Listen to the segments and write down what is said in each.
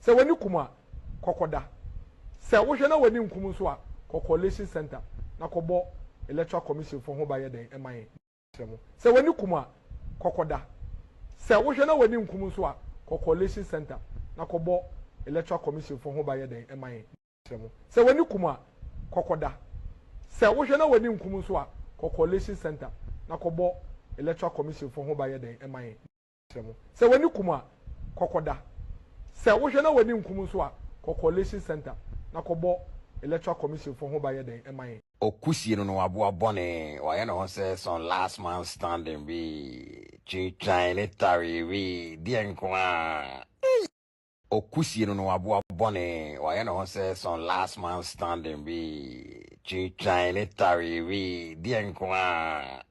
Se wani kuma kokoda. Se wo hwe na wani nkum so a coalition center na kobo electoral commission for ho ba ye den eman. Se wani kuma kokoda. Se wo hwe na wani nkum so a coalition center na kobo electoral commission for ho ba ye den eman. Se wani kuma kokoda. Se wo hwe na wani nkum so a coalition center na kobo electoral commission for ho ba ye den eman. Se wani kuma kokoda. Se wo hwe na wani nkum so a coalition center na kobo electoral commission for ho ba ye den eman. Okusie no waboa bone waye no say son last man standing be chinchan letari we dienkwa. Okusie no waboa bone waye no say son last man standing be chinchan letari we dienkwa.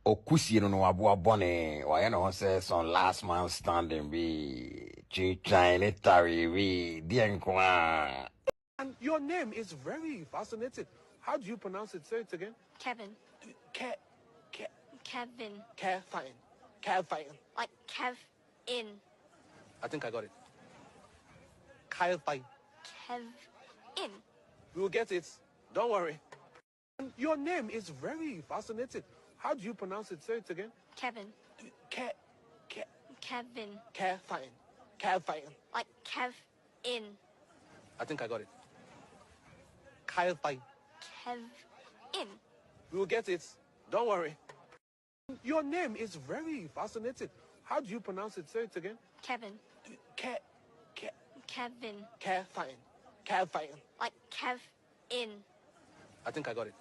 Okusie no waboa bone waye no say son last man standing be chinchan letari we dienkwa. And your name is very fascinating. How do you pronounce it? Say it again. Kevin. Kevin. Kevin. Kevin. Like Kev in. I think I got it. Kevin. Kev in. We will get it. Don't worry. And your name is very fascinating. How do you pronounce it? Say it again. Kevin. Kevin. Kevin. Kevin. Like Kev in. I think I got it. Kevin. Kev in. We will get it. Don't worry. Your name is very fascinating. How do you pronounce it? Say it again. Kevin. Kevin. Kevin. Kevin. Like Kev in. I think I got it.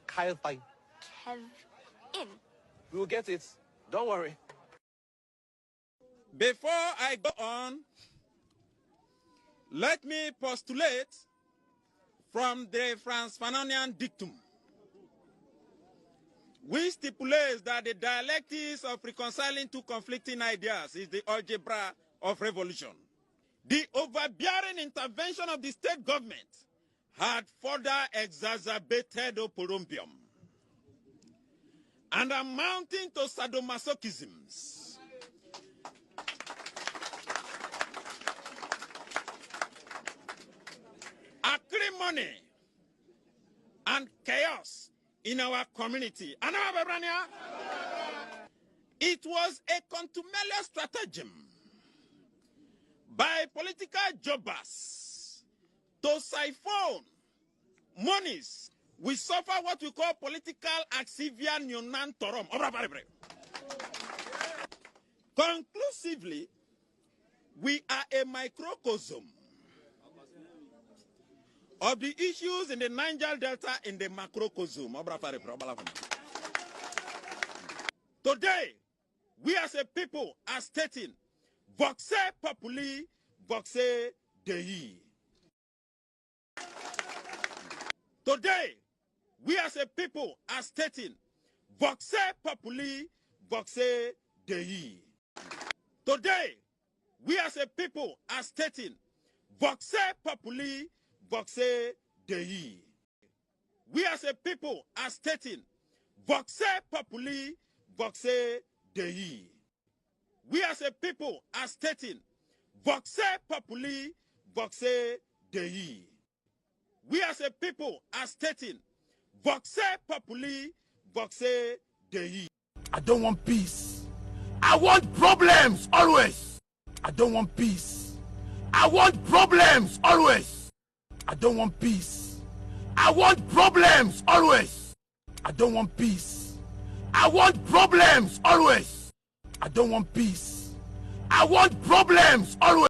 Kevin. Kev in. We will get it. Don't worry. Before I go on, let me postulate from the Franz Fanonian dictum, which stipulates that the dialectics of reconciling two conflicting ideas is the algebra of revolution. The overbearing intervention of the state government had further exacerbated oporombium and amounting to sadomasochisms. Acrimony and chaos in our community. It was a contumelious stratagem by political jobbers to siphon monies. We suffer what we call political axivia neonantorum. Conclusively, we are a microcosm of the issues in the Niger Delta in the macrocosm. Today, we as a people are stating, voxe populi, voxe Dei. Today, we as a people are stating, voxe populi, voxe Dei. Today, we as a people are stating, voxe populi, voxe Dei. We as a people are stating, voxe populi, voxe Dei. We as a people are stating, voxe populi, voxe Dei. We as a people are stating, voxe populi, voxe Dei. I don't want peace. I want problems always. I don't want peace. I want problems always. I don't want peace. I want problems always. I don't want peace. I want problems always. I don't want peace. I want problems always.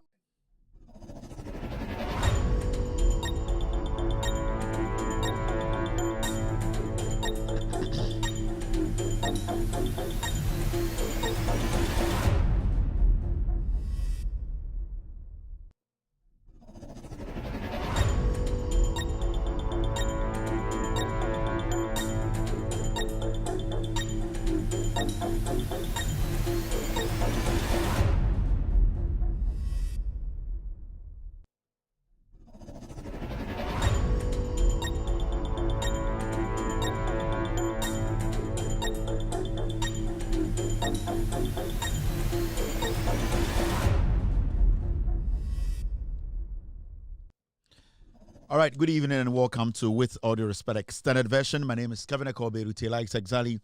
All right, good evening and welcome to With All Due Respect Extended Version. My name is Kevin Akobe Rutela. It's exactly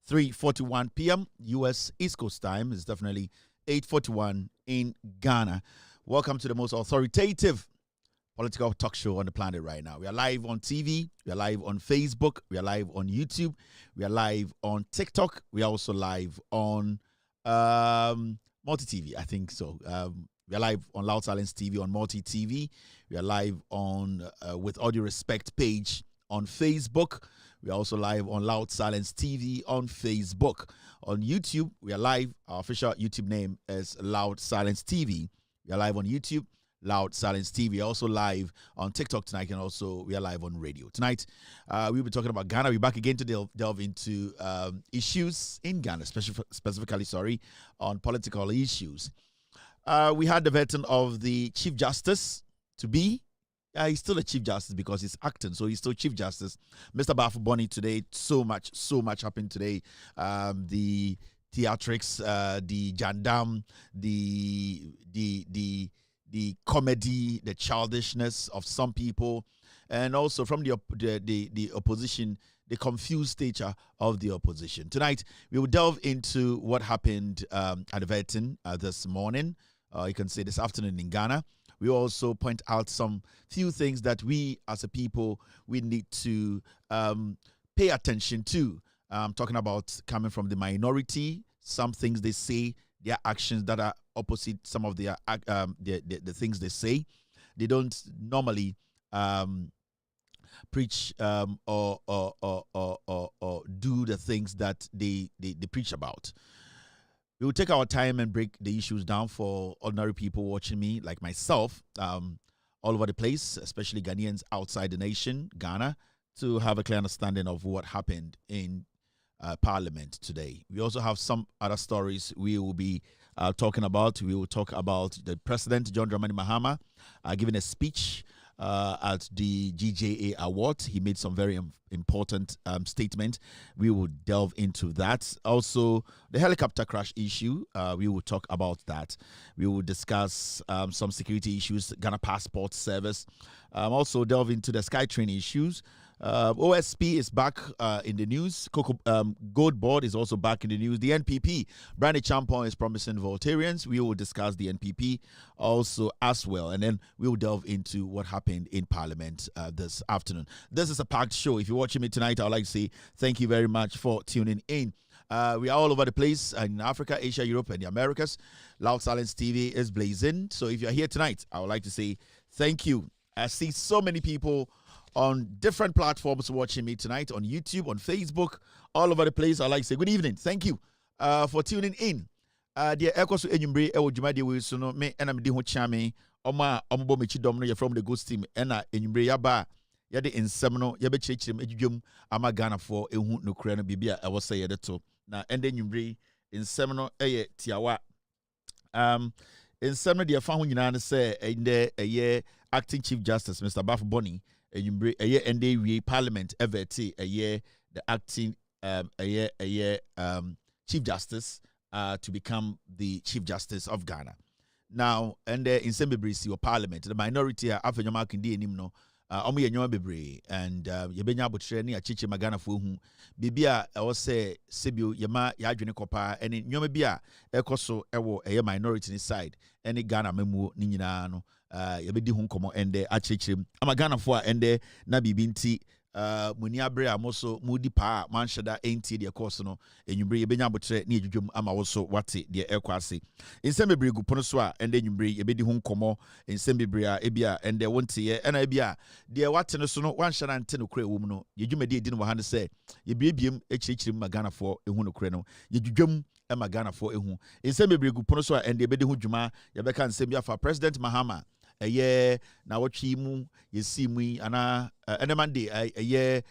3:41 p.m. U.S. East Coast time. It's definitely 8:41 in Ghana. Welcome to the most authoritative political talk show on the planet right now. We are live on TV. We are live on Facebook. We are live on YouTube. We are live on TikTok. We are also live on Multi-TV, I think so. We are live on Loud Silence TV, on Multi-TV. We are live on With All Due Respect page on Facebook. We are also live on Loud Silence TV on Facebook. On YouTube, we are live. Our official YouTube name is Loud Silence TV. We are live on YouTube, Loud Silence TV. We are also live on TikTok tonight, and also we are live on radio. Tonight, we'll be talking about Ghana. We're back again to delve into issues in Ghana, specifically, on political issues. We had the veteran of the Chief Justice to be. He's still a Chief Justice because he's acting, so he's still Chief Justice. Mr. Bafo Boni today, so much happened today. The theatrics, the jandam, the comedy, the childishness of some people, and also from the opposition, the confused nature of the opposition. Tonight, we will delve into what happened at the veteran this morning. You can say this afternoon in Ghana. We also point out some few things that we as a people, we need to pay attention to. I'm talking about coming from the minority, some things they say, their actions that are opposite some of their the things they say. They don't normally preach or do the things that they preach about. We will take our time and break the issues down for ordinary people watching me, like myself, all over the place, especially Ghanaians outside the nation, Ghana, to have a clear understanding of what happened in Parliament today. We also have some other stories we will be talking about. We will talk about the President, John Dramani Mahama, giving a speech at the GJA Award. He made some very important statement. We will delve into that. Also, the helicopter crash issue, we will talk about that. We will discuss some security issues, Ghana Passport Service. Also delve into the SkyTrain issues. OSP is back in the news. Gold Board is also back in the news. The NPP, Brandy Champon is promising Voltarians. We will discuss the NPP also as well. And then we will delve into what happened in Parliament this afternoon. This is a packed show. If you're watching me tonight, I would like to say thank you very much for tuning in. We are all over the place in Africa, Asia, Europe, and the Americas. Loud Silence TV is blazing. So if you're here tonight, I would like to say thank you. I see so many people on different platforms watching me tonight, on YouTube, on Facebook, all over the place. I'd like to say good evening. Thank you for tuning in. Dear Ekosu Enyumbre, Ewo Jumadi Wilson, me and I'm Diho Chame, Oma Ombo Michi Domino, you're from the Ghost Team, and Enyumbre Yaba, Yade in Semino, Yabe Chechim, Ejum, Ama Ghana for Ehu no Kreno Bibia, I was say it na and then Enyumbre in Semino, Tiawa. In Semino, dear Fahu say, in there a year acting Chief Justice, Mr. Bafo Boni. A year and we Parliament ever a year the acting Chief Justice to become the Chief Justice of Ghana. Now and in Sembebri or Parliament, the minority are after Yama Kindi Nimno, Omi Bebre and Yabenya Butreni, a Chichi Magana Fuhu, Bibia, I was say Sibu Yama Yadrine Copa, and in Yomabia, Ecoso Ewo, a minority inside, any Ghana Memu Ninano. Yabedi hunkomo ende achechim amagana fo ende na bibinti muniabre amoso mudi pa manshada enti de course no enyumbre yebenya botre na edwudwom ama woso wate de ekwase ensembebre gupono so a ende enyumbre yebedi hunkomo ensembebre a ebia ende wonte ye na ebia de wate no so no wanshada nte no kra ewum no yedwumade edi no wahane se yebiebiem echirechirim magana fo ehu no kra no yedwudwom magana fo ehu ensembebre gupono so a ende ebedi hu dwuma yebeka nsembia fa President Mahama a na watchi mu yesi mu ana enemande a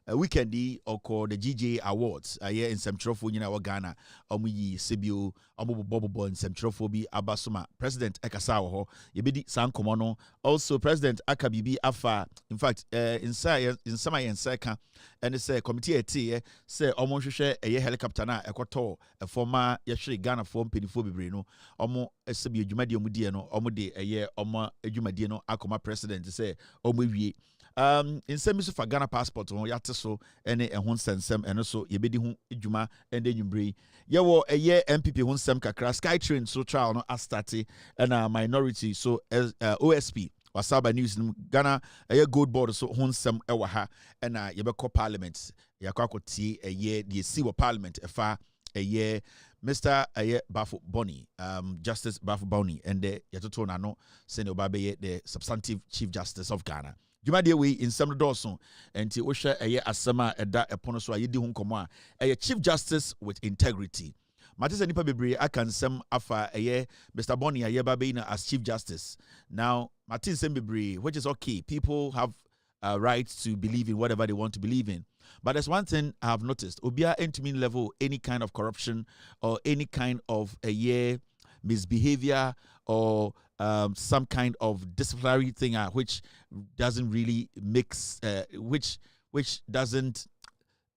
weekend or called the GJ Awards. Yeah, in some trophy in our Ghana. Omuyi Sibio, Bobo in some trophy Abasuma. President Ekasawo, Yebidi San Komono. Also, President Akabibi Afa. In fact, in Sama and Seka, and it's a committee at say almost share a helicopter na Equator, a former Yashri Ghana form Penifo Bibrino, Omo Sibio Jumadio Mudiano, Omude a year, Oma Jumadiano, Akoma President, say, Omuwi. In some use of Ghana passport on Yataso and a hon sensem and also Yebedi Hun Juma and then you bring. Yawo a year MPP Hun Sem Kakra Skytrain so trial no Astati and a minority so as OSP. Wasaba News Ghana a year gold board so Hun Sem Ewaha and a Yebeko Parliament. Yakako T a year the Siwa Parliament a far a year. Mr. Aye Bafo Boni, Justice Bafo Boni, and the Yatoto Nano, Senator Babe, the substantive Chief Justice of Ghana. Jumadi we in some Dawson, and Tiosha Aye Asama Eda Eponoso Ayedi Hunkomwa, a Chief Justice with integrity. Matisa Nipa Bibri, I can some afa Aye, Mr. Boni Aye Babina as Chief Justice. Now, Martin Sembibri, which is okay, people have a right to believe in whatever they want to believe in. But there's one thing I have noticed. Obia intimate level, any kind of corruption or any kind of misbehavior or some kind of disciplinary thing which doesn't really mix, which doesn't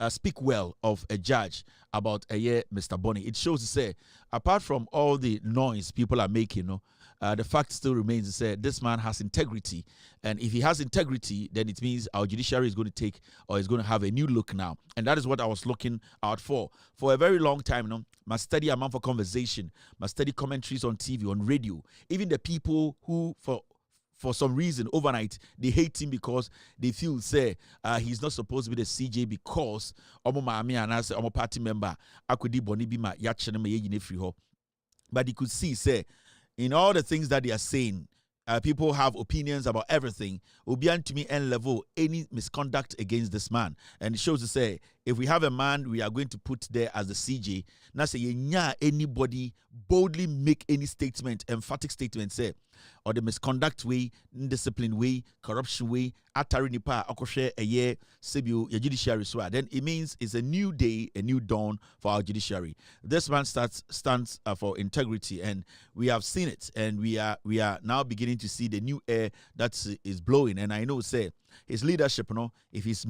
speak well of a judge about Mr. Boni. It shows to say, apart from all the noise people are making, the fact still remains to say this man has integrity. And if he has integrity, then it means our judiciary is going to take or is going to have a new look now. And that is what I was looking out for a very long time. My steady amount for conversation, my steady commentaries on TV, on radio, even the people who for some reason overnight they hate him because they feel say he's not supposed to be the CJ because omo maami anase omo party member akudi boni bima yachene me yeyine free ho. But you could see say in all the things that they are saying, people have opinions about everything. Obian to me and level any misconduct against this man. And it shows to say, if we have a man we are going to put there as the CJ, now say anybody boldly make any statement, emphatic statement, say, or the misconduct way, indiscipline way, corruption way, atari nipa akoshe a year, Sibiu, your judiciary sword. Then it means it's a new day, a new dawn for our judiciary. This man stands for integrity, and we have seen it, and we are now beginning to see the new air that is blowing. And I know, say, his leadership, if he's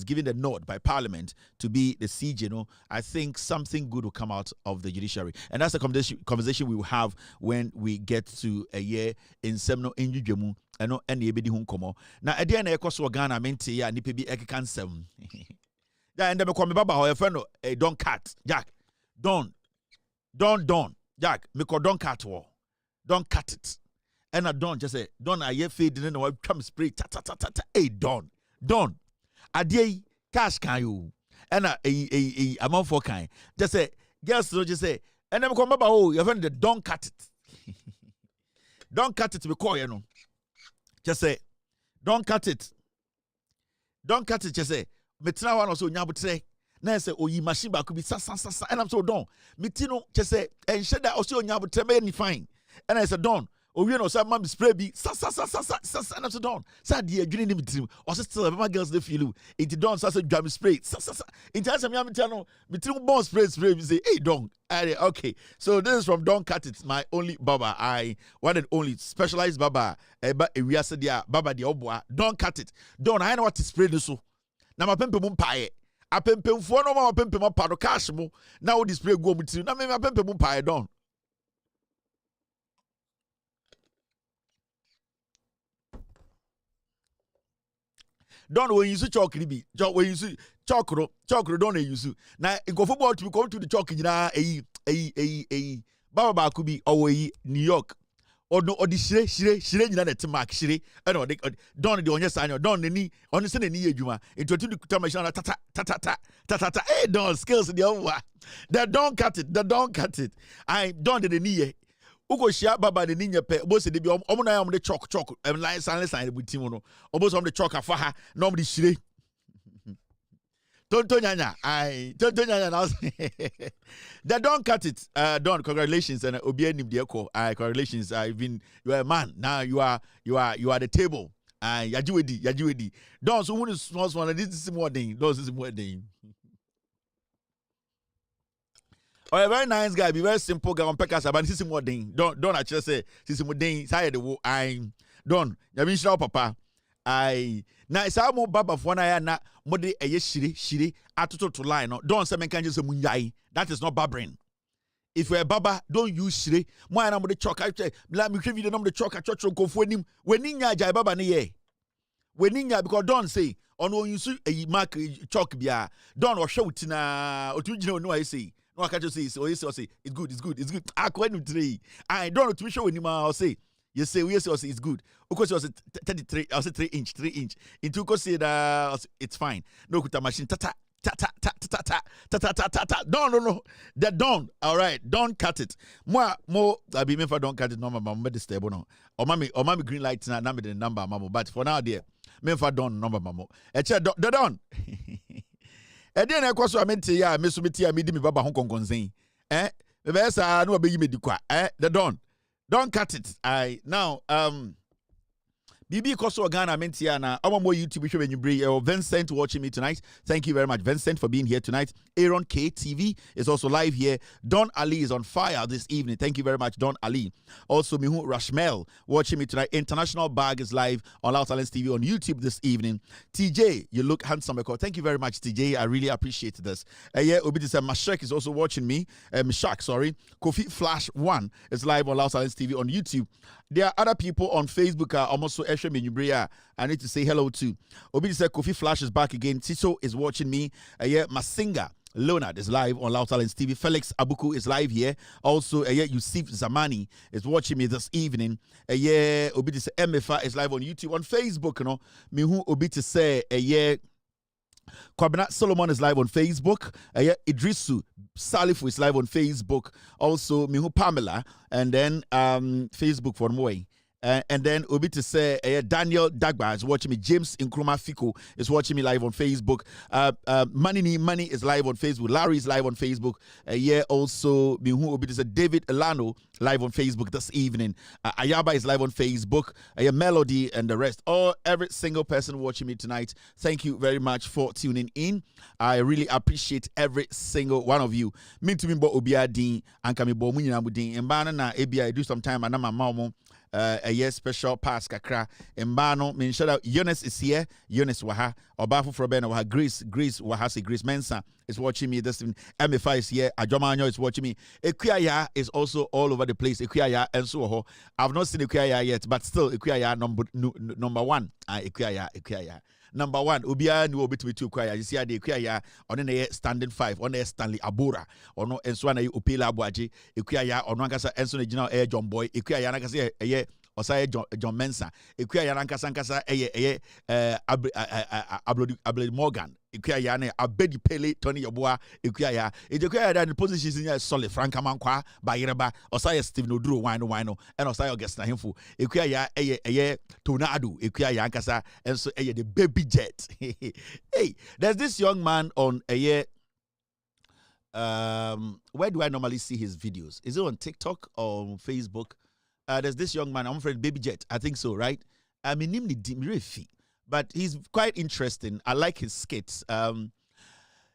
given the nod by Parliament to be the CJ, I think something good will come out of the judiciary. And that's the conversation we will have when we get to a year in Semno in Jujemu. And the ebedi hunkomo. Now, at the end of the Ghana, mente ya nipe bi ekikansem. Yeah, and then me baba ho friend don't cut Jack. Don't Jack. Me ko don't cut wo. Don't cut it. And I don't just say don't I ye fade in no come spray ta. Hey don't. Adie cash can you. And amount for kind. Just say girls so just say and then me baba ho your friend don't cut it. Don't cut it because just say, don't cut it. Don't cut it. Just say, metina one also nyabutre. Na say, oh, you machine back could be sa. And I'm so done. Metino just say, and shed that also nyabutre me fine. And I said, don't. Oh, you know, some mom spray be sa. And I'm so done. Sa dear, you didn't even or still my girls they feel you. It don't sa jam spray. Sa. In terms of yamutano, metino bon spray. We say, hey, don't. Okay, so this is from Don't Cut It, my only baba. I one and only specialized baba. We are said baba the obwa. Don't cut it. Don't. I know what to spray this so. Now my pempe mumpaye. A pempe for no more pempe mo paro cash mo. Now display go with you. Now me my pempe mumpaye don't. Don't when you see chalk ribi. When you see chokro don't use. Now go football to come to the chalk in Baba could be away New York. Or no or the shire na net mark shire. No don't the onye sign don't ni on the send ni ejuma. Into the tamashana ta. Hey don't skills the over. Don't cut it. I don't the ni Ugo shia baba the ninja pe obo se de bi omo na am de chalk line sign with team no obo so am de chalk afa ha no am de shire Tonto nyanya now they don't cut it Don congratulations and obi anim de congratulations you are a man now you are the table Yajiwedi. Don't so when small one, this is more thing. Those is more thing. Or a very nice guy, be very simple guy on Pekasa, but this is more thing. Don't actually say this is more thing. Say the I don't. Yamin show papa. I na isa mo baba for na ya na mode eye shiri atoto to line no. Don't say men can just munyai. That is not barbering. If you're a baba, don't use shiri. Mo na mo de choka. Let me video no mo de choka chocho go for nim. When ninya jai baba ne ye. When ninya because don't say on when you see a mark chalk bia. Don't or show tina or to no I say. No I can't just say it's good. I quite three. I don't know to be sure when you ma say. You say we say it's good. Of course, it was 33. I say 3 inch. Into course say that it's fine. No kuta machine ta. No. That don't. All right, don't cut it. More. I be meant for don't cut it. No, mama, the stable no. Or mommy green light na number the number mama. But for now, dear, meant for don't number mama. Eche don't. And then I was so I meant to ya Miss Mitia me me baba Hong Kong konzen. The best I know be me dikwa. The don't cut it. Now BB Koso Ghana Mentiana. Our more YouTube show when you bring Vincent watching me tonight. Thank you very much, Vincent, for being here tonight. Aaron K TV is also live here. Don Ali is on fire this evening. Thank you very much, Don Ali. Also, Mihu Rashmel watching me tonight. International Bag is live on Loud Talents TV on YouTube this evening. TJ, you look handsome. Thank you very much, TJ. I really appreciate this. Yeah, Obidisa Mashek is also watching me. Mashak, sorry. Kofi Flash 1 is live on Loud Talents TV on YouTube. There are other people on Facebook almost so I need to say hello to. Obi said Kofi Flash is back again. Tito is watching me. Masinga Leonard is live on Loud Talents TV. Felix Abuku is live here. Also, Yusuf Zamani is watching me this evening. Obi said MFA is live on YouTube. On Facebook, you know. Mihu Obi say Kwabena Solomon is live on Facebook. Idrisu Salifu is live on Facebook. Also, Mihu Pamela. And then Facebook for more. And then Obi to say Daniel Dagba is watching me. James Nkrumah Fiko is watching me live on Facebook. Money is live on Facebook. Larry is live on Facebook. Also Mihu Obi to say David Elano live on Facebook this evening. Ayaba is live on Facebook. Melody and the rest. Every single person watching me tonight. Thank you very much for tuning in. I really appreciate every single one of you. Me to me bo Obi Adin and kami bo munyina mudin. Mbana na ebi I do some time and my mama. A year special pass kakra mbano min shout out Eunice is here. Eunice waha Obafu Frobena waha Grace wahasi Grace Mensa is watching me this evening. MFI is here. Ajomanyo is watching me. Ekuaya is also all over the place. Ekuaya and so I've not seen Ekuaya yet, but still Ekuaya number one. Ekuaya number one. Ubia ni obi to Ekuaya. You see how the Ekuaya on the standing 5 on the Stanley Abura or no and so na Opela Abuaji Ekuaya on Wankasa and so original air John Boy Ekuaya nakase Osai John Mensa Ekuaya nankasa Abled Morgan Ekuaya ne Abedi Pele Tony Yobua Ekuaya Ekuaya that the positions in solid Frank Amankwa Bayeraba Osai Stephen Oduro wino and Osai August Nahimfu Ekuaya Tornado Ekuaya Ankasa and so the baby jet. Hey, there's this young man on where do I normally see his videos? Is it on TikTok or on Facebook? There's this young man, I'm afraid Baby Jet, I think so, right? I mean, him but he's quite interesting. I like his skits.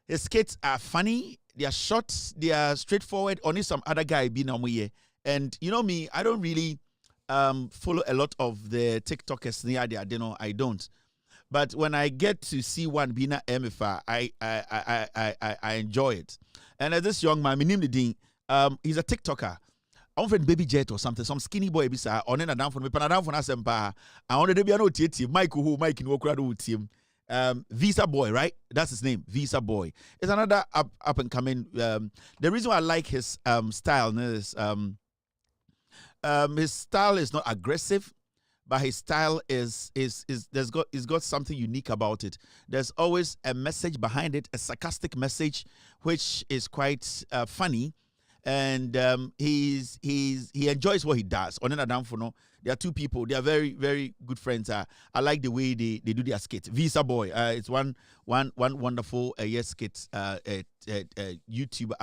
His skits are funny, they are short, they are straightforward. Only some other guy being on me. And you know me, I don't really follow a lot of the TikTokers near there. I don't. But when I get to see one being at MFA, I enjoy it. And this young man, he's a TikToker. I'm friend Baby Jet or something, some skinny boy bisa on a down for me, but down for us and I wanted to be an team. Mike in Wokrado team. Visa Boy, right? That's his name, Visa Boy. It's another up and coming. The reason why I like his style is his style is not aggressive, but his style is got something unique about it. There's always a message behind it, a sarcastic message, which is quite funny. And he enjoys what he does. On Adam Fono, there are two people. They are very, very good friends. I like the way they do their skit. Visa Boy, it's one wonderful skit. YouTube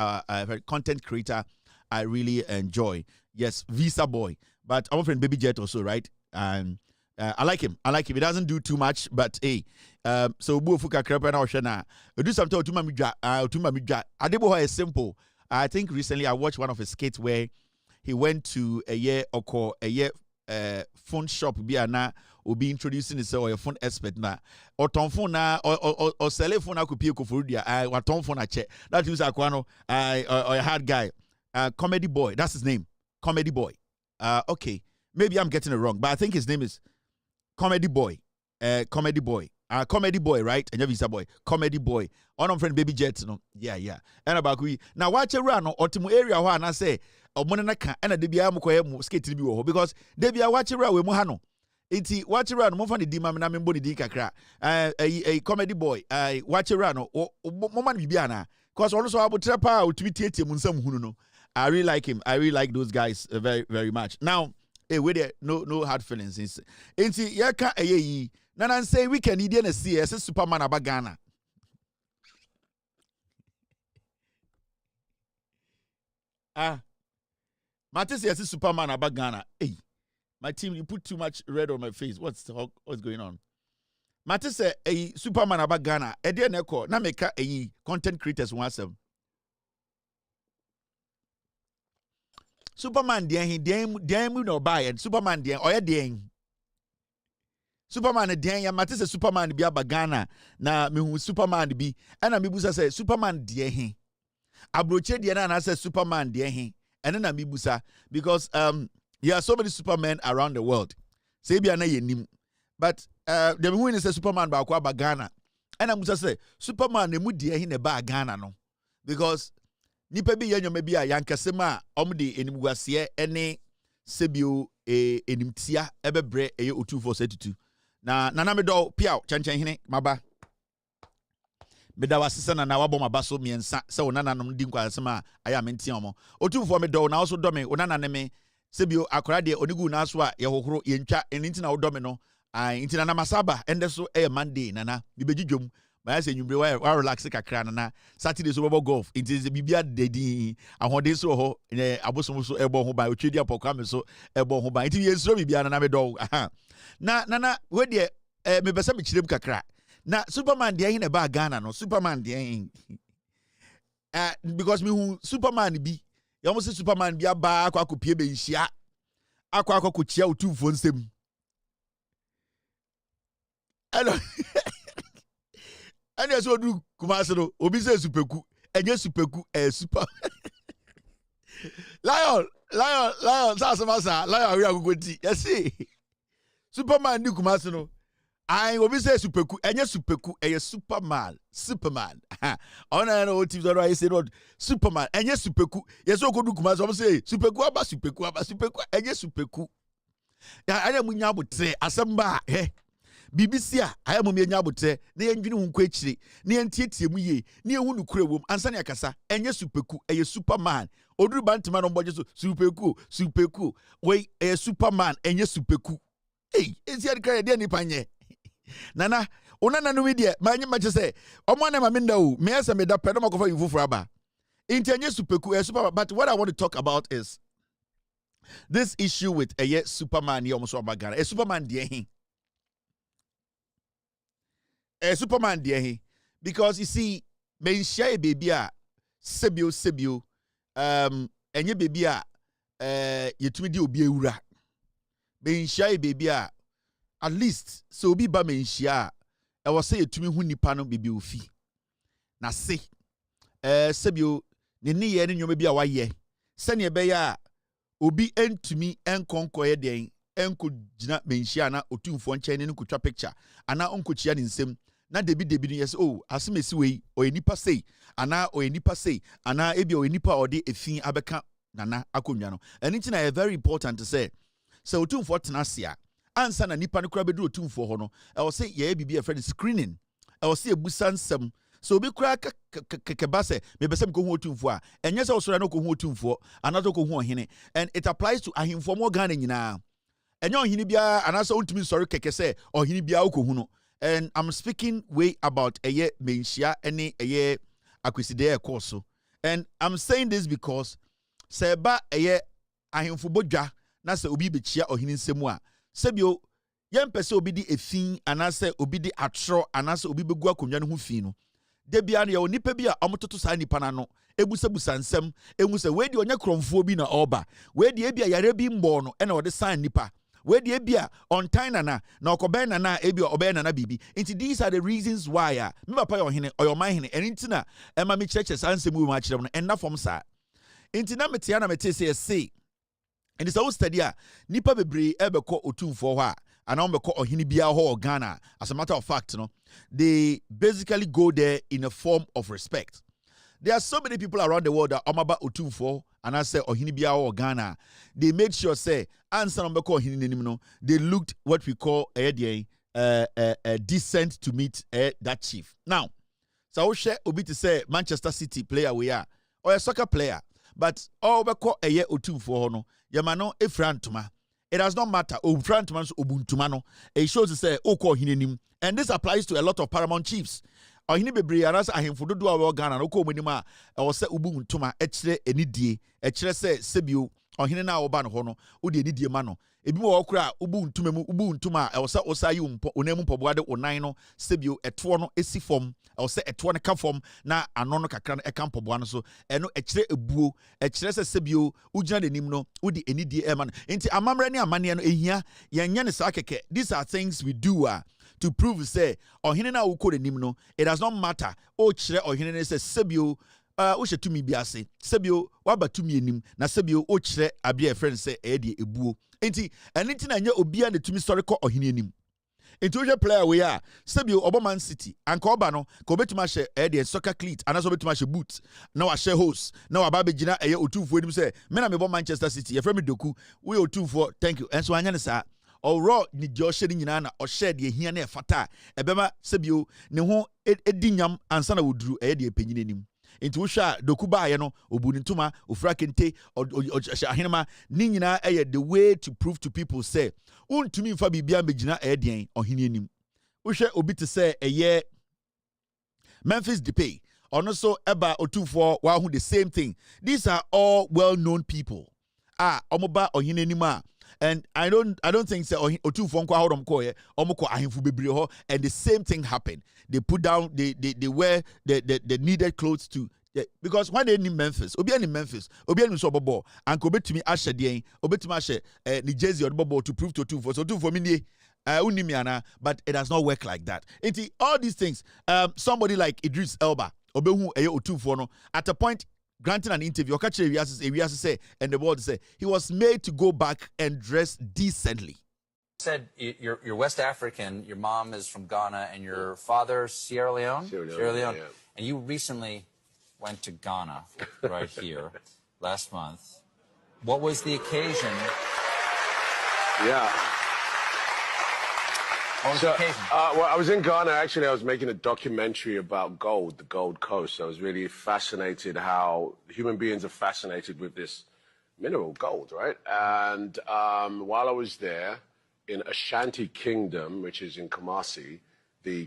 content creator. I really enjoy. Yes, Visa Boy. But our friend Baby Jet also, right? I like him. He doesn't do too much, but hey, so Bufuka Krepa na Oshana. Do something Otuma Midja. Adeboho is simple. I think recently I watched one of his skits where he went to a year phone shop biana or be introducing himself or a phone expert na or ton phone na or sell phone na kupie kofurudia I ton phone check that is akwano or a hard guy Comedy Boy, that's his name, Comedy Boy. Okay, maybe I'm getting it wrong, but I think his name is Comedy Boy. Comedy Boy, right? And Visa Boy, Comedy Boy. On friend Baby Jet, no, yeah. And about we now watch a run or Timu area one. I say, or Monanaka and a Debia Moko skate to be because Debia watch a run with Mohano. It's watch a run, more funny Dima and Body Dikakra. A Comedy Boy, watch a run or Moman Bibiana. Because also I would trap out to be Tietim Munsam Huno. I really like him. I really like those guys very, very much. Now, with there, no hard feelings. It's yaka aye. Nanan say we can need to see as a Superman abagana. Matis as a Superman abagana. Hey, my team, you put too much red on my face. What's going on? Matis say a Superman abagana. Ede neko na meka a content creators once. Superman DM no buy and Superman DM or DM. Superman DM ya matise Superman bi abagana na mehu Superman bi and na mebusa say Superman DM. Abroche DM na say Superman DM and na mebusa because there are so many Supermen around the world. Say bi na yenim. But the mehu is say Superman ba kwa abagana. And na mebusa say Superman emu DM ne ba Ghana no. Because nipa bi yenyo me bi a yankasema omde enimguase ene sebio enimtia ebebre eye otufo setutu na nana me do piao chanchan hene maba beda wasesa na wabo maba so miensa se onana nom di nkwasema aya mentia omo otufo me do na also do me onana ne me sebio akora de onigu na so a ye hohoro ye ntwa enti na wo do me no enti na masaba ende so e Monday nana bibejidwom I say you be relax kakra na Saturday so bobo golf it is bibia dedi ahode so ho abosom so ebo ho ba otwedi apokwa so ebo ho ba it ye so bibia na me do na we de me besa me kirem kakra na Superman de hin e ba Ghana no Superman de because me who Superman bi you almost say Superman bi aba akwa be nhia akwa chia otufo nsem hello. And as do Kumasano, Obisa Superku, and yes, Superku, super Lion, Sassamasa, Lion, we are going to see Superman, New Kumasano. I Obisa Superku, and yes, Superku, a Superman. On an old teams, I said, Superman, and yes, Superku, yes, so good Kumas, say, Superku, and yes, Superku. I am when you would say, Asamba, eh. BBC aya mo mienya bote na yendwene hu kwachire na yentietie mu ye na yehu nu kura wom ansa na yakasa enye superku eye Superman oduru bantima no mboje so superku we eye Superman enye superku hey ezi adikra de nipa nye nana onana no media manye mache se omo na ma menda o me ese me da pedo makofa yufufura ba enti enye superku eye Superman. But what I want to talk about is this issue with eye Superman ye omo so abagara eye Superman de hin Superman dear because you see men share baby sebio enye baby yetumi di obi ewura men share baby at least so obi ba men share e wo say yetumi hu nipa no baby ofi na se sebio ne ne ye ne nyoma bi a waye se ne be ya obi entumi enkonkoye den enko gina men share na otumfo nchen ne nkotwa picture ana onkochia ne nsem na debi yes oh asemesi we o enipa sei ana o enipa sei ana ebi o enipa ode efin abeka nana akonwa no enti na very important to say so otumfo tenasia ansa na nipa no kura bedu otumfo ho no e wo say ye bibi e friend screening e wo say ebusa nsem so obi kura kekeba se me besem ko hu otumfo a enye se osora no ko hu otumfo ana to ko hu ohene and it applies to ahimfo mo Ghana nyina enye ohene bia ana so untumi sorry keke se ohene bia ko hu no. And I'm speaking way about a year menshia any a year acquisition course. And I'm saying this because seba a year ahimfo bodwa na se obi bechia ohini nsemu a sebio Yem pese obi di efin anase obi di atro anase obi begu akonwa no ho fi no. De bia no ye onipa bi a omototo sa nipa na no ebusabusa nsem enwu se we di onye kromfo bi na oba. We di ebia yare bi mbo no e na ode san nipa. We di ebia on time na okoben na ebia oben na bibi. Inti these are the reasons why me papa yo hene oyo man hene enti na ema me cheche san nsem wu ma kire no enna fom sa. Inti na metia na mete se and it's all study nipa bebre ebeko otumfo ho a ana ombeko ohini bia ho Ghana. As a matter of fact, they basically go there in a form of respect. There are so many people around the world that omaba otumfo and I say ohini bia ho Ghana. They made sure say answer ombeko ohini nenim no. They looked what we call decent to meet that chief. Now, so share obi to say Manchester City player we are or a soccer player. But all beko eye otumfo no yamano efrantuma. It does not matter. Ofrantuma so obuntuma no. It shows to say oko hinenim. And this applies to a lot of paramount chiefs. Ohini bebre anasa ahemfo dodo a Ghana no ko monim a o se obuntuma ekire enidie. Ekire se sebio ohini na oba no ho no odi enidie ma no. Ebi wo kura ubuntuma e se osayi onemu poboade onan no sebio eto no esifom e se eto no ka fom na ano no kakra no eka mpoboa no so eno ekire ebuo ekire se sebio ugina denim no odi enidie e ma no enti amamre ne amane no ehia yenye ne sa keke. These are things we do to prove say ohini na uko denim no it does not matter o kire ohini ne se sebio wo tumi biase sebio waba tumi enim na sebio o kire abia friend say e de ebuo enti enti na nya obia ne tumi story ko ohini enim enti wo player we a sebio Oberman City anka oba no ko betuma hye e de soccer cleat anaso betuma hye boot na wa hye hose na wa ba begina eye otumfo enim say me na me bo Manchester City ye frame doku we otumfo thank you enso anya ne sa oro ni di ohye ni nyina na ohye de ehia na efata ebema sebio ne ho edinyam ansa na woduru eye de epenyine enim. Into Usha Dokuba Yano, Obunituma, Ufrakente, or Shahinama, Nina the way to prove to people say, to me Fabi Biambijina Edian or Hininim. Usha Obit say a year Memphis Depay, or no so Eba or 2-4, while the same thing. These are all well known people. Omoba or Hinenima. And I don't think so. And the same thing happened. They put down, they wear the needed clothes to because when they need Memphis, obi any Memphis, obi any so bobo, and go to me ashe dey, obi to me ashe New Jersey or bobo to prove to 2-4. So 2-4 me unimiana, but it does not work like that. All these things, somebody like Idris Elba, obehu eye 2-4 no, at a point. Granting an interview, say, and the world say he was made to go back and dress decently. Said you're West African, your mom is from Ghana, and your father Sierra Leone. Sierra Leone. Yeah. And you recently went to Ghana, right here, last month. What was the occasion? Yeah. So, well, I was in Ghana. Actually, I was making a documentary about gold, the Gold Coast. I was really fascinated how human beings are fascinated with this mineral gold, right? And while I was there in Ashanti Kingdom, which is in Kumasi, the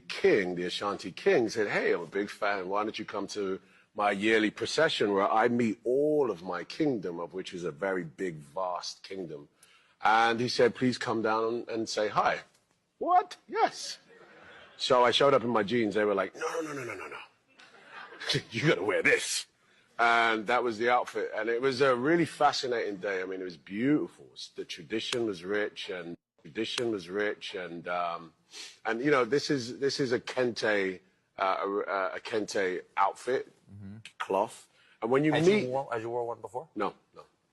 Ashanti king said, hey, I'm a big fan. Why don't you come to my yearly procession where I meet all of my kingdom, of which is a very big, vast kingdom. And he said, please come down and say hi. What? Yes. So I showed up in my jeans. They were like, no. You got to wear this. And that was the outfit. And it was a really fascinating day. I mean, it was beautiful. The tradition was rich and you know, this is a kente outfit, cloth. And when you meet, as you wore one before? No.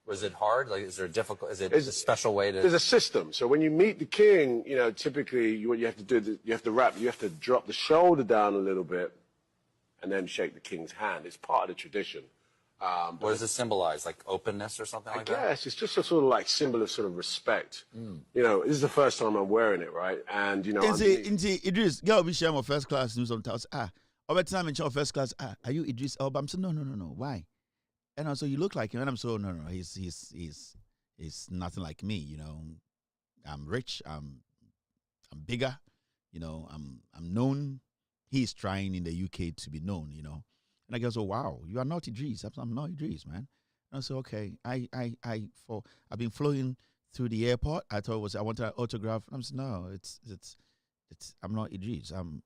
Was it hard? Like, is there a special way to? There's a system. So when you meet the king, you know, typically what you have to do, you have to drop the shoulder down a little bit, and then shake the king's hand. It's part of the tradition. What does it symbolize? Like openness or something like that? I guess it's just a sort of like symbol of sort of respect. You know, this is the first time I'm wearing it, right? And you know, Idris, girl, we share my first class news on Taos. Over time in your first class. Are you Idris Elba? I'm saying no. Why? And also, you look like him, and I'm so no. He's nothing like me, you know. I'm rich. I'm bigger, you know. I'm known. He's trying in the UK to be known, you know. And I go, so wow, you are not Idris. I'm not Idris, man. And I said, okay. I've been following through the airport. I thought I wanted an autograph. I'm saying, no, it's I'm not Idris. I'm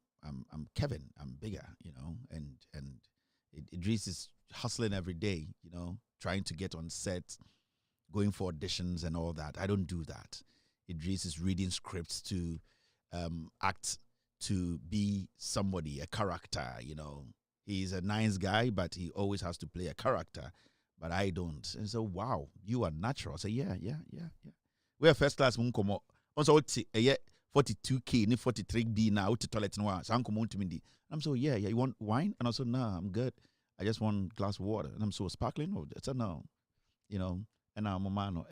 Kevin. I'm bigger, and Idris is hustling every day, trying to get on set, going for auditions and all that. I don't do that. Idris is reading scripts to act to be somebody, a character, He's a nice guy, but he always has to play a character. But I don't. And so, wow, you are natural. I say, yeah. We're first class. Also, 42K, 43B now to toilet no. I'm so, yeah. You want wine? And also, no, I'm good. I just want a glass of water. And I'm so sparkling. No, I said, no. And I'm a man,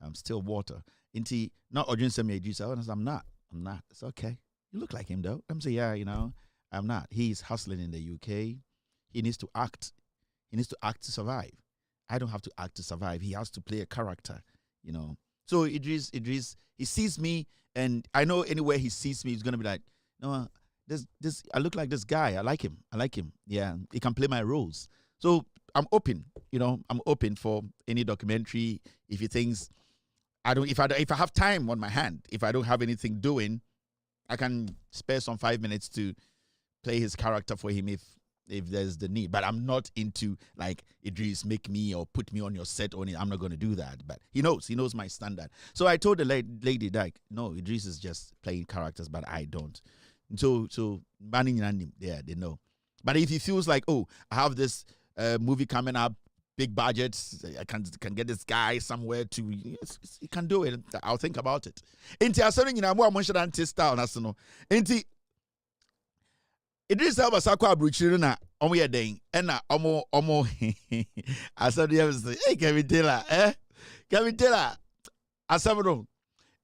I'm still water. Inti, not audience me, I'm not. It's okay. You look like him, though. I'm saying, yeah, I'm not. He's hustling in the UK. He needs to act. He needs to act to survive. I don't have to act to survive. He has to play a character, So Idris, he sees me, and I know anywhere he sees me, he's gonna be like, no, this. I look like this guy. I like him. Yeah, he can play my roles. So I'm open. I'm open for any documentary. If he thinks if I have time on my hand, if I don't have anything doing, I can spare some 5 minutes to play his character for him if there's the need. But I'm not into like Idris, make me or put me on your set or anything. I'm not going to do that. But he knows my standard. So I told the lady like, no, Idris is just playing characters, but I don't. So banning him, yeah, they know. But if he feels like, oh, I have this movie coming up, big budget, I can get this guy somewhere to, yes, he can do it. I'll think about it. Inti asori nyina mo amon shada anti style na so no. Inti Idris Elba sakwa abruchiri na omo ye den e na omo asori ya say, hey Kevin Taylor asabro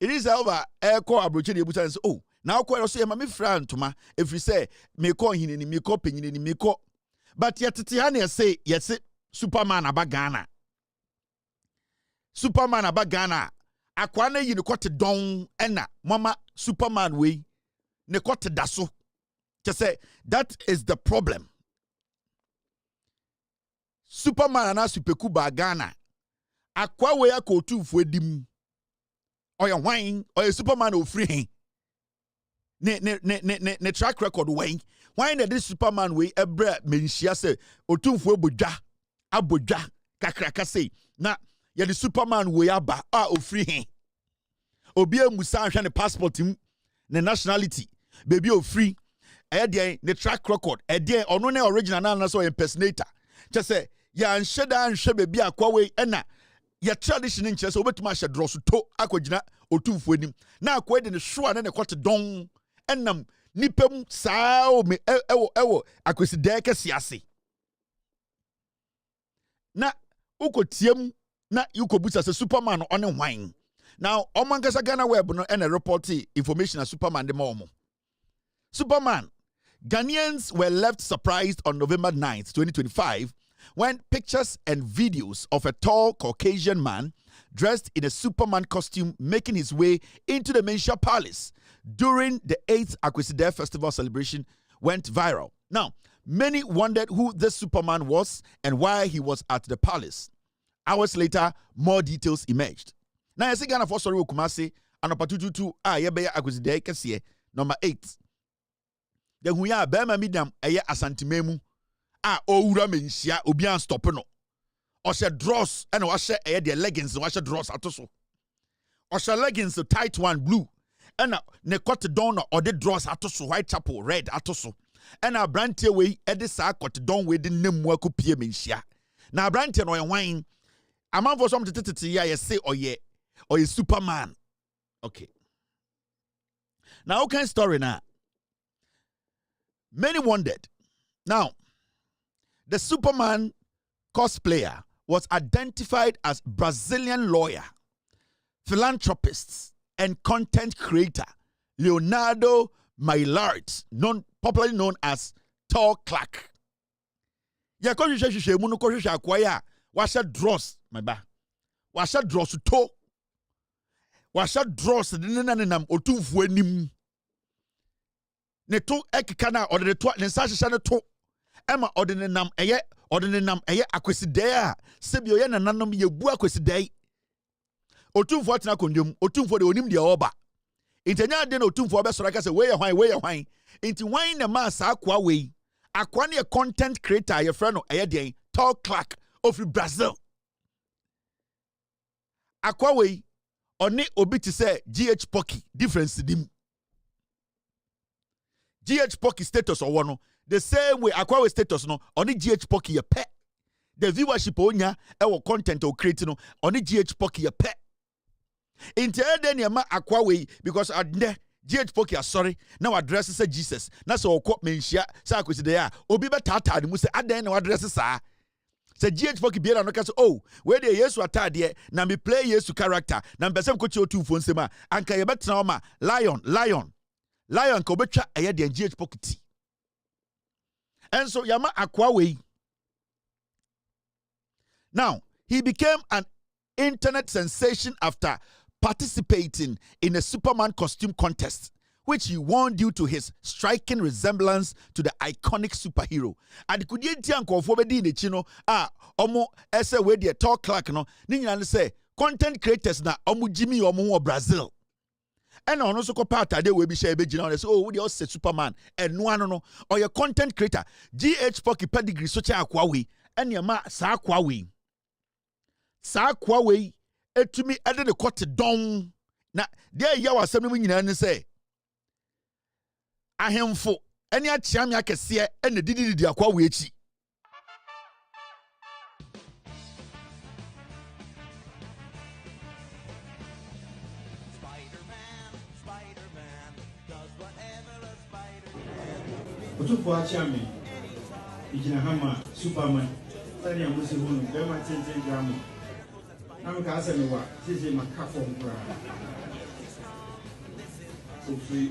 Idris Elba ko abruchiri ebusa say, oh, na akwa so ye ma me fra ntoma efri say me ko hini ni me ko penyini ni me ko, but yetete ha na say yes Superman aba Ghana akwa na yi ne kote don ena mama Superman we ne kote daso. Just say that is the problem. Superman na superku ba Ghana akwa we akotu fu edim oya hwan oya Superman ofri ne track record we hwan na this Superman we ebre menhia say otumfu abodwa kakraka say na ye the Superman we aba ofri obi amusa ahwe ne passport ne nationality baby ofri the track record ono ne original na so impersonator just say ya nheda nhwe baby akwa we na ya tradition nche so obetuma hye dross to akogina otumfu anim na akwa de ne show na ne kote don enam nipem saa o me ewo akwesi de kese ase na ukotiem na yukobusa se Superman on hwan now omankasa Ghana web no na report information na Superman de momo Superman. Ghanaians were left surprised on November 9th, 2025, when pictures and videos of a tall Caucasian man dressed in a Superman costume making his way into the Menchia Palace during the 8th Akweside Festival celebration went viral. Now, many wondered who this Superman was and why he was at the palace. Hours later, more details emerged. Now, I see Ghana for sorry Kumasi and opatutu yebeya Akweside kesiye number 8. The huya bema midam eye asantimemu owura menhia obi an stop no o she dross and o she the leggings o she dross atoso o she leggings tight one blue and ne coat down or the dross atoso white chapel red atoso and a brantie we e de sa coat down we de nemu akopie menhia na brantie no wine amanfo so mtetete ya ye say oye Superman. Okay, now okay story now. Many wondered. Now, the Superman cosplayer was identified as Brazilian lawyer, philanthropist, and content creator Leonardo Maillard, popularly known as Tall Clark. Ya ko hwehwehwe mu no ko hwehwe akwaya wa hye dross meba. Wa hye dross to. Wa hye dross de nenam otumfu anim. Ne to ekika na ode ne to ne nsa hye ne to ema ode ne nam eye akweside a sebio ye nananom ye bu akweside otumfo atena kondom otumfo de onim de oba intenya de na otumfo obesoro ka se we ye hwan inti hwan na ma sa akwa we akwa ne content creator ye frɛ no eye den Tall Clark of Brazil akwa we oni obi ti say GH Pocky difference dim GH Pocky status or no the same way akwa we status no oni GH Pocky ye pet the viewership onya e content o create no oni GH Pocky ye pet inti ede ne ma akwa we because ade GH Pocky sorry now address say Jesus na so okọ menhia say akwesi de ya obi betata ne mu say aden na address sa say GH Pocky biara no ka say oh we dey Yesu atade na me play Yesu character na mpesem ko chi otumfo nsema anka ye betena o ma lion ko betwa eye de GH Pocky ti and so yama akwa we now he became an internet sensation after participating in a Superman costume contest, which he won due to his striking resemblance to the iconic superhero. And could you tell me chino omo ese we the Tall Clark no ni say content creators na omo Jimmy omo Brazil. And on also ko part ade we bi share be gina say oh we dey say Superman and no or your content creator GH Pocky pedigree so cha akwa we and your ma sa akwa we etumi ede de kote don na de ya wasem no nyina ne se ahemfo ene achia me akese ene dididi akwa we echi Spider-Man does whatever a Spider-Man. Otupo achia me ijina hama Superman tani amusi hunu bema tenten gramo I'm going to say, this is my car from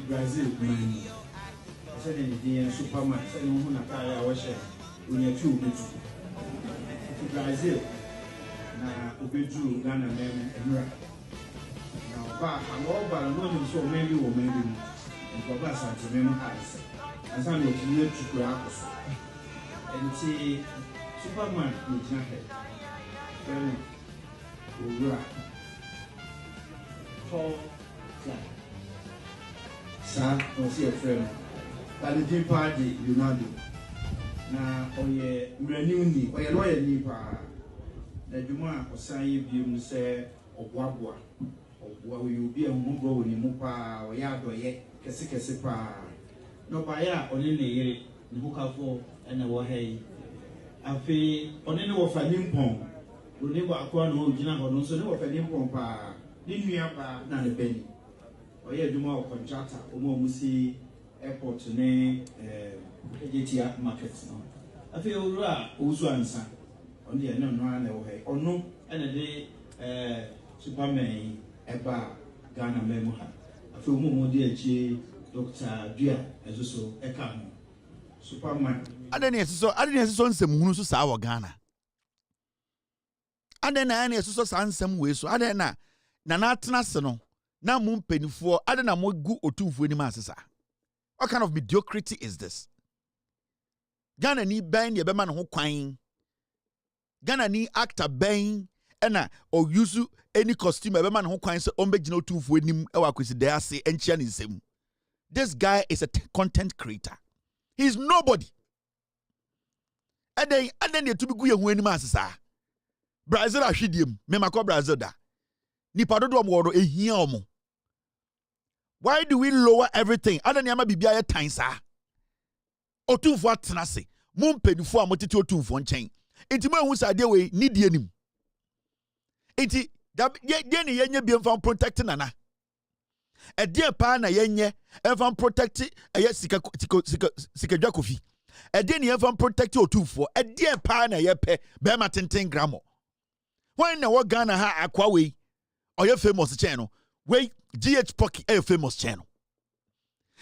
Brazil. Man, I said, the Superman, I said, no, I was when two Brazil. Now, Ubedu, Ghana, and Now, but I'm all but I'm so maybe or maybe and for us to remember us. As I'm not near to Krakus. And see, Superman, which I had. Right. Tall Clark. Sir, don't see a friend. But the team party, you know. Now, oh yeah, Mranuni, or your lawyer Nipa. The Juma or Sai Bim say, or Wabwa, or what will you be a Mugo in Mupa, or Yado yet, Cassipa. No, by ya, only the Hukafo and a Wahay. I feel on any of a Nimpon. Never acquire no general, no so no offending pompa, didn't we have a penny? Or yeah, do more contractor, or more musi airport to name AJT markets. I feel also answer on the no or no, and a day Superman Eba Ghana Memoha. I feel more dear G. Dr. Dia as also a cam. Superman. I didn't so some Munusu Sawa Ghana. Adena na yeso sansem we so adena na atena se no na mo mpanifo adena mo gu otumfo ni masesa. What kind of mediocrity is this? Ghana ni ben ye bema no ho kwan. Ghana ni actor ben ena o use any costume bema no ho kwan se ombegina otumfo nim e wa kwesi dey ase enchia ni nsem. This guy is a content creator. He's nobody. Aden ye to be gu ye ho anim asesa. Brazil ahwediem me makọ Brazil da nipa dodo mo ehia omo. Why do we lower everything? Adan yama bibia ye tan sa otumfo atena se mo mpanifo a motete otumfo nchen enti mo ehu sa de we nidie nim enti ye ne yenye bi mfa protect nana edie pa na yenye mfa protect eye sika dwakofi edie ne mfa protect otumfo edie pa na ye pe be ma tenten gramo. When na what Ghana ha akwa we or your famous channel, we GH Pocky a famous channel.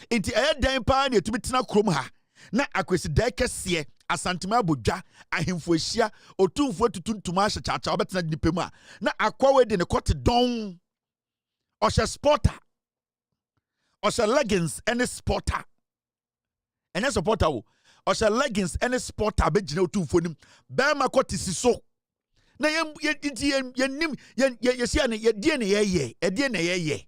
Inti a dan pa na to bitina krom ha na akwesi da kese asantima bodwa ahemfo ahia otumfo tutuntuma chacha obetina nipemu a na akwa we de ne kote don osha sporter osha leggings and sporter and supporter osha leggings and sporter be gina otumfo nim ba ma kote siso Na nim ye sia ne ye die ne ye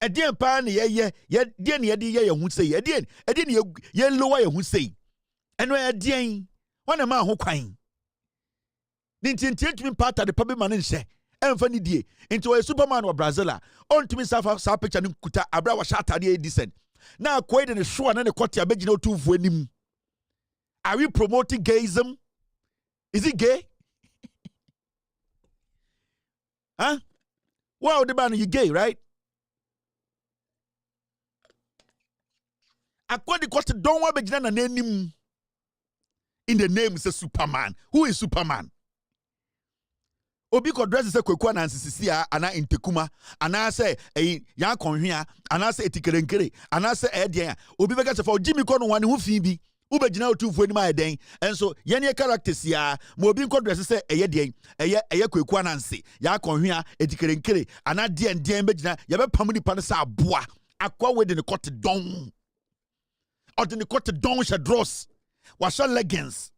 Edien pa ne ye die ne ye hu sei edien ne ye lower ye hu sei eno edien wana ma ho kwan ni ntintintimi pata de pabe man nhye emfa ni die nti o Superman wa Brazil a ontumi sa picture ni kuta abra wa shata de decent na akoi de ne show na ne kote abegina otumfo anim. Are we promoting gayism? Is it gay? Huh? Wow, the man, you gay, right? According to don't want to name in the name is a Superman. Who is Superman? Obi ko dress say kwekwa na nsisi ana intekuma ana say ya konhwea ana say etikerenkere ana say edian obi beka say for Jimmy ko no wane hu fi bi ubegina otufu ani ma eden enso yene characters ya ma obi ko dress say den eye kwekwa na nsi ya konhwea etikerenkere ana den begina ye be pam nipa no sa aboa akwa we de ne coat don or de ne coat don sha dross wa sha leggings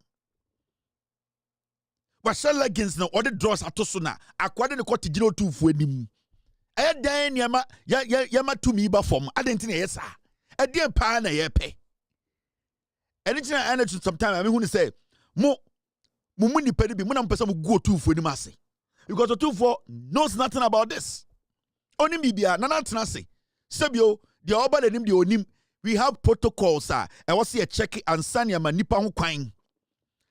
washa leggings na ode dross atoso na akwade ne kwati gina otufu anim eden niama ya matumi ba fom adenti na yesa eden pa na yepe anything I energy sometimes I mean who say mo ni pedi bi mo na mpesa mo gu otufu anim ase because otufu knows nothing about this oni bibia na natena ase sebio de oba de nim de onim we have protocols e was here check and sanya manipa ho kwan.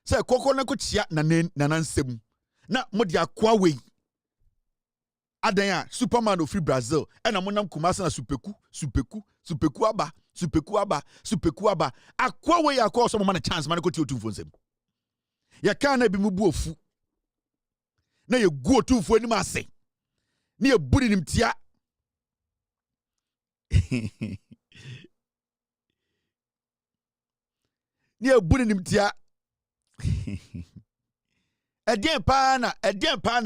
Say koko na ko chia na nansem na modi akwa we adan Superman ofri Brazil e na monam Kumasi na supeku aba akwa we akwa so mo na chance man ko ti otumfo nsem ya kan na bi mu bu ofu na ye gu otumfo ni ma ase na ye buri nim tia ni ye buri nim tia Edien pa na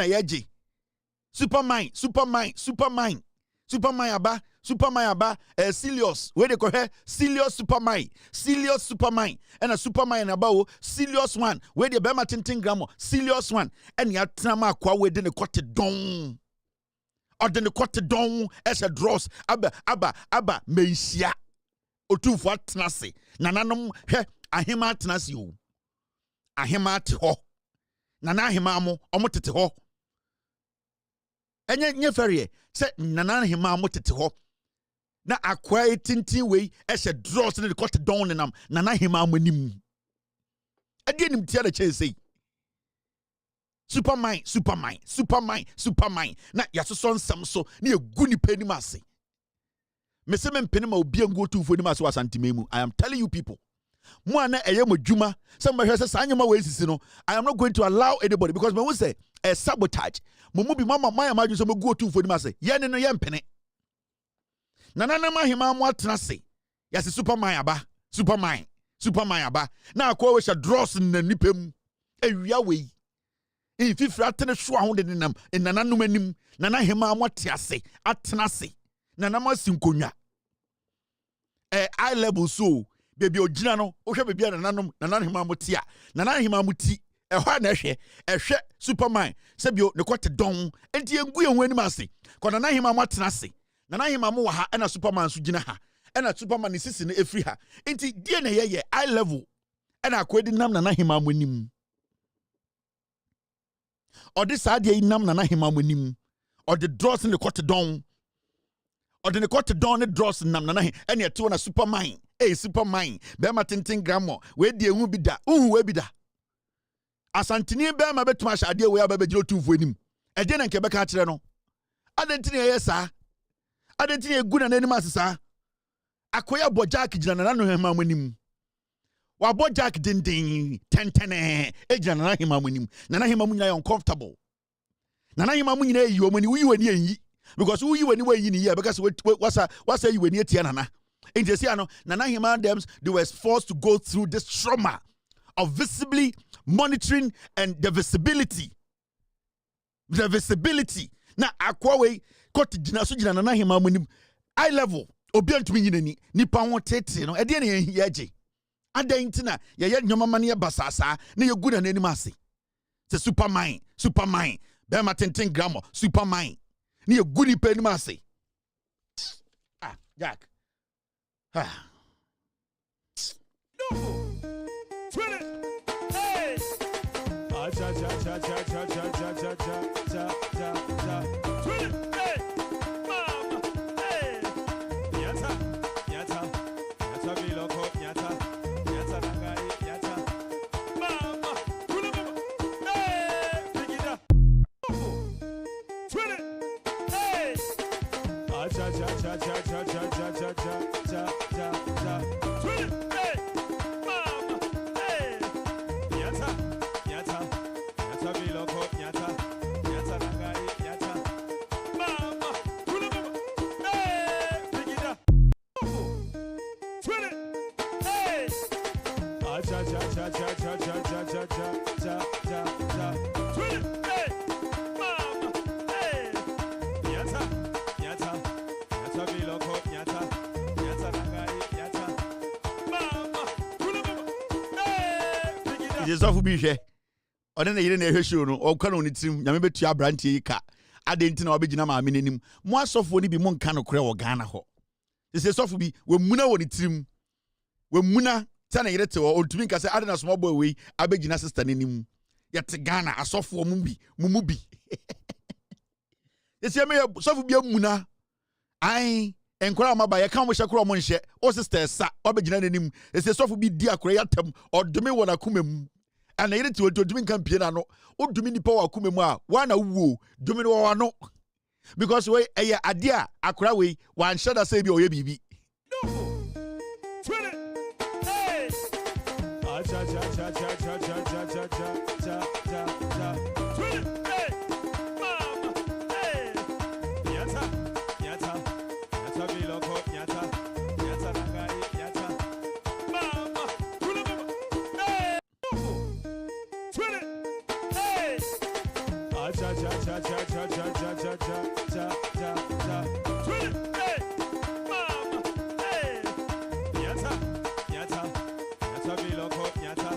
yeji Superman aba Silius where they call her Silius Superman and a Superman aba Silius one where the bema tintin gramo Silius one and ya trama kwa we de ne kote don or de ne kote don as a dross aba meisia otufu atnase nananom he ahema atnase o ahema te ho nana ahema mo omotete ho enye ferie se nana ahema mo tete ho na akwa tintin we ehye dross ne kote don ne nam nana ahema mo nim ade nim tia da chese Superman na yasoso nsam so na egu ni panim ase meseme mpene ma obi ango tufo nim ase wasantememu. I am telling you people Mwana eyemo juma. Somebody says anyama we sisi no. I am not going to allow anybody because when we say a sabotage. Mumu bi mama my imagine so go to for the say. Ye no ye mpene. Nana ma hima mo atena se. Yase Superman aba. Na akwa we sha dross na nipem. Ewia we. Ififra atene so ahode ne nam. Nana no manim. Nana hima mo atiase. Atena se. Nana ma sinkonwa. Eye level so baby ojina no ohwe baby nananom hima mutia nana hima muti ehwa na ehwe Superman sebio ne kote don enti engu enhu anim ase ko nana hima matena ase nana hima mo ha na Superman so gina ha na Superman ne sisi ne efri ha enti die na ye eye level na akwedi nam nana hima mo nim odi sa die nam nana hima mo nim odi dross ne kote don odi ne kote don ne dross nam nana ene eto na Superman Superman bema tintin gramo we die hu bi da we bi da asantini bema betuma shade we ababegiro tumfo anim eje na nke beka kire no adentini yesa adentini egu na nanim asesa akoya bojak gina na no hema manim wa bojak dindin tentene ejina na hema manim na hema munya uncomfortable na hema munya yi omani uyi wani enyi because uyi wani we yi ni ye because wasa yi wani etia nana. In the Nana Hima Dems, they were forced to go through this trauma of visibly monitoring and the visibility. Na akwawe koti jina so jina Nana Hima munim eye level obian tumi nyinani nipa ho tete no ede na yeje adan ntina ye nyoma mane basasa na ye gu na nanim ase It's a super mind. Bema 10 grammar, super mind. Ni a goody pen massy. Ah, Jack. Ah. Hey! Ah, cha cha cha cha cha cha cha cha cha cha cha. Hey! Mama! Hey! Yata! Yata! Yata biloko! Yata! Yata nagari! Yata! Mama! Kula mama! Hey! Pigida! Hey! Ah, cha cha cha cha cha cha cha cha cha cha cha cha. Hey! Mama! Hey! Yata! Yata! Yata biloko! Yata! Yata nagari! Yata! Mama! Kula mama! Hey! Pigida! Hey! Ah, cha cha cha cha cha cha cha cha cha cha cha cha. Hey! Mama! Hey! Yata! Yata! Yata biloko! Yata! Yata nagari! Yata! Mama! Kula mama! Hey! Pigida! It is off be here. Ɔne ne yere na ehwe show no ɔka no ne tirim nyame betu abrantie yi ka adenti na obegina ma amenenim mo asofo ni bi mo nka no kore wɔ Ghana hɔ sese sofo bi wemuna wɔ ne tirim wemuna ta na yere te wɔ ontumi nka sɛ ade na small boy we abegina sister nenim yɛte Ghana asofo mu bi sese me sofo bi amuna ai enkora ma ba ye kan mo hye koro mo nhye o sister sa obegina nenim sese sofo bi di akora yatam ɔdome wɔ na kumam and I to do mean campaign no, or do mini power kumema, one a woo, do me no, because way a idea, a craway, one shall I say, your baby. Hey! Ah, cha cha cha cha cha cha cha cha cha cha cha cha. Hey! Mama! Hey! Yata! Yata! Yata biloko! Yata! Yata nagari! Yata! Mama! Kula mama! Hey! Hey! Ah, cha cha cha cha cha cha cha cha cha cha cha cha. Hey! Mama! Hey! Yata! Yata! Yata biloko! Yata!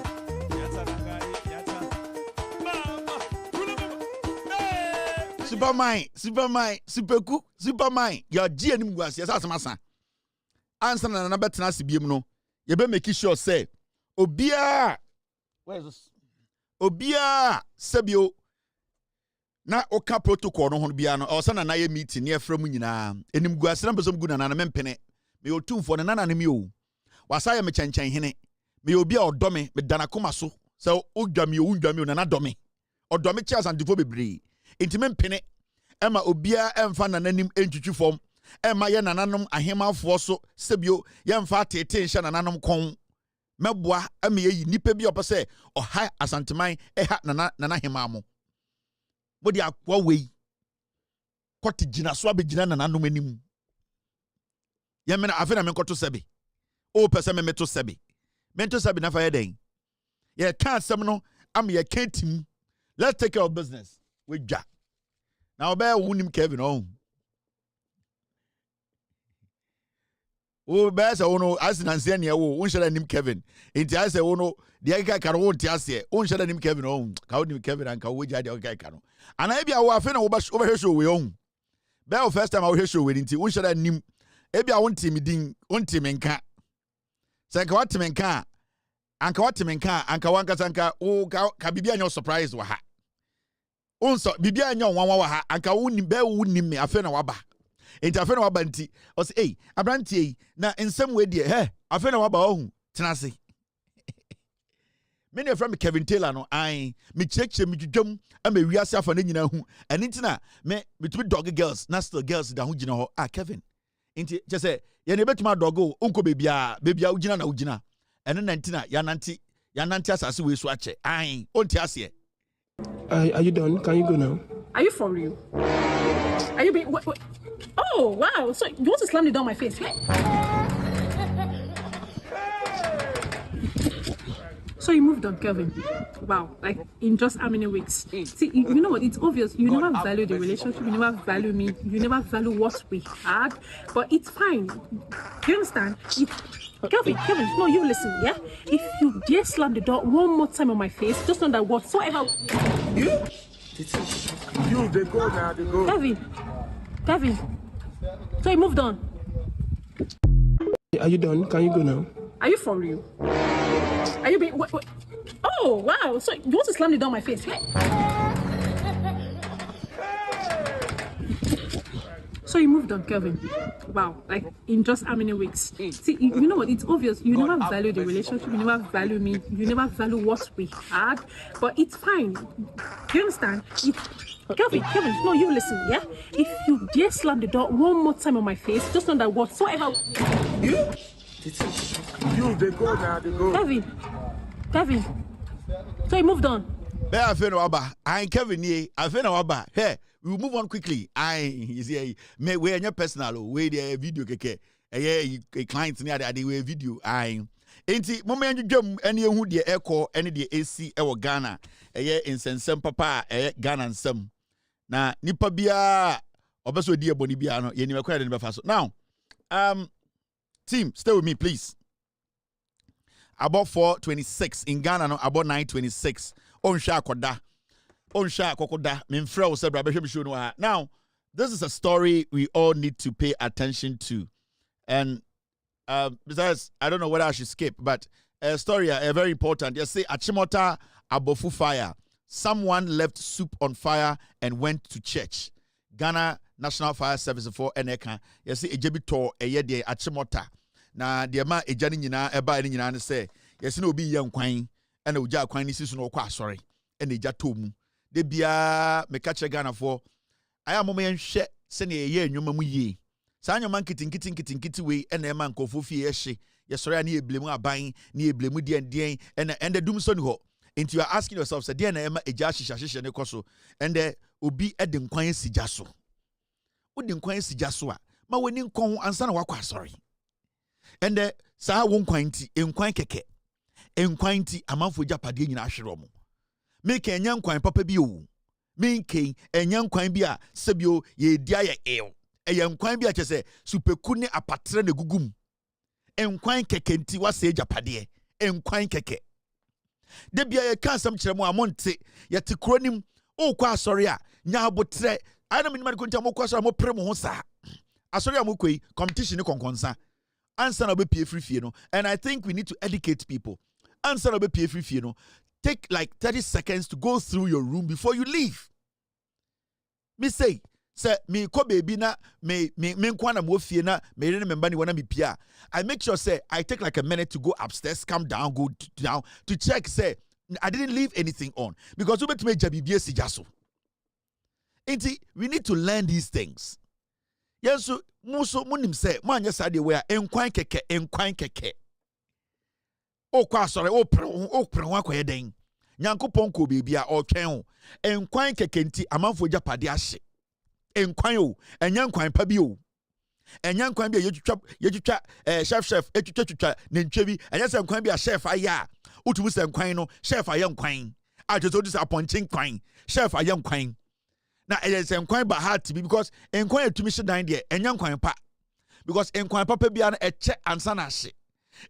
Yata nagari! Yata! Mama! Kula mama! Hey! Supermind, your GNM was yes, as massa. Answer na na betina sibiem no. You be make sure say, Obia, where is this? Obia, Sabio. Na oka protocol no ho bia no o sa na ye meeting ne afra mu nyina enim guase na besom gu na na mempene me otumfo ne na ne me o wasa ye me chenchen hene me obi a odome me dana koma so se odwame o na na dome odome chia santefo bebre enti mempene ema obia emfa na nanim entwitwi fom ema ye nananom ahemafo so sebio ye mfa tete nhye nananom kon meboa ema ye nipa bi opese oha asanteman eha nana hemamo bodi akwa wei kwati gina so abegina nananom anim ye mena afena menkoto sebe o pese me meto sebe mento sebe na fa ye den ye kan asem no am ye kentim let's take care of business we dwa now be wunim Kevin on o be se wono asinanse ne wo unhyela nim Kevin enti ase wono de aka ka no nti ase unhyela nim Kevin on ka wonim Kevin anka wo gya de aka ka no ana bia wo afi na wo hwe show we on be o first time wo hwe show we enti unhyela nim e bia wo ntimi din ontimi nka se ka watimi nka anka watimi nka anka wanka sanka o ka bibia nyo surprise wa ha unso bibia nyo wanwa wa ha anka wo nim be wo nim me afi na waba enti afi na waba nti o say abrantie na nsem we de afi na waba ohun tenase many from Kevin Taylor no ai me cheche me dwudwam ama wiase afa na nyina hu eni ntina me betumi dog girls na still girls da hu gina ho Kevin enti je say ye na betuma dog o onko bebia ugina na ugina eni na ntina ya nanti asase we so ache ai onti ase. Are you done? Can you go now? Are you for real? Are you being... Wait. Oh, wow. So you want to slam the door on my face? So you moved on, Kelvin. Wow. Like, in just how many weeks? See, you know what? It's obvious. You never value the relationship. You never value me. You never value what we had. But it's fine. Do you understand? Kelvin, no, you listen, yeah? If you dare slam the door one more time on my face, just know that whatsoever... You, they go now, they go. Kevin. So you moved on. Are you done? Can you go now? Are you for real? Are you being... Wait. Oh, wow. So you want to slam the door on my face? So you moved on, Kelvin. Wow. Like, in just how many weeks? See, you know what? It's obvious. You never value the relationship. You never value me. You never value what we had. But it's fine. You understand? Kelvin, no, you listen, yeah? If you dare slam the door one more time on my face, just know that whatsoever... You, they go now, they go. Kevin. So you moved on. I ain't Kevin here. Hey, we'll move on quickly. You see, we are personal. We the video keke. A client near the video. Enti moment you jump any who the echo any the AC Ghana. In Sensem Papa Ghana and some. Na nipa bia obeso die boni bia no ye ni makwa de befa so. Now, team, stay with me please. About 4:26 in Ghana no about 9:26. Onsha kokoda. Minfrel sebra behwe show no ha. Now, this is a story we all need to pay attention to. And besides, I don't know whether I should skip, but a story very important. You see Achimota Abofu fire. Someone left soup on fire and went to church. Ghana National Fire Service for Eneka. You see ejebito eye de Achimota. Na de ma ejani nyina eba ni nyina ne say. You see no bi ye nkwan and oja kwan ni sisu no kwa asori. And eja tomu. De bia me catch Ghana for. Aya mo me nhwe se ne ye enwuma mu yie. Sa nyoma nkitin we ena ema nkofo fie ye hye. Ye sori ani eblemu aban, ni eblemu den and the doom so ni ho. And you are asking yourself, say, dear Naema, a jashisha ne koso, and there will be a dinquine sijaso. Would dinquine sijasua, ma winning con and son wakwa sorry. And there, Sa won't quinty, inquine keke, inquinty, a month for Japadi in Ashiromo. Make a young quine papa bio. Main king, a young quine bia, sebio, ye dia ale. A young quine bia say, supercune a patre de gugum. Enquine kekenti was say Japadi, enquine keke. Debia ye kan sam kire mo amonte ye te kronim o kwa asori a nya abotre ana me nimade konta mo kwa asori mo pre mo ho sa asori a mo koi competition konkonsa answer na be pie free no. And I think we need to educate people. Answer na be pie free no, take like 30 seconds to go through your room before you leave. Me say me ko baby na me nkwa na mo fie na me re member ni wana me pia. I make sure say I take like a minute to go upstairs, come down, go down to check say I didn't leave anything on because we bet me jabibie sijaso. Enti we need to learn these things. Yes, muso munim say man anya sade we enkwan keke. O kwa sore o pre ho akoye den. Nyankopon ko baby a o twen ho. Enkwan keke nti amanfo japade ahye. Enkwan o, enya nkwan pa bi o. Enya nkwan bi yetwitwa chef etwitwa ne ntwa bi. Enya se nkwan bi a chef aya. Utumu se nkwan no, chef aya nkwan. A to dis appointing nkwan. Chef aya nkwan. Na enya se nkwan ba heart bi because nkwan etumi hye dan de enya nkwan pa. Because nkwan papa bi an eche ansa na hye.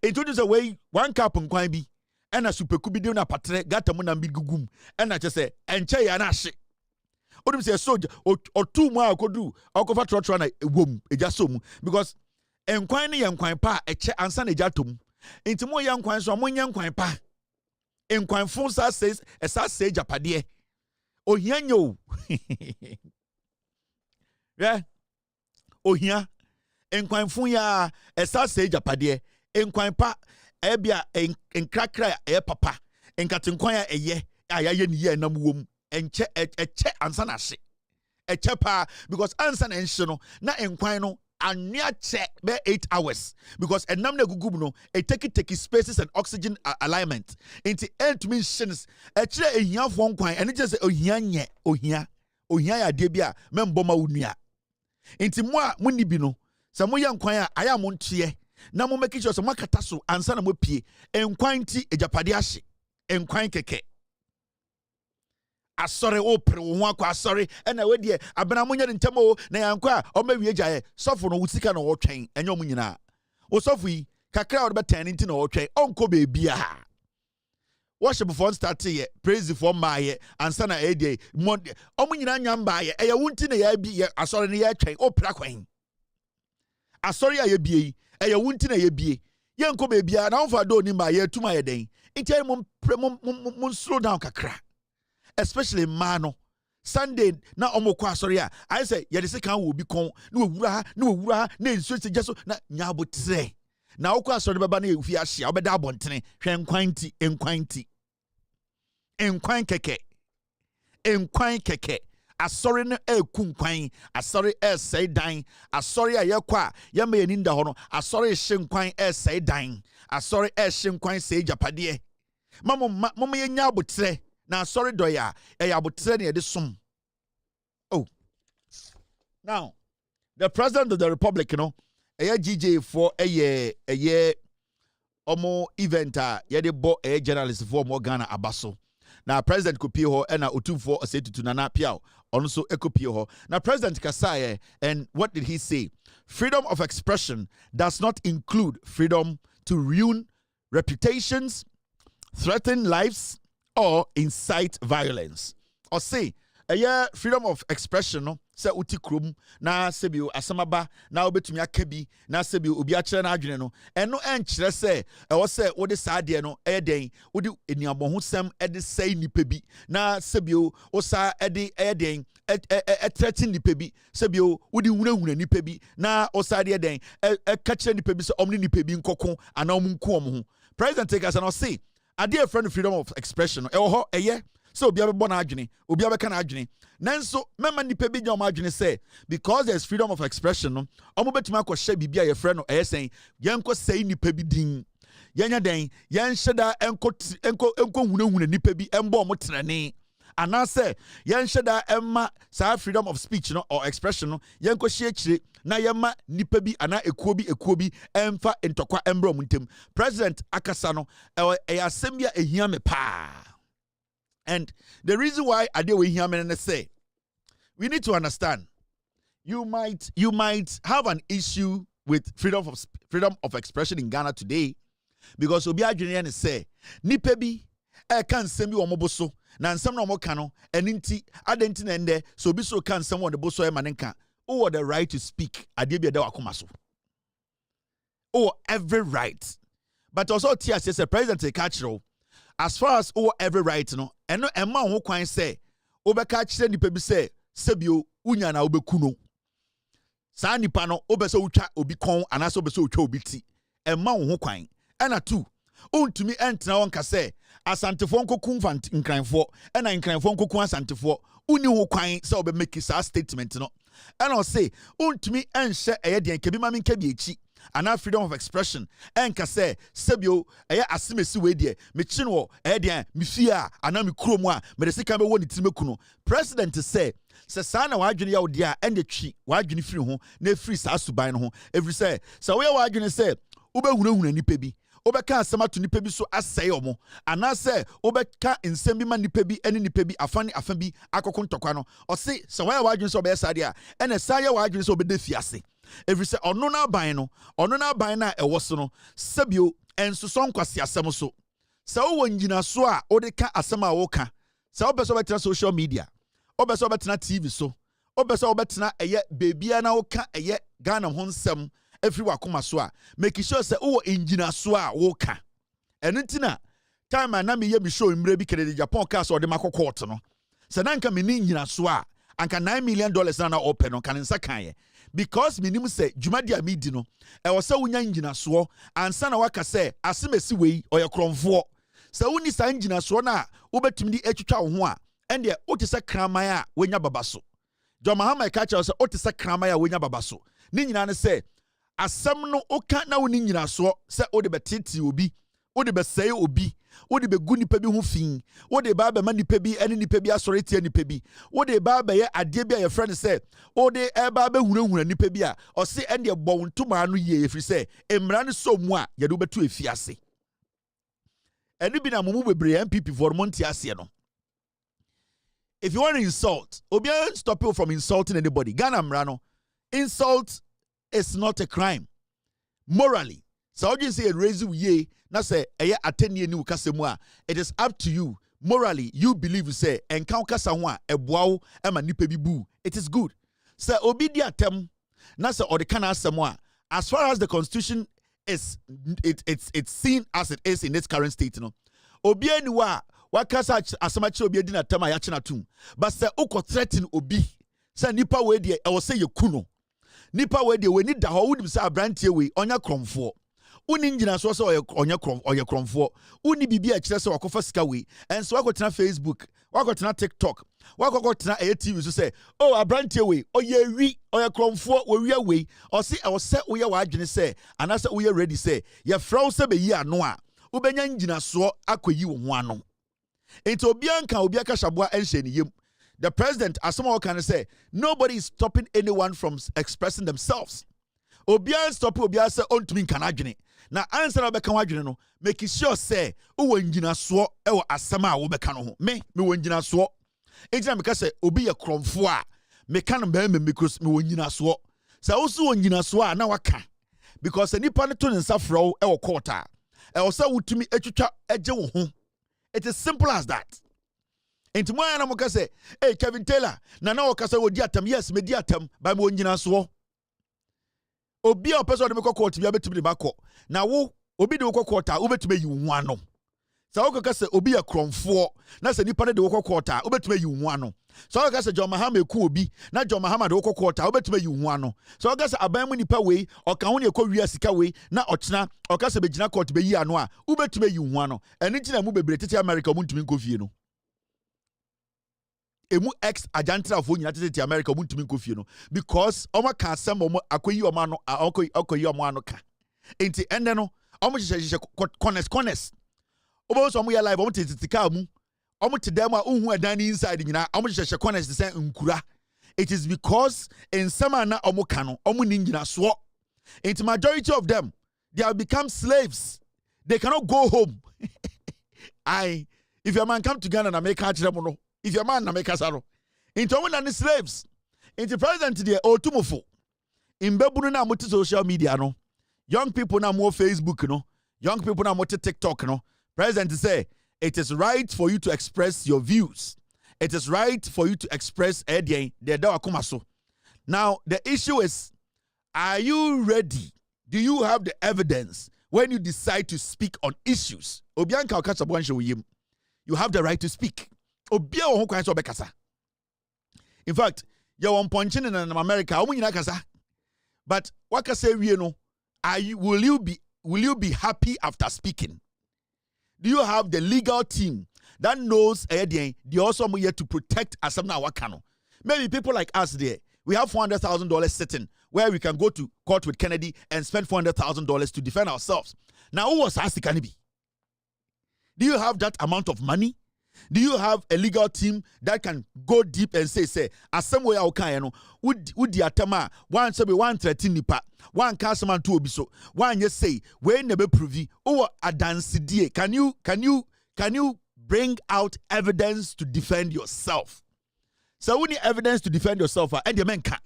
Introduce away 1 cup nkwan bi. Ena superku bi de na patre gata mu na bi gugum. Ena che se enche ya na hye. Odum say soldier or 2 more akodu akofa trotro na ewom ejasom because enkwan ne yenkwan pa eche ansa na ejatom intimo yenkwan so mo yenkwan pa enkwan fun sa says esa say japade ohia nyo yeah ohia enkwan fun ya esa say japade enkwan pa ebia enkrakra e papa enkatenkwan ya eye ayaye ni ye nam wom enche eche ansa na hye eche pa because ansa na enhye no na enkwan no anua che be 8 hours because enam na gugum no it take spaces and oxygen alignment into end to mean shins echere ehiafo nkwan ene je se ohia nye ohia ya de bia membo ma wunua enti mo a muni bi no se mo ye nkwan a aya mo ntie na mo make sure se mo kata so ansa na mo pie enkwan ti ejapade ahye enkwan keke asore o pre wo ho akwa asore na we de abena mo nya ntem o na yankwa o ma wie gyae sofo no wutika na wo twen enyo mo nyina o sofo yi kakra o be tan nti na wo twen onko be bia worship for start here, praise for my and sana a day. Omunina nyamba ye, a wuntin a yabi, a sorry near train, or praquain. A sorry a ye, a wuntin a ye. Yanko baby, and alpha don't in my year to my day. In time, slow down kakra. Especially mano. Sunday, na omokwa sorry. I say, Yadisaka will become no wura, no switch just na nyabut say. Na okwa sorry baba na efi ahia obeda abontene hwe enkwan keke asori no ekunkwan asori esai dan asori ayekwa ya ma yani nda ho no asori hye nkwan esai dan asori hye nkwan sei japade mama yenya abotre na asori doya abotre na yede som. Oh, now the president of the republic, you know, GJ for a year omo event yede bo journalist for mo Ghana abaso. Now president kopie ho and otu for say to Nana Piao also ekopie ho. Now president Kasaye, and what did he say? Freedom of expression does not include freedom to ruin reputations, threaten lives, or incite violence. Or say freedom of expression no se uti krom na sebio asamaba na obetumi akabi na sebio obi akere na adwene no eno enkyere se ewo se wo de saade no eden wo de eniabon sem ede sei nipa bi na sebio wo sa ede eden threaten nipa bi sebio wo de hunahuna nipa bi na wo sa de eden ka kire nipa bi se omni nipa bi nkoko ana omunku omho. President take us and say ade a friend freedom of expression ewo ho eye. So obi abebo na adwene obi abeka na adwene nanso mema nipa bi nyoma adwene say because there's freedom of expression no omo betuma akɔhye bibia ye frɛ no ɛyɛsɛn yenko sei nipa bi din yenya den yen hyeda enko hunahuna nipa bi embo omo trene anase yen hyeda emma sa freedom of speech no or expression no yenko hye akire na yema nipa bi ana ekuo bi emfa ntokwa embro muntem. President akasa no ɛyasɛm bia ehia me pa. And the reason why I deal with him and say, we need to understand, you might have an issue with freedom of expression in Ghana today, because Obi Adrian say, Nipebi, can send you omoboso, nan some no more cano, and inti adentin ende, so be so can someone the boso emanenka, or the right to speak, adibia de wakumaso. Oh, every right. But also Tia says the president catch as far as every right no eno emma ho kwan say obeka kire nipa bi say sebio unya na obeku no sa nipa no obese utwa obi kon anase obese utwa obi ti emma ho kwan ena tu ontumi entena won ka say asantefo nkoku nkranfo ena nkranfo nkoku asantefo uni ho kwan say obe make sa statement no ena say ontumi enhye eyeden kebi ma menka bi echi ana freedom of expression enka say sebio asimesi we de me chinwo de me fia ana me kromu a me de sika be woni timeku no. President say sa na wadwene ya ode a ende twi wadwene firi ho na firi sa suban no ho every say we wadwene say ubehunahuna nipa bi obeka asema to nipa bi so asɛe omo ana say obeka nsɛm bi ma nipa bi ene nipa bi afane bi akoko ntokwa no ɔse we wadwene so obɛyɛ sade a ene sa ye wadwene so obɛda fiase. Every say ono na ban na ɛwɔ so no sebio enso so nkwase asɛm so sɛ wo nyina so a ode ka asɛm a wo ka sɛ wo beso betena social media wo beso betena TV so wo beso betena bebia na wo ka Ghana ho nsɛm every wakoma so a make sure sɛ wo nyina so a wo ka ɛnentina time na me ye me show mre bi kede Japan ka so ode makokɔɔto no sɛ na nka me ni nyina so a anka $9 million na open no kan nsa kan ye because minim say jumadi amidi no e wo se wonya ngina so ansa na waka say asemesi wei oye kromfo se woni sa ngina so na wobetumi di atwitwa wo ho a ende o te se kraman a wonya babaso John Mahama ka cha say o te se kraman a wonya babaso ni nyina ne say asem no oka na woni nyina so se o de betiti obi o de beseye obi wo de begu nipa bi ho fin wo de ba ba ma nipa bi ene nipa bi asore tie nipa bi wo de ba ba ye ade bi a ye friend say wo de e ba ba hunahuna nipa bi a o se ene bo ntoma no ye efri say emra ne so mu a ye de betu efiase ene bi na mumu bebre MPP for monti ase no. If you want to insult, obi stop you from insulting anybody. Ghana mra no, insult is not a crime morally. So you say raise ye, na say atenie ni ukasemu it is up to you. Morally, you believe say encounter someone ebwao ema nipa bibu. It is good. Say obidi atem na say or the kana asemu as far as the constitution is it's seen as it is in its current state, you know. Obi aniwa wakasa asamachi obi edi na tem ayache na tum. But say uko threaten obi. Say nipa we de e wo say yekuno. Nipa we de we ni da ho wodim say abrantie we onya kromfo. Uni njina so onya kromfo. Uni bibi a kire say wakofa sika we. And so wakotena Facebook, wakotena TikTok, wakotena TV so say, "Oh abrantie we, oye wi, oya kromfo, we wi we." Or say I was say we ya wadwene say, anasa we ready say, "Ya fraw say be yi ano a, ubenya njina so akoyi wo ho ano." Enti obi anka obi aka shaboa enhye ne yem. The president, as someone can say, nobody is stopping anyone from expressing themselves. Obian stop Obian say on to me can adwene. Na answer na beka wadwene no, make sure say wo ngina so e wo asema a wo beka no ho. Me wo ngina so. Enti na me ka say obi ye kromfo a me ka no be me because me wo ngina so. Say wo so wo ngina so a na waka. Because anipa ne to ne nsa frɔ e wo court a. E wo say wutumi atwitwa agye wo ho. It is simple as that. Enti mo ana mo ka say, "Hey Kevin Taylor, na woka say wo di atam." Yes, me di atam, ba me wo ngina so. Obi a person de me court bia betumi de bakọ na wo obi de wo court a wo betumi yi wo ano sa wo ka say obi ya kromfo na se nipa de wo court a wo betumi yi wo ano sa wo ka say John Mahama eku obi na John Mahama de wo court a wo betumi yi wo ano sa wo ka say aban mu nipa we o ka ho ne ekọ wi asika we na ochena o ka say be gina court be yi ano a wo betumi yi wo ano eni tina mu bebre tete America mu ntumi nkofie no emu ex ajantra fo nyina tete America mu ntumi nkofie no because omo ka asem omo akoyi omo ano akoyi omo ano ka enti enne no omo hyehyehye corners obo so omo ya live omo tete ka mu omo te dem a unhu adan ni inside nyina omo hyehyehye corners say nkura. It is because in some na omo ka no omo ni nyina so enti majority of them they have become slaves. They cannot go home. If your man come to Ghana and make them no. If your man na make asaro into women and slaves into president there otumofo in bebunu na muti social media no young people na more Facebook no young people na more TikTok no president say it is right for you to express your views, it is right for you to express the so. Now the issue is, are you ready? Do you have the evidence when you decide to speak on issues? Obianka okasabwanshe you have the right to speak. Obia wo ho kwan so bekasa. In fact, you won punching in America, omo nyina kasa. But wakasa wie no, will you be happy after speaking? Do you have the legal team that knows they also here to protect asamna wakano? Maybe people like us there, we have $400,000 sitting where we can go to court with Kennedy and spend $400,000 to defend ourselves. Now, who was Asikanibi? Do you have that amount of money? Do you have a legal team that can go deep and say, as some way I can, would the atama, one sabi 113 nipa, one customer to obiso, one just say, when never prove or a dance die. Can you bring out evidence to defend yourself? So we need evidence to defend yourself, and the men can.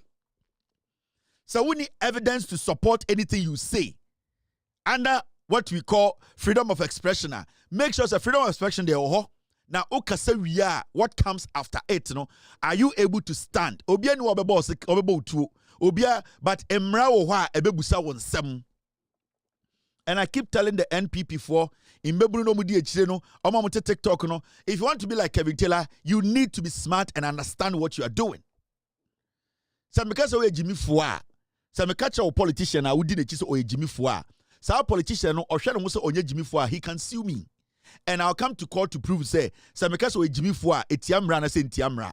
So we need evidence to support anything you say under what we call freedom of expression. Make sure it's a freedom of expression there. Now, what comes after it? No, are you able to stand? Obia no obebo tu. Obia, but emra wo hwa ebebusa won sem. And I keep telling the NPP for in Bebru no mudi echire no, omo mote TikTok no. If you want to be like Kevin Taylor, you need to be smart and understand what you are doing. So because we Jimmy Fua, so me catch a politician I would di echi so o Jimmy Fua. So our politician no ohwe no so onye Jimmy Fua, he can sue me. And I'll come to court to prove say Sameka so Jimmy Fua etiamra na say etiamra.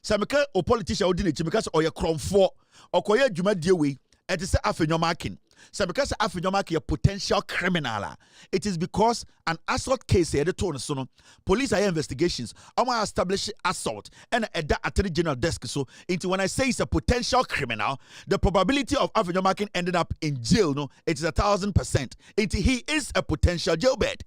Sameka o politician odi na chimeka so oye kromfo okoye adwuma die we et say afenyo marking. Sameka say afenyo mark a potential criminal. It is because an assault case here the tone so no police are investigations. I'ma establish assault and at that attorney general desk so into when I say it's a potential criminal, the probability of afenyo marking ending up in jail no it is 1,000%. He is a potential jailbird.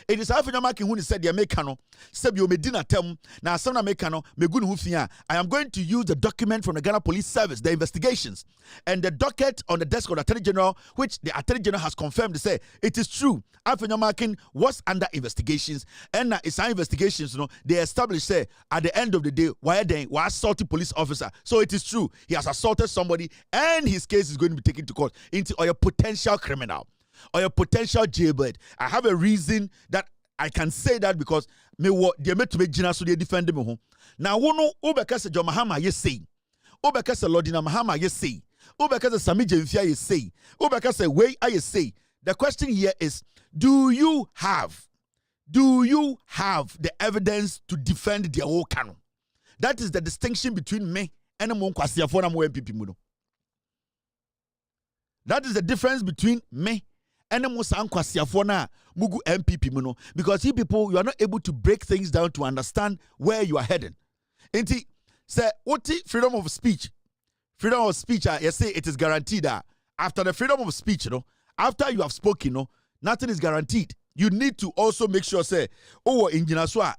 It is Afenyamaki who said, the Americano, Sebio Medina Tem, now some Americano, Megun Hufia. I am going to use the document from the Ghana Police Service, the investigations, and the docket on the desk of the Attorney General, which the Attorney General has confirmed to say it is true. Afenyamaki was under investigations, and it's our investigations, they established, say, at the end of the day, why they were assaulting police officer. So it is true. He has assaulted somebody, and his case is going to be taken to court into a potential criminal. Or a potential jailbird. I have a reason that I can say that because me what they made to me Gina so they defend me. Now wono obekase John Mahama ye say. Obekase Lordina Mahama ye say. Obekase Sami Jemfia ye say. Obekase way I say. The question here is, do you have the evidence to defend their whole canon? That is the distinction between me and mo kwasiafo na mo MPP mu no. That is the difference between me and Mugu MPP muno, because you people, you are not able to break things down to understand where you are heading. Inti say what freedom of speech? Freedom of speech, you say it is guaranteed that after the freedom of speech, after you have spoken, nothing is guaranteed. You need to also make sure say, oh, in Jinaswa,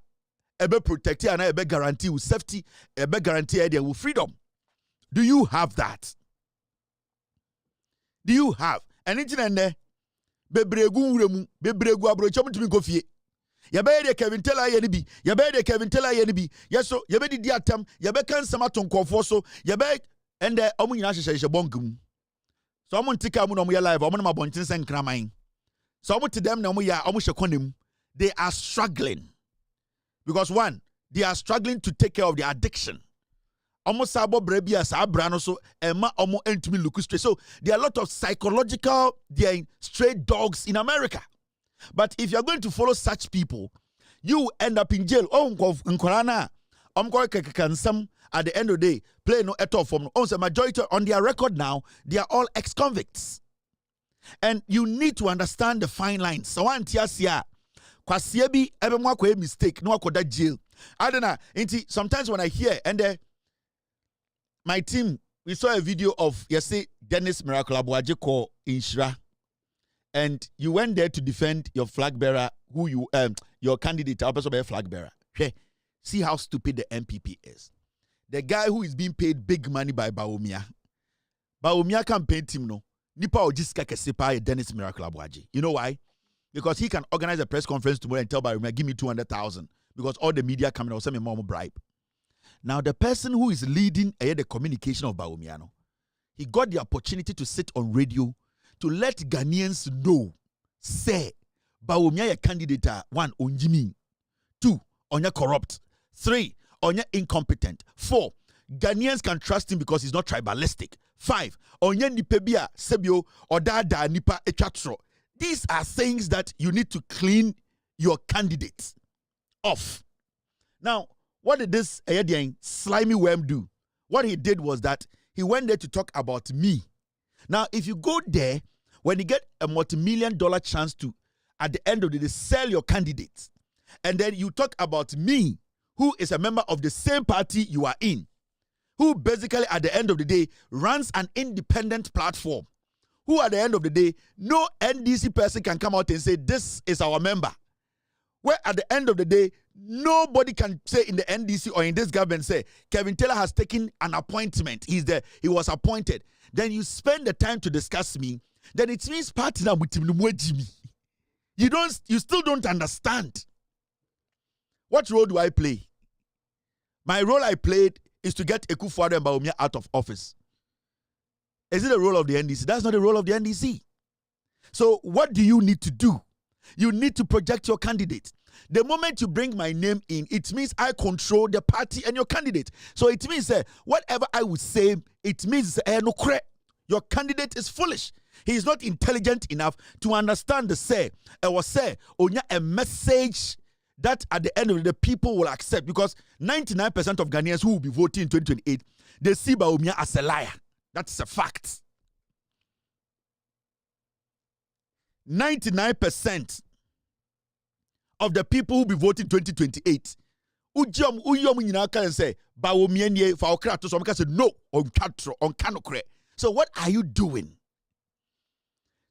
ebe protect and ebe guarantee with safety, ebe guarantee idea with freedom. Do you have that? Do you have anything in there? Bebregu uremu, bebregu abrocha mutumi kofie. Yabe de Kevin Teller yenibi, yabe de Kevin Teller yenibi. Yeso, yabe di diatam, yabe kan sama tonkofo so, yabe ende omu nyina hyehyehye bonkum. So omu ntika mu no mu live, omu na mabontin sen kraman. So omu to them na omu ya omu hyekonem. They are struggling. Because one, they are struggling to take care of their addiction. Almost sabo brebia sa brano so ema omo entumi look straight. So there are a lot of psychological stray dogs in America. But if you are going to follow such people, you end up in jail. Oh, nkorana kansam at the end of the day play no at all from the majority on their record now, they are all ex-convicts. And you need to understand the fine lines. So one tiasia kwasiebi ebe mwa kwa mistake no akoda jail. I don't know. Sometimes when I hear and my team, we saw a video of Dennis Miracle Abuaje called Inshra, and you went there to defend your flag bearer, who you your candidate, our person flag bearer. Okay. See how stupid the MPP is. The guy who is being paid big money by Bawumia. Bawumia can pay him no. Nipa ojiska kesepa Dennis Miracle Abuaje. You know why? Because he can organize a press conference tomorrow and tell Bawumia, give me 200,000 because all the media coming out send me more bribe. Now, the person who is leading the communication of Bawumia, he got the opportunity to sit on radio to let Ghanaians know, say, Bawumia candidate, 1, onjimi, 2, onya corrupt, 3, onya incompetent, 4, Ghanaians can trust him because he's not tribalistic, 5, onya nipebia, sebio, odada nipa echatro. These are things that you need to clean your candidates off. Now, what did this slimy worm do? What he did was that he went there to talk about me. Now, if you go there, when you get a multi-million-dollar chance to, at the end of the day, sell your candidates, and then you talk about me, who is a member of the same party you are in, who basically at the end of the day runs an independent platform, who at the end of the day, no NDC person can come out and say, this is our member. Where at the end of the day, nobody can say in the NDC or in this government, say, Kevin Teller has taken an appointment. He was appointed. Then you spend the time to discuss me. Then it means partner with him. You still don't understand. What role do I play? My role I played is to get Ekufuado and Bawumia out of office. Is it the role of the NDC? That's not the role of the NDC. So what do you need to do? You need to project your candidate. The moment you bring my name in, it means I control the party and your candidate. So it means whatever I would say, it means your candidate is foolish. He is not intelligent enough to understand a message that at the end of the people will accept, because 99% of Ghanaians who will be voting in 2028, they see Bawumia as a liar. That's a fact. 99% of the people who will be voting 2028, say no on canocre. So what are you doing?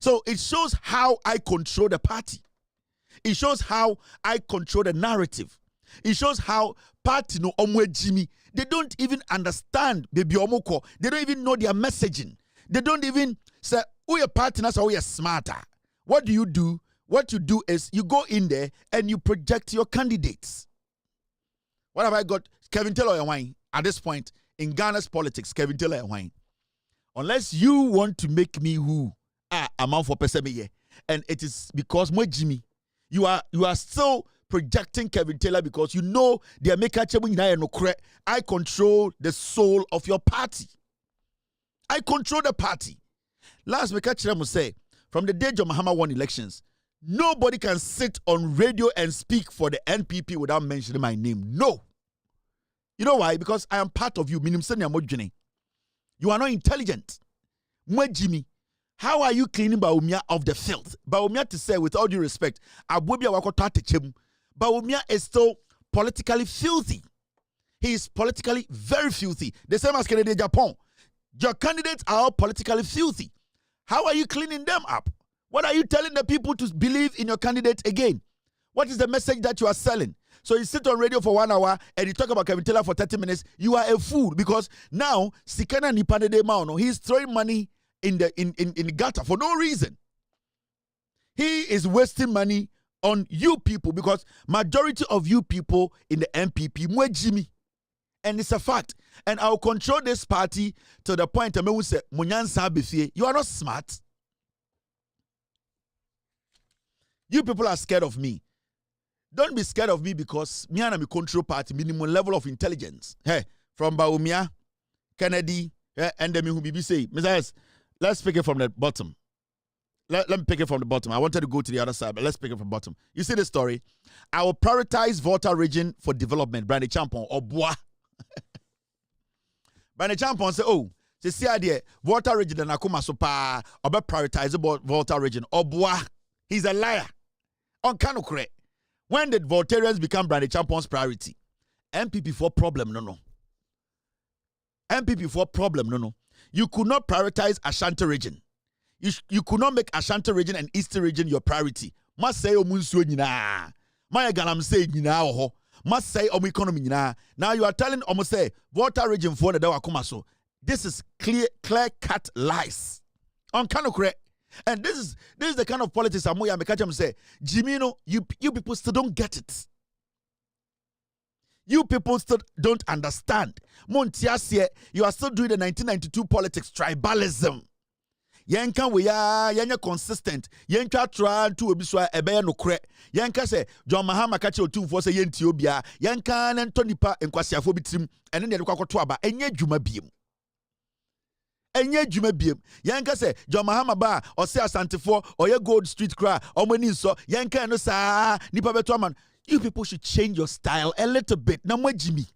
So it shows how I control the party. It shows how I control the narrative. It shows how party no omwe Jimmy. They don't even understand baby omoko. They don't even know their messaging. They don't even say, "Oh, your partners are smarter." What do you do? What you do is you go in there and you project your candidates. What have I got? Kevin Taylor and wine at this point in Ghana's politics. Kevin Taylor and wine. Unless you want to make me who amount for peseme, and it is because my Jimmy, you are still projecting Kevin Taylor because you know they are making I control the soul of your party. I control the party. Last week, I say, from the day John Mahama won elections, nobody can sit on radio and speak for the NPP without mentioning my name. No. You know why? Because I am part of you. You are not intelligent. Jimmy, how are you cleaning Bawumia of the filth? Bawumia, to say, with all due respect, Bawumia is still politically filthy. He is politically very filthy. The same as Kennedy Japan. Your candidates are all politically filthy. How are you cleaning them up? What are you telling the people to believe in your candidate again? What is the message that you are selling? So you sit on radio for 1 hour and you talk about Kevin Taylor for 30 minutes. You are a fool because now Sikana Nipande Mauno, he's throwing money in the gutter for no reason. He is wasting money on you people because majority of you people in the MPP, Mwe Jimmy. And it's a fact. And I'll control this party to the point I will say, you are not smart. You people are scared of me. Don't be scared of me because me and I control party, minimum level of intelligence. Hey, from Bawumia, Kennedy, and then who be say, let's pick it from the bottom. Let me pick it from the bottom. I wanted to go to the other side, but let's pick it from the bottom. You see the story? I will prioritize Volta region for development. Brandy Champon or Bois. Brandy Champon say, oh, see idea, Volta region and Akuma Sopa, or prioritize about Volta region. Or Bois. He's a liar. On Kanukre. When did Voltarians become Brandy Champon's priority? MPP for problem, no. MPP for problem, no. You could not prioritize Ashanti region. You could not make Ashanti region and Eastern region your priority. Must say omunsu nyina. My galam say nyina oho. Must say omu economy nyina. Now you are telling omu say Volta region for the Wakuma so. This is clear cut lies. On Kanukre. And this is the kind of politics I'm going to say, Jimino, you people still don't get it. You people still don't understand. Montiasie, you are still doing the 1992 politics, tribalism. Yanka we are consistent. Yanka try to obiswa ebe no kre. Yanka say John Mahama kache otu for say yentiobia. Yanka na ntonipa enkwasiafo bitrim ene ne kwakoto aba enye dwuma biem. Enye dwuma biem. Yanka say John Mahama ba o say asantefo oye Gold Street cry omani so yanka no sa nipa beto man. You people should change your style a little bit. Na mo Jimmy.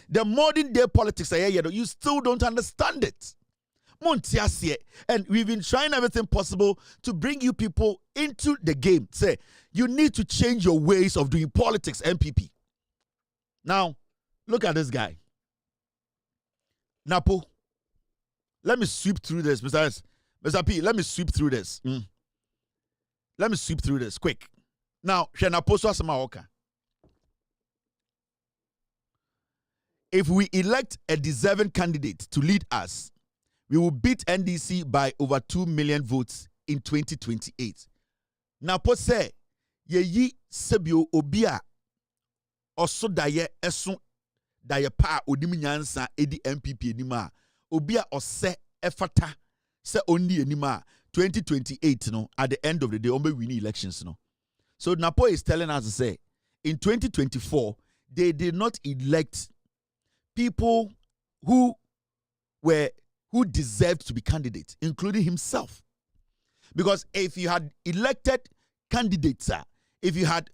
The modern day politics you still don't understand it. And we've been trying everything possible to bring you people into the game. Say, you need to change your ways of doing politics, MPP. Now, look at this guy. Napo. Let me sweep through this. Mr. P, let me sweep through this. Let me sweep through this, quick. Now, Napo Swasamaoka. If we elect a deserving candidate to lead us, we will beat NDC by over 2 million votes in 2028. Napo say, ye sebio obia oso daye esun daye pa odimi nyansa edi MPP enima obia ose efata se oni enima 2028 no at the end of the day ombe win elections no. So Napo is telling us to say in 2024 they did not elect people who deserved to be candidates, including himself. Because if you had elected candidates, if you had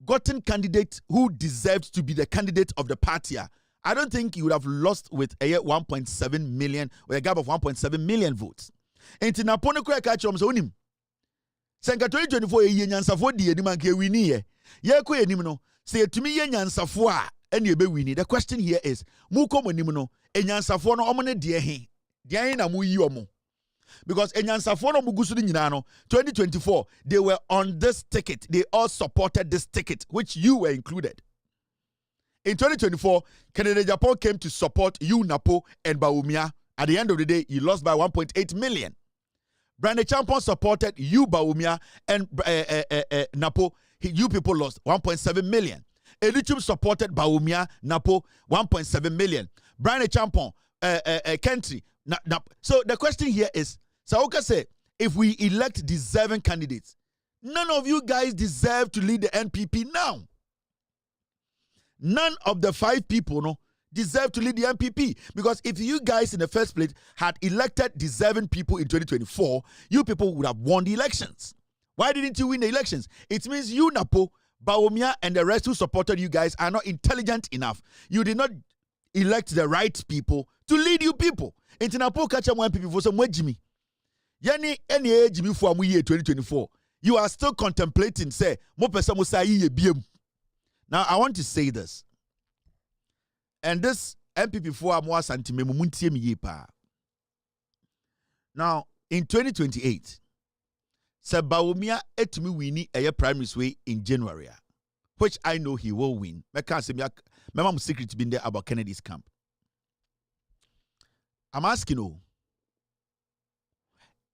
gotten candidates who deserved to be the candidate of the party, I don't think you would have lost with a 1.7 million, or a gap of 1.7 million votes. And in Napono Kweka Chomsonim, Sanka 2024 ye nyansafo di enim anke wini ye. Ye ko enim no, say to me ye nyansafo a ene ebe wini. The question here is, mu kom enim no, enyansafo no omone de he. De na mu yi omo. Because Enyansafo no mugusu ni nyina no 2024 they were on this ticket. They all supported this ticket, which you were included. In 2024, Kennedy Japan came to support you, Napo, and Bawumia. At the end of the day, you lost by 1.8 million. Brandon Champon supported you, Bawumia, and Napo. You people lost 1.7 million. Elichum supported Bawumia, Napo, 1.7 million. Brandon Champon, Kentry. So the question here is, Saoka said, if we elect deserving candidates, none of you guys deserve to lead the NPP now. None of the 5 people deserve to lead the NPP. Because if you guys in the first place had elected deserving people in 2024, you people would have won the elections. Why didn't you win the elections? It means you, Napo, Bawumia, and the rest who supported you guys are not intelligent enough. You did not elect the right people to lead you people. Into Napo catch one people for some Jimmy. Yani any Jimmy for year 2024. You are still contemplating, say, mo pesa mo say ye biem. Now I want to say this. And this MPP for Amwa Santime Mumuntie mi ye pa. Now in 2028, Sir Bawumia etumi wini a primaries way in January, which I know he will win. I can't say my mom secret been there about Kennedy's camp. I'm asking you,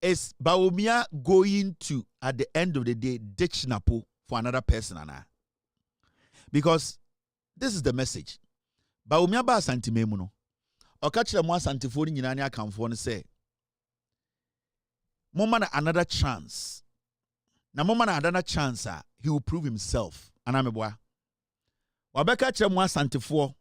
is Bawumia going to, at the end of the day, ditch Napo for another person? Because this is the message. Bawumia ba santime mu no. Okachira mo asantifo ni nyina ne akamfo no say, Moma na another chance. Na moma na another chance, he will prove himself. Anameboa. Wabeka kire mo asantifo,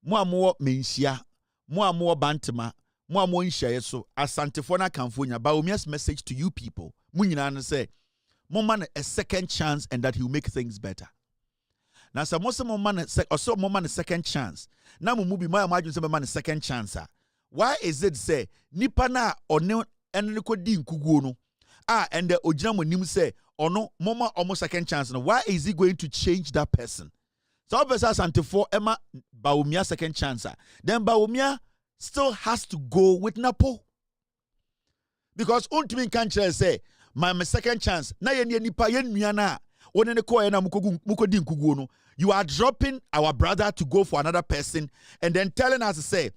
mo amowo menhia, mo amowo bantema, mo amowo nhyaye so, asantifo na akamfo nya. Bawumia's message to you people, mo nyina no say, moma na a second chance and that he will make things better. Now, some most of my also more man second chance. Now, mubi my imagine some man second chance. Why is it say nipa na ono eniko di nkuguo no? And the ojina mo nim say ono mama almost second chance. No, why is he going to change that person? So person Santifo Emma Bawumia second chance. Then Bawumia still has to go with Napo. Because ultimately can't say my second chance. Na ye nipa ye nuana. You are dropping our brother to go for another person and then telling us to say,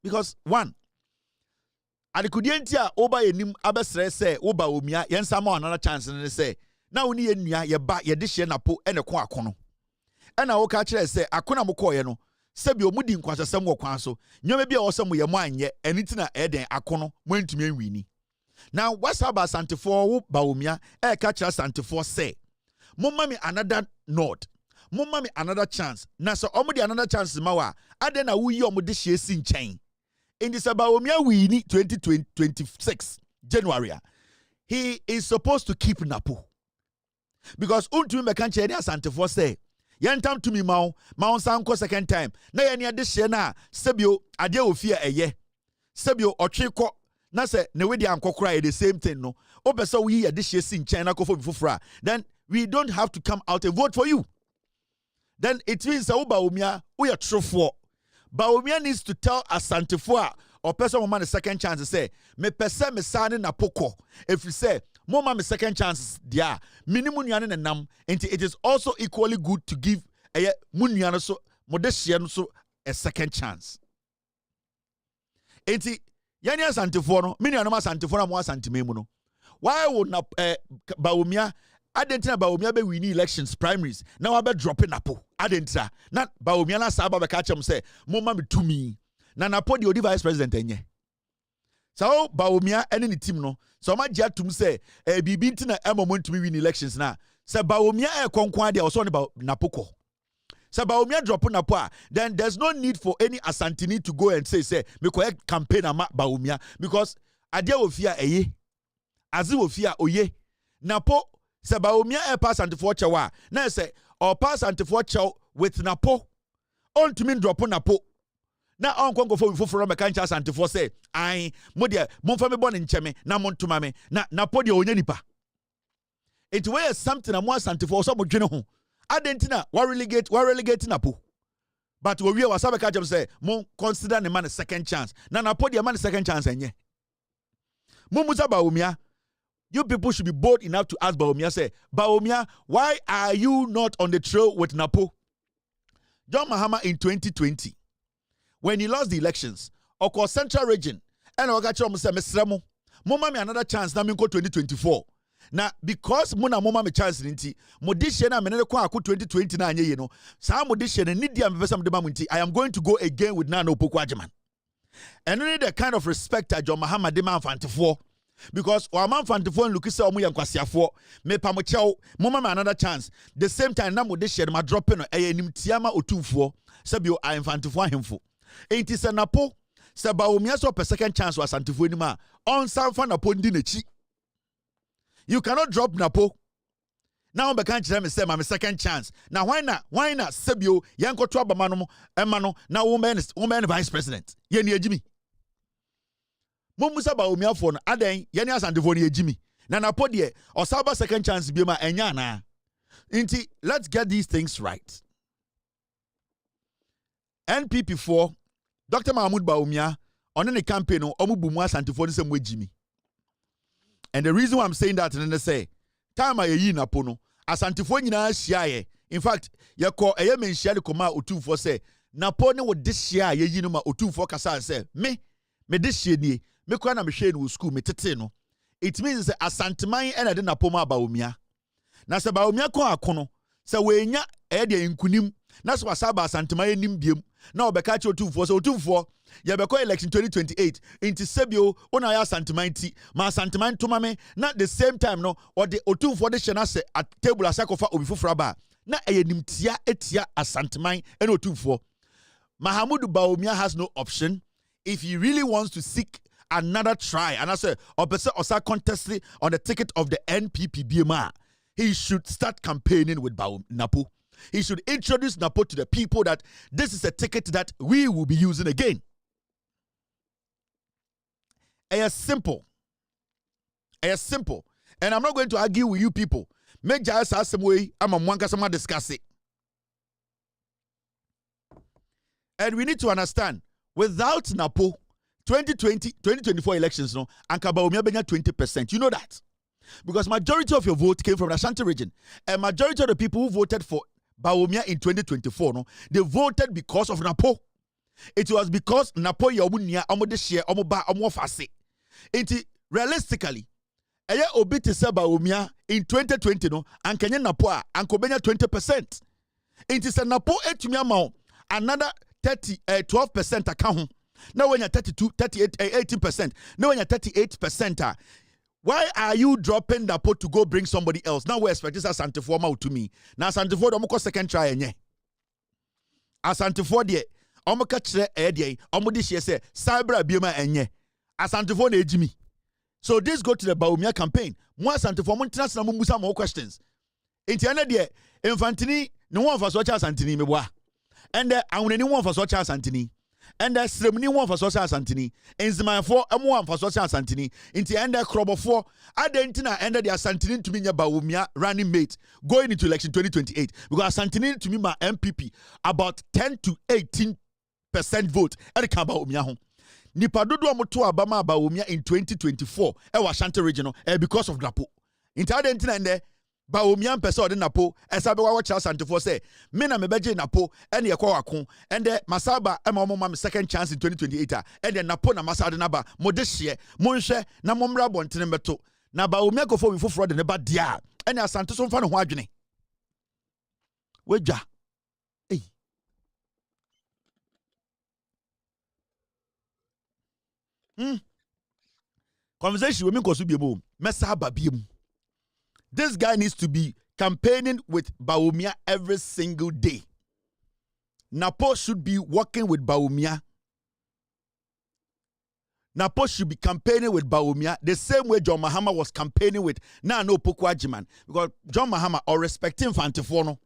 because one, Adikudientia oba yenim abesre say oba omia yensama another chance and say, now we need ye ba ye dish napo and a kwa kono. And I will catch say, Akuna Mokoyeno, Sebio Mudin Quasa Samuel Quanso, you may be awesome with your mind yet, and it's not Eden Akono, went to me winnie. Now, what's about Santifo Bawumia? Catch us Santifo say, Mumma me another nod, Mumma me another chance. Now, so omudi another chance, Mawa. Adena we yomu this year sin chain. In this Bawumia we need 2026 January. He is supposed to keep Napo because unto me can't change Santifo say. Yantam to me mau sanko second time. Na yani this year na Sebio ade ofia eye. Sebio ochiko. Na say ne we dey ankokora the same thing no. Obesa we hear this year sin China ko for before. Then we don't have to come out and vote for you. Then it means Bawumia we are true for. Bawumia needs to tell Asantefo or person man a second chance to say me pese me sane na poko. If you say mama me second chance dia minimum nuane nam and it is also equally good to give a munuane so modestia so a second chance. Enti yani Asantefo no me nuane Asantefo na mo Asanteme no. Why would na Bawumia adentina Bawumia be win elections primaries now I be dropping Napo adentina na Bawumia na saba be catch am say mama me to me na Napo the odi vice president enye so Bawumia any the team no so ma gya tum say bibi ntina emomont to win elections na say Bawumia konkwan dia also about Napo ko say Bawumia drop Napo then there's no need for any Asantini to go and say me ko campaign ama Bawumia because adia ofia eye azi ofia oye Napo se Bawumia pass Santifo chewa na say or pass Santifo chew with Napo on to mean drop Napo na on kongo for me kan cha Santifo say ai mo de mo fa me born ncheme na mo ntuma me na Napo de onya nipa it way something am Santifo so mo dwene ho adentina wa relegate Napo But we was have a catch up say, Mon consider the man a second chance. Now put the man a second chance and ye. Mumusa Bawumia, you people should be bold enough to ask Bawumia, say, Bawumia, why are you not on the trail with Napo? John Mahama in 2020, when he lost the elections, Oko Central Region, and Ogachom say, Mesremo, Moma me another chance, na minko 2024. Now, because muna moma me chance ninti, modishe na menene kwa aku 2020 na anye yeno, sa modishe ne nidi ambesa mdema munti, I am going to go again with Nana Opoku-Agyeman. And only the kind of respect that John Mahama demand fantifo. Because Waman fantifo and Lukisa Omu Yankwasiafo, me pamochao, moma me another chance. The same time, na modishe ma dropping nim tiama otufo, sabio I am fantifo himfo. Ain't it a Napo? Saba Omiaso per second chance was antifo anima. On San Napo ndinechi. You cannot drop Napo. Now I can't tell me say my second chance. Now why not? Why not? Sebio yanko twaba mano emano now woman vice president. Yeni ejimi. Mumusa ba omiafo no aden yeni asantefo no ejimi. Na Napo de osaba second chance bi ma enya na. Inti let's get these things right. NPP 4 Dr. Mahmoud Bawumia on the campaign no omu bumu asantefo no sem wejimi. And the reason why I'm saying that, and they say, time I yi na pono, asantifo nyina hia in fact, yako eye menhia de koma otufo say, na pone wo de hia ye yi no ma otufo kasa say, me de hia nie, me kwa na me hwe no school me tete no. It means say asanteman ena de na poma Bawumia. Na se Bawumia ko akono, se we nya eye de nkunim, na so asaba asanteman enim biem. Na obeka che otufo so otufo ye beko election 2028 into sebio ona ya santimanti ma santiman to mame na the same time no or the otufo de hye na se at table asakofa obi fofora ba na eyenimtia etia asantiman ene otufo. Mahamudu Bawumia has no option if he really wants to seek another try, and I say osa contest on the ticket of the NPP BMA. He should start campaigning with Napo. He should introduce Napo to the people that this is a ticket that we will be using again. It's simple. It's simple. And I'm not going to argue with you people. Make just ask some way, I'm a mwanga sama discuss it. And we need to understand, without Napo, 2024 elections, no, and Bawumia benya 20%. You know that. Because majority of your vote came from the Ashanti region. And majority of the people who voted for Bawumia in 2024, no, they voted because of Napo. It was because Napo yomunia omode share omoba omofase. It realistically, eye obi te se Bawumia in 2020 no, ankenye Napo a ankobenya 20%. It is a Napo etumi ama another 12% account. Now when you're 18%. Now when you're 38%. Why are you dropping Napo to go bring somebody else? Now we expect this Asantefo out to me. Now Asantefo do second try enye. Asantefo de omo ka kire de omo de say cyber biema enye. Asantefo na ejimi. So this go to the Bawumia campaign. Mo Asantefo mo ntina na mo musa more questions. Enti ene de Infantini no one for such Asantini meboa. And awunani one for such Asantini. And the ceremony one for social Santini. And my four one for social Santini. Into the crop for Adentina ended their Santini to me Bawumia running mate going into election 2028. Because Santini to me my MPP about 10 to 18% vote. Erika Bawumia home. Nipadodo amoto abama Bawumia in 2024. Ewa Ashanti regional because of Napo. Into Adentina and there. Bawumia mpese ode Napo esabe wa watch Asantefo say me na mebeje Napo ene ye kwa wako ende masaba ema omo ma second chance in 2028 ende Napo na masade na ba mode hye monhwe na momra bontene meto na Bawumia go for foforo de ne ba dia ene Asante so mfa ne ho adwene wejwa conversation we me ko so biemo mesa ba biem. This guy needs to be campaigning with Bawumia every single day. Napo should be working with Bawumia. Napo should be campaigning with Bawumia the same way John Mahama was campaigning with Nana Opoku-Agyeman. Because John Mahama or respecting Fantefo no.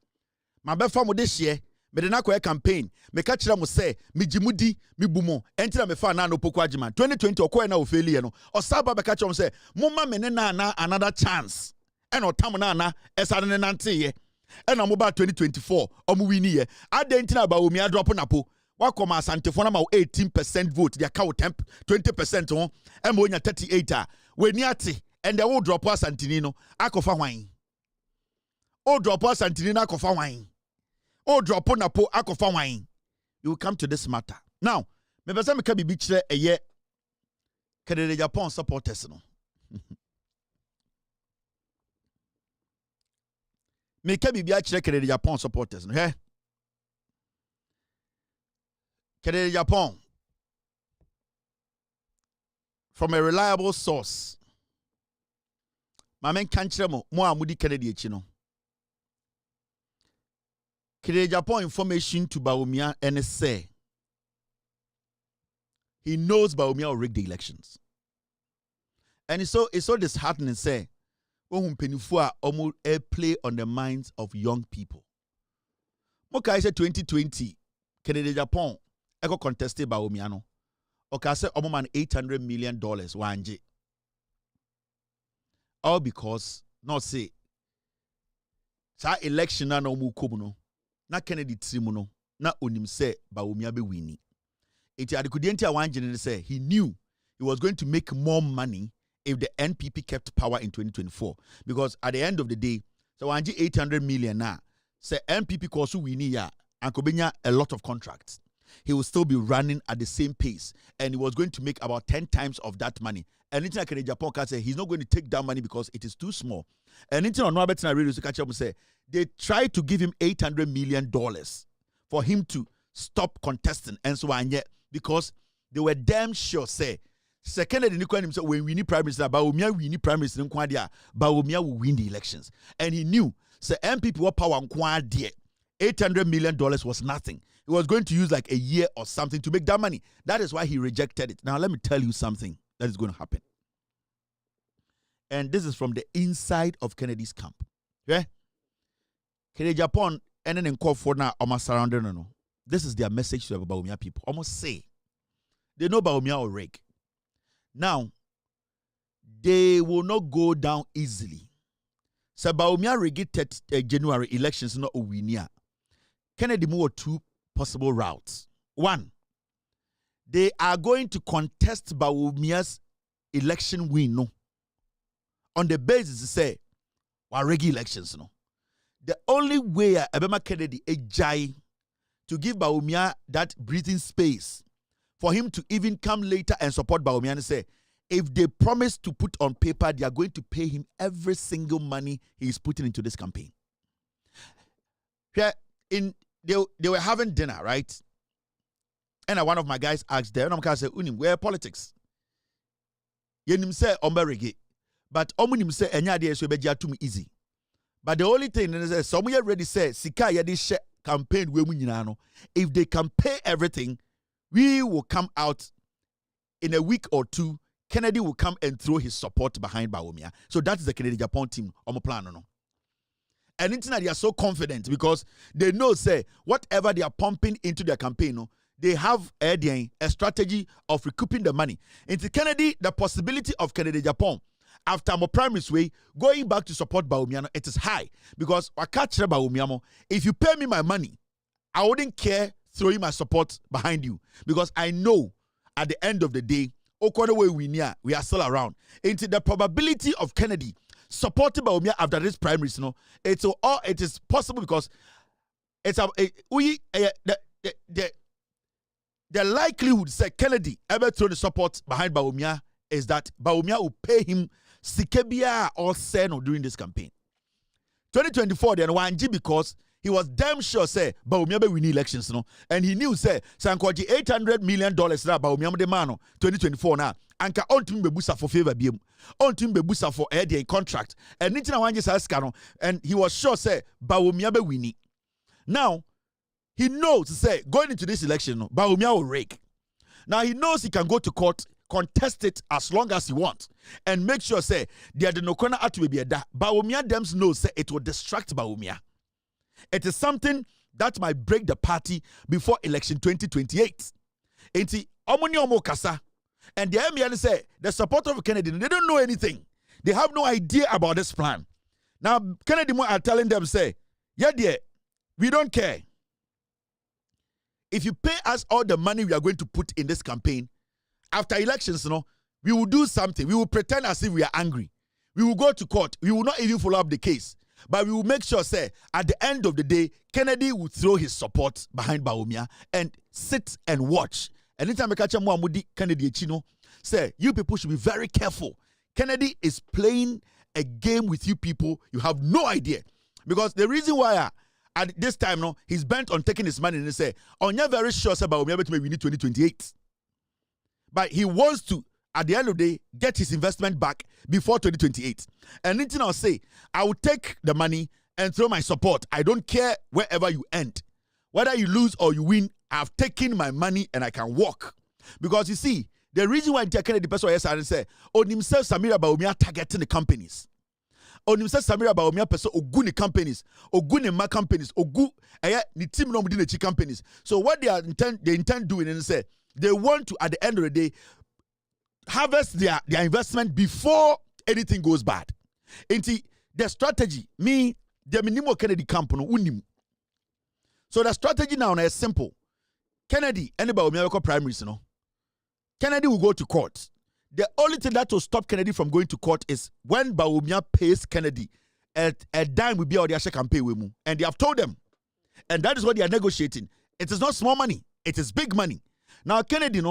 My best family this year, me de na kwa campaign. Me kachira mo say, mi jimudi, mi bumo. Entira me fa Nana Opoku-Agyeman. 2020 okoye na ofeli no. Osaba be kachira mo say, mumma me ne na another chance. Eno tamu na esade ne nante ye and I'm about 2024 wini ye adentina Bawumia drop na po wakoma asante fo na ma 18% vote dia ka 20% ho and wonya 38 when ati and the drop asantini no akofa hwan o drop asantini na akofa hwan o drop na po akofa hwan. You will come to this matter now. Me pesa me ka bibi kire eye Kennedy Japan supporters no me ka bibi a kire Kennedy Japan supporters no he Kennedy Japan from a reliable source. My men can't tell mo amudi Kennedy echi no. Kennedy Japan information to Bawumia and say he knows Bawumia will rig the elections. And it's so disheartening say when penifua almost play on the minds of young people. Moka say 2020 Kennedy Japan ego contested Bawumia no. Oka say man $800 million wanje. All because not say sa election na no mu komuno na Kennedy trimuno na onim say Bawumia be winning. It adikudienti wanje say he knew he was going to make more money if the NPP kept power in 2024 because at the end of the day so wanje 800 million na say NPP kosu winning ya and kobenya a lot of contracts. He will still be running at the same pace and he was going to make about 10 times of that money. And anything like Kennedy Japan can say he's not going to take that money because it is too small. And anything on Robertson Radio to catch up and say they tried to give him $800 million for him to stop contesting and so on yet because they were damn sure say second himself when we need prime minister Bawumia we need prime minister Bawumia will win the elections. And he knew say MPP were power $800 million was nothing. He was going to use like a year or something to make that money. That is why he rejected it. Now let me tell you something that is going to happen. And this is from the inside of Kennedy's camp. Yeah? Kennedy Japan and then call for now almost surrounded no. This is their message to the Bawumia people. Almost say they know Bawumia will rake. Now they will not go down easily. So Bawumia regated January elections not winia. Kennedy moved two possible routes. One, they are going to contest Bawumia's election win no on the basis to say regi elections no. The only way Abema Kennedy ejai to give Bawumia that breathing space for him to even come later and support Bawumia and say if they promise to put on paper they are going to pay him every single money he is putting into this campaign. Here they were having dinner, right? And one of my guys asked them, and I'm going to say, Unim, where politics? Yenim say omberege, but omunim say enya de so begia too easy. But the only thing is some already say sika yedi share campaign we mu nyina no. If they can pay everything, we will come out in a week or two. Kennedy will come and throw his support behind Bawumia. So that is the Kennedy Japan team on plan no. And internet they are so confident because they know say whatever they are pumping into their campaign, no, they have a strategy of recouping the money. Into Kennedy, the possibility of Kennedy Japan after my primary way going back to support Bawumia, it is high because I catch Bawumia. If you pay me my money, I wouldn't care throwing my support behind you because I know at the end of the day, we are still around. Into the probability of Kennedy supported Bawumia after this primaries, it is possible because it's the likelihood say Kennedy ever throw the support behind Bawumia is that Bawumia will pay him Sikebia or Seno during this campaign. 2024 then 1G because he was damn sure say Bawumia be win elections and he knew say Sankoji $800 million na Bawumia de mano 2024 na anka ontum bebusa for favor biem ontum bebusa for a contract and nitina 1G sa and he was sure say Bawumia be win. Now he knows to say going into this election Bawumia will rake. Now he knows he can go to court, contest it as long as he wants and make sure say they are the no corner at be da Bawumia them knows say it will distract Bawumia. It is something that might break the party before election 2028. Enti omoni omo kasa and the MBN say the supporters of Kennedy they don't know anything. They have no idea about this plan. Now Kennedy are telling them say Yeah, dear, we don't care. If you pay us all the money we are going to put in this campaign, after elections, we will do something. We will pretend as if we are angry. We will go to court. We will not even follow up the case. But we will make sure, say, at the end of the day, Kennedy will throw his support behind Bawumia and sit and watch. Anytime I catch Muhammadi Kennedy Chino, say, you people should be very careful. Kennedy is playing a game with you people. You have no idea. Because the reason why at this time, he's bent on taking his money and say, I'm not very sure about Bawumia, but we need 2028. But he wants to, at the end of the day, get his investment back before 2028. And anything I'll say, I will take the money and throw my support. I don't care wherever you end. Whether you lose or you win, I've taken my money and I can walk. Because you see, the reason why Kennedy person yes I say, on himself Samira Bawumia targeting the companies. On himself Samira Bawumia person oguni companies, oguni ma companies, ogu ni team no within the companies. So what they intend doing and say they want to at the end of the day harvest their investment before anything goes bad. Into the strategy, the minimum Kennedy company unim. So the strategy now is simple. Kennedy, anybody will go primaries, Kennedy will go to court. The only thing that will stop Kennedy from going to court is when Bawumia pays Kennedy a dime will be on their campaign with mu. And they have told them. And that is what they are negotiating. It is not small money. It is big money. Now Kennedy,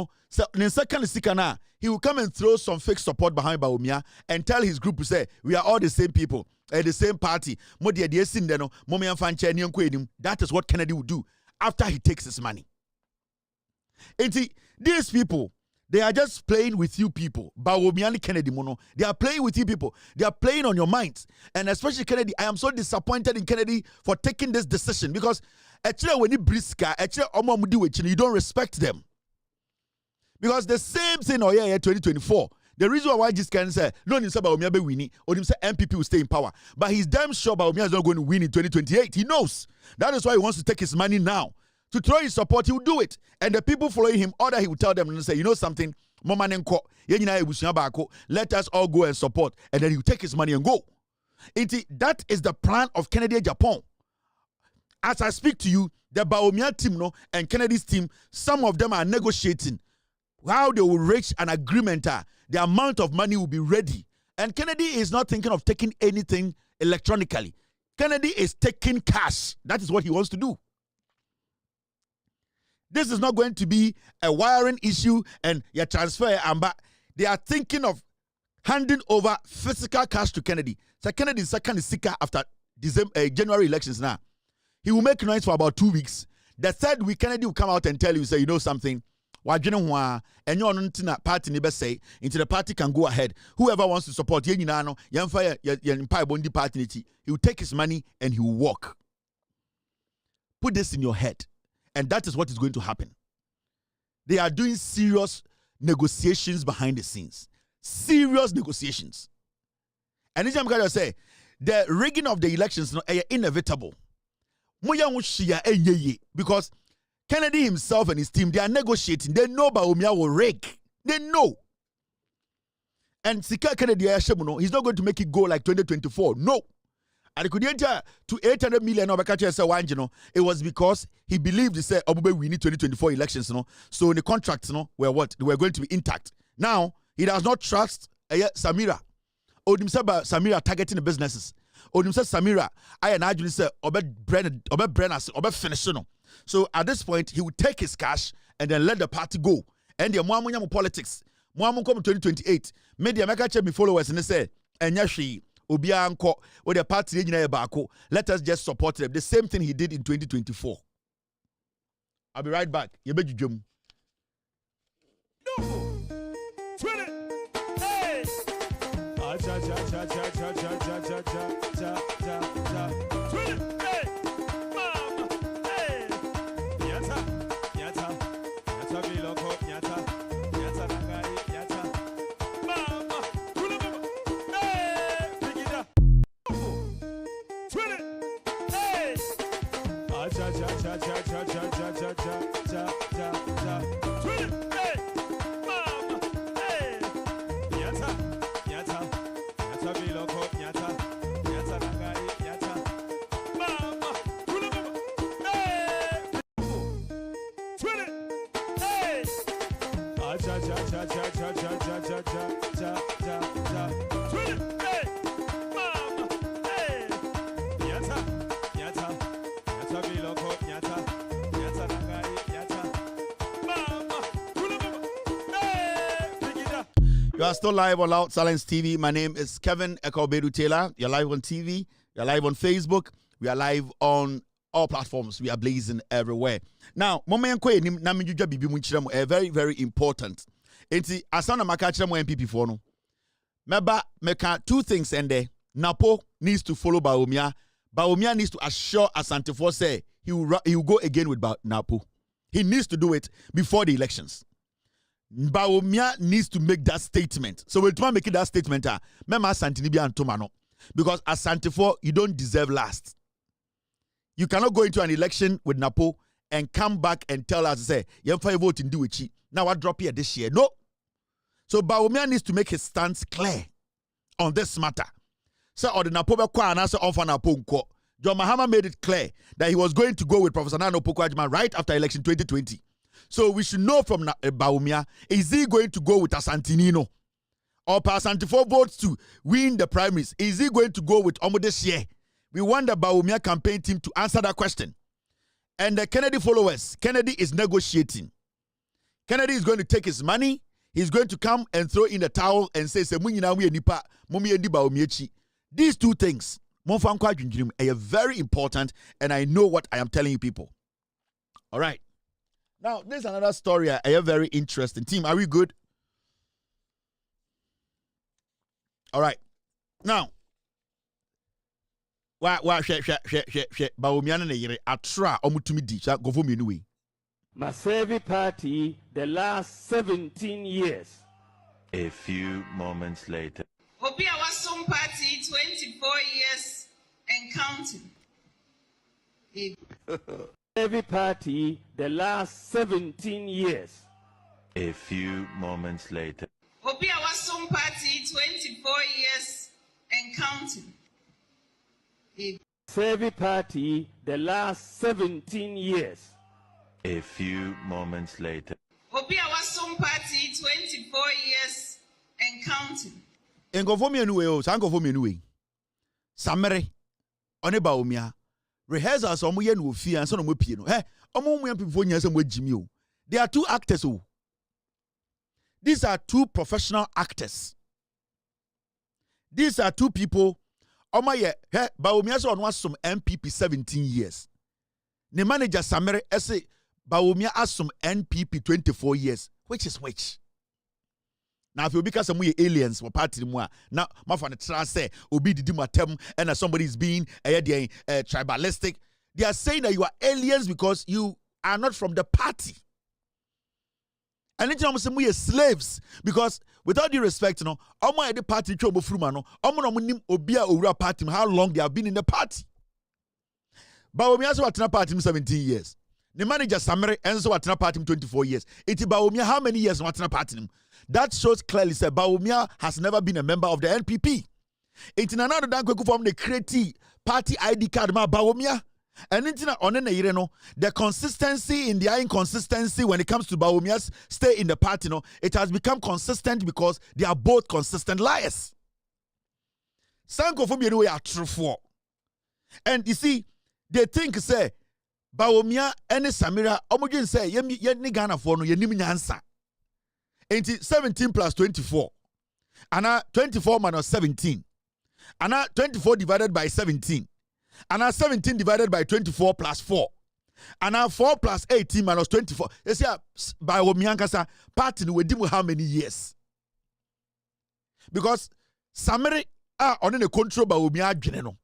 he will come and throw some fake support behind Bawumia and tell his group to say, we are all the same people, the same party. That is what Kennedy will do after he takes his money. And see, these people, they are just playing with you people. Bawumia and Kennedy Mono. They are playing with you people. They are playing on your minds. And especially Kennedy, I am so disappointed in Kennedy for taking this decision because actually when you briska, you don't respect them. Because the same thing 2024. The reason why this can say no Bawumia be winning or him say MPP will stay in power. But he's damn sure Bawumia is not going to win in 2028. He knows. That is why he wants to take his money now. To throw his support, he will do it. And the people following him, order he will tell them and say, you know something, let us all go and support. And then he will take his money and go. That is the plan of Kennedy Japan. As I speak to you, the Bawumia team and Kennedy's team, some of them are negotiating how they will reach an agreement. The amount of money will be ready. And Kennedy is not thinking of taking anything electronically. Kennedy is taking cash. That is what he wants to do. This is not going to be a wiring issue and your transfer. But they are thinking of handing over physical cash to Kennedy. So Kennedy is second seeker after January elections now. He will make noise for about 2 weeks. The third week, Kennedy will come out and tell you, say, you know something? And you're party never say into the party can go ahead. Whoever wants to support he will take his money and he will walk. Put this in your head. And that is what is going to happen. They are doing serious negotiations behind the scenes. Serious negotiations. And this time say the rigging of the elections is inevitable. Because Kennedy himself and his team, they are negotiating. They know Bawumia will rig. They know. And Sika Kennedy, he's not going to make it go like 2024. No. And he could enter to 800 million it was because he believed he said we need 2024 elections, So the contracts, were what? They were going to be intact. Now he does not trust Samira. Samira targeting the businesses. Samira, I and I say finish. So at this point, he would take his cash and then let the party go. And the Muamunyamu politics. Muamun come 2028. Made the American check me followers and they say, and yashi. Obianko or the party let us just support them. The same thing he did in 2024. I'll be right back. You You are still live on Loud Silence TV. My name is Kevin Ekobedu Taylor. You're live on TV. You're live on Facebook. We are live on all platforms. We are blazing everywhere. Now, very, very important. Enti asana makachira mo MPP for no. Meba meka two things and there. Napo needs to follow Bawumia. Bawumia needs to assure Asante for say he will go again with Napo. He needs to do it before the elections. Bawumia needs to make that statement. So we'll try to make that statement. Mema Asante ni bia antomano. Because Asante for you don't deserve last. You cannot go into an election with Napo and come back and tell us, say, you have vote in Duichi. Now I drop here this year. No. So Bawumia needs to make his stance clear on this matter. So or the Napo Bekwa and answer on Napo Nko. John Mahama made it clear that he was going to go with Professor Nana Opoku-Agyeman right after election 2020. So we should know from Bawumia, is he going to go with Asantinino? Or Asante for votes to win the primaries? Is he going to go with Omo this year? We want the Bawumia campaign team to answer that question. And the Kennedy followers, Kennedy is negotiating. Kennedy is going to take his money. He's going to come and throw in the towel and say, these two things are very important, and I know what I am telling you people. All right. Now, there's another story I am very interesting. Team, are we good? All right. Now, Masevi Party the last 17 years. A few moments later. Obi Awasum Party 24 years and counting. Masevi Party the last 17 years. A few moments later. Obi Awasum Party 24 years and counting. Masevi Party the last 17 years. A few moments later. Obi Awasum Party 24 years and counting. Samere one Bawumia rehearsals omuye no ofia anso no mopie no omo people nya sem wagimi o. There are two actors o. These are two professional actors. These are two people omaye Bawumia so ono asom MPP 17 years. The manager Samere say Bawumia asum NPP 24 years. Which is which? Now, if you because some aliens were party more now, my friend say obi didi matem and somebody is being tribalistic. They are saying that you are aliens because you are not from the party. And then you say we are slaves because without due respect, you know, the party chobo fruma no, nim obia owura party how long they have been in the party. Bawumia so atena party 17 years. The manager Samere and so atena party 24 years. Iti Bawumia how many years no atena party? That shows clearly that Bawumia has never been a member of the NPP. Iti na another dan kweku from the create party ID card ma Bawumia. And intina onene yire the consistency in their inconsistency when it comes to Bawumia's stay in the party it has become consistent because they are both consistent liars. Sanko from you are true for. And you see, they think say Bawumia and Samira omujin say ye ni Ghana for no ye nim nyansa. Enti 17 plus 24. Ana 24 minus 17. Ana 24 divided by 17. Ana 17 divided by 24 plus 4. Ana 4 plus 18 minus 24. You see Bawumia kasa party no we how many years? Because Samira on the control Bawumia adwene no.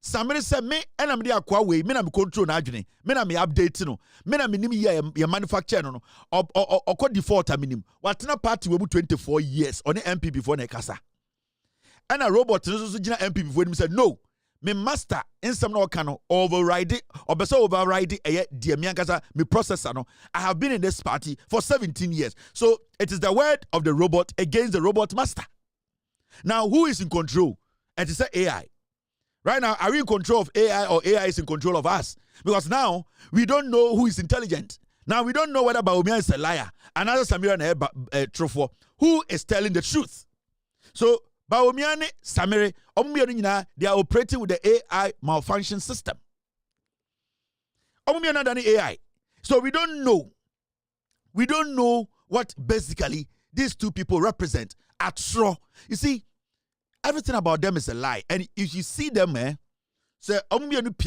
Samere say me enam de akwa we me na me control na adwene me na me update no me na me nim ye manufacture no okọ default aminim watena party we mu 24 years on the MP before na kasa and a robot so gina MP before him said no me master insem na oka no override obeso override de me kasa me processor no I have been in this party for 17 years so it is the word of the robot against the robot master. Now who is in control? It is AI. Right now, are we in control of AI or AI is in control of us? Because now, we don't know who is intelligent. Now we don't know whether Bawumia is a liar. Another Samira na truthful. Who is telling the truth? So Bawumia and Samire, they are operating with the AI malfunction system. Omumia not AI. So we don't know. We don't know what basically these two people represent at straw. You see, everything about them is a lie. And if you see them, say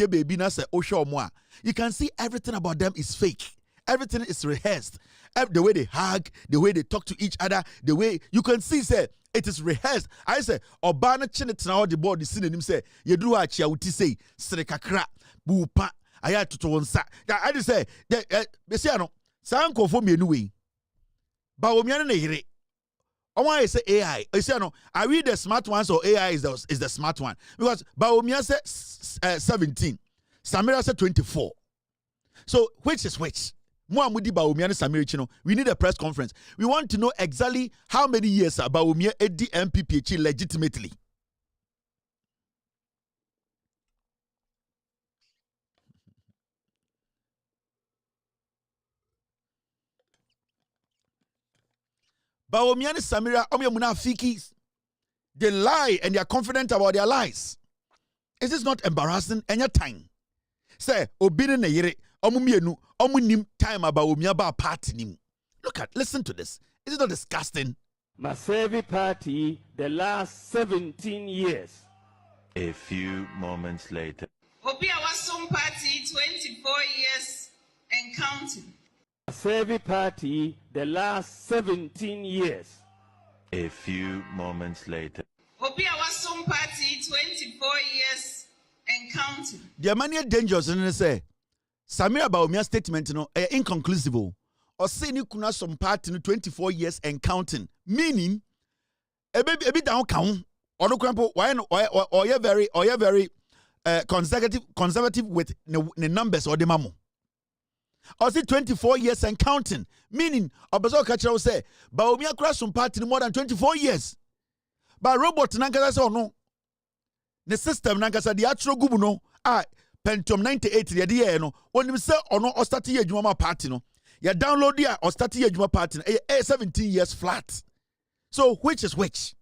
baby na say you can see everything about them is fake. Everything is rehearsed. The way they hug, the way they talk to each other, the way you can see, say it is rehearsed. I say, Obana Chinetna the board, the synonym say, Yedu Achia uti say, Srekakra, Bupa, Aya Tutonsa. I just say, Besiano, Sanko for me anyway. Bawumia Nehire. I want to say AI. I say no. Are we the smart ones or AI is the smart one? Because Bawumia said 17, Samira said 24. So which is which? Muamudi Bawumia and Samira Chino. We need a press conference. We want to know exactly how many years Bawumia edi MPPH legitimately. Bawumia and Samira, munafikis. They lie and they are confident about their lies. Is this not embarrassing? Any time. Say, obine na yere, omumienu, omunim time about Bawumia ba party nim. Listen to this. Is it not disgusting? Masevi party the last 17 years. A few moments later. Obi Awasum party 24 years and counting. Masevi party the last 17 years. A few moments later. Obi Awasum party 24 years and counting. The many dangers and say Samira Bawumia statement inconclusive. Or say ni kuna some party 24 years and counting. Meaning a bit down count or no crampo or you're very conservative with the numbers or the mamu. Or say 24 years and counting. Meaning Obaso Kachira will say Bawumia cross some party more than 24 years. But robot nankasa say no. The system nankasa the actual gubuno Pentium 98 the year no. When you say or no or start year juma party no. You download there or start year juma party 17 years flat. So which is which?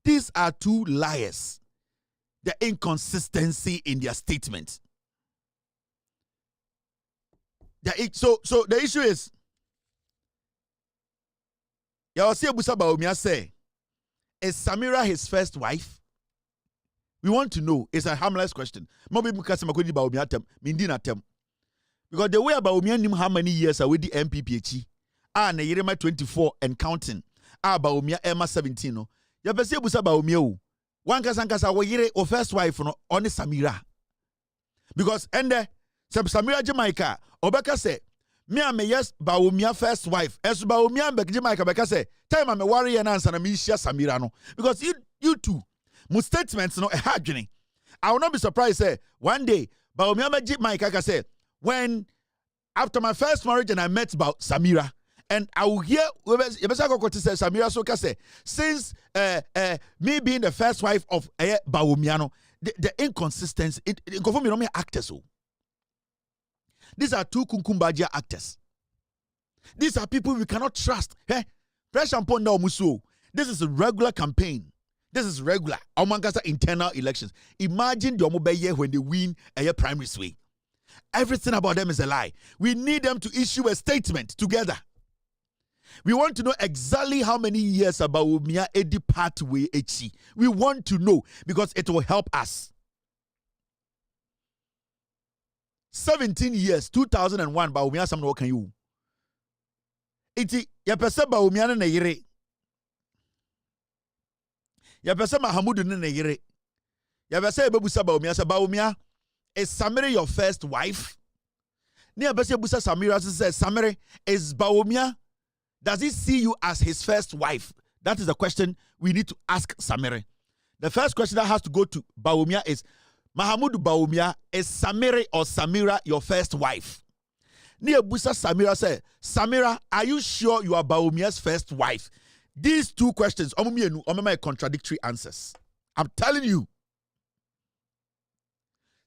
These are two liars. The inconsistency in their statement. So the issue is Yawasi Abusa Bawumia say, is Samira his first wife? We want to know. It's a harmless question. Maybe because Makodi Bawumia tem, Mindina tem. Because the way Bawumia knew how many years are with the MPPH, na Yerema 24 and counting, Bawumia Emma 17 no. Yawasi Abusa Bawumia one kasankasa wo yire o first wife no on Samira. Because Samira Jamaica Obeka say, me am yes Bawumia first wife. As Bawumia Bek Jamaica Beka say, time I'm a warrior and answer me share Samira no. Because you two, my statements no a hard journey. I will not be surprised say one day Bawumia Jamaica say, when after my first marriage and I met about Samira, and I will hear Samira Soka say, since me being the first wife of Bawumia, the inconsistency, it confirm me no me actors. These are two kunkumbaja actors. These are people we cannot trust. Fresh and pond now muso. This is a regular campaign. This is regular. Omangasa internal elections. Imagine the Omobeye when they win a primary sway. Everything about them is a lie. We need them to issue a statement together. We want to know exactly how many years about Bawumia Edi pathway HC. We want to know because it will help us. 17 years, 2001, Bawumia Samno can you? Iti yapese Bawumia na yire. Yapese Mahamudu na yire. Yapese Ebebusa Bawumia sa Bawumia, is Samira your first wife? Ni yapese Ebebusa Samira says Samira, is Bawumia, does he see you as his first wife? That is the question we need to ask Samira. The first question that has to go to Bawumia is, Mahamudu Bawumia, is Samira or Samira your first wife? Nia Busa Samira said, Samira, are you sure you are Bawumia's first wife? These two questions, my contradictory answers. I'm telling you.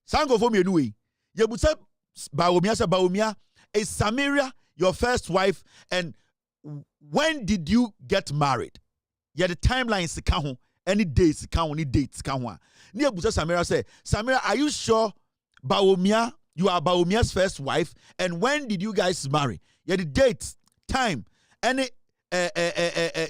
Sango for me anyway. Yebusa Bawumia sa Bawumia Is Samira your first wife? And when did you get married? Yeah, the timeline is count. Any dates count, any dates count. Near Busa Samira say, Samira, are you sure Bawumia, you are Bawumia's first wife? And when did you guys marry? Yeah, the dates, time, any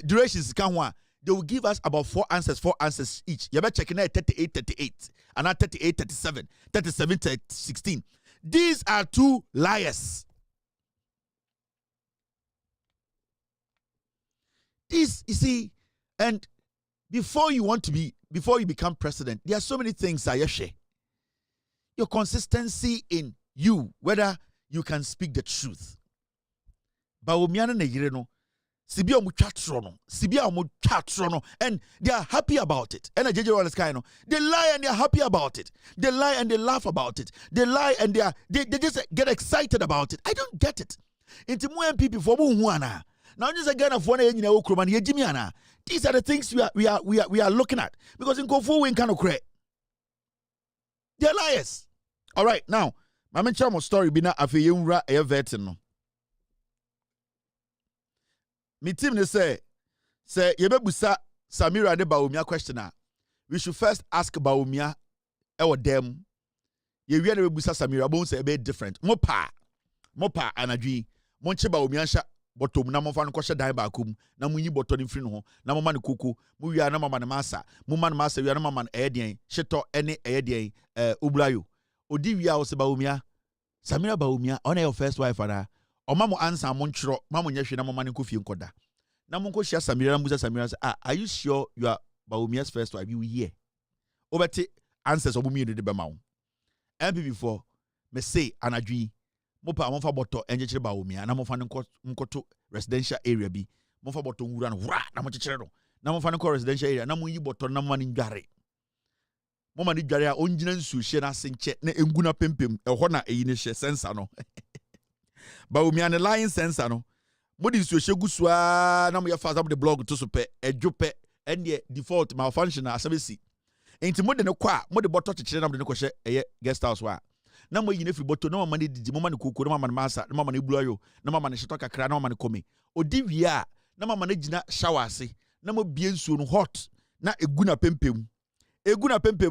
durations count. They will give us about 4 answers each. You better check in 38, and not 38, 37, 37, 16. These are 2 liars. This, you see, and before you become president, there are so many things that you share. Your consistency in you, whether you can speak the truth. Bawumiana Negireno, Sibia Muchatrono, and they are happy about it. And they lie and they are happy about it. They lie and they laugh about it. They lie and they just get excited about it. I don't get it. Into more people for Muana. Now just again of one Jimiana. These are the things we are looking at. Because in Kofu we kind of create. They're liars. All right, now, my mention story bina afiyumra e vetin. Me team they say yebebusa Samira de Bawumia questioner. We should first ask Bawumia ewo dem. Ye wi na bebusa Samira bon say be different. Mopa anadwi. Monche Bawumia sha bottom na mo fa no kwhye dan ba akum na munyi botto ni firi no ho na mo ma ne kuku mu wi na mama ne masa mu ma ne masa wi na mama ne eyedien hyeto ene eyedien obulayo odi wi a wo se Bawumia Samira Bawumia ona your first wife ana oma mo answer mo nkyro ma mo nyehwe na mo ma ne kofie nkoda na mo nko hia Samira na musa Samira say are you sure you are Bawumia's first wife? You here obeti answers obumi de be ma wo MP4 me say anadwi mopa monfa boto enjechire Bawumia na monfa nkoto residential area bi monfa boto nwura no wra na monchechire no na monfa nko residential area na monyi boto na mama ni ndware mama ni dware a onjina nsu hye na senche na enguna pempem eho na eyi ne hye sensa no Bawumia ne line sensa no modi nsu hye gusua na mo ya fast up the blog to so pe edwope ende default malfunction asabesi enti mode ne kwa mode boto chechire na mode ne ko hye eye guest house wa na mo yine free boto na mama ne didi mama ne koko na mama ne masa na mama ne bulayo na mama ne hyeto kakra na mama ne kome odi wi a na mama ne gina shower ase na mo bie nsuo no hot na eguna pempem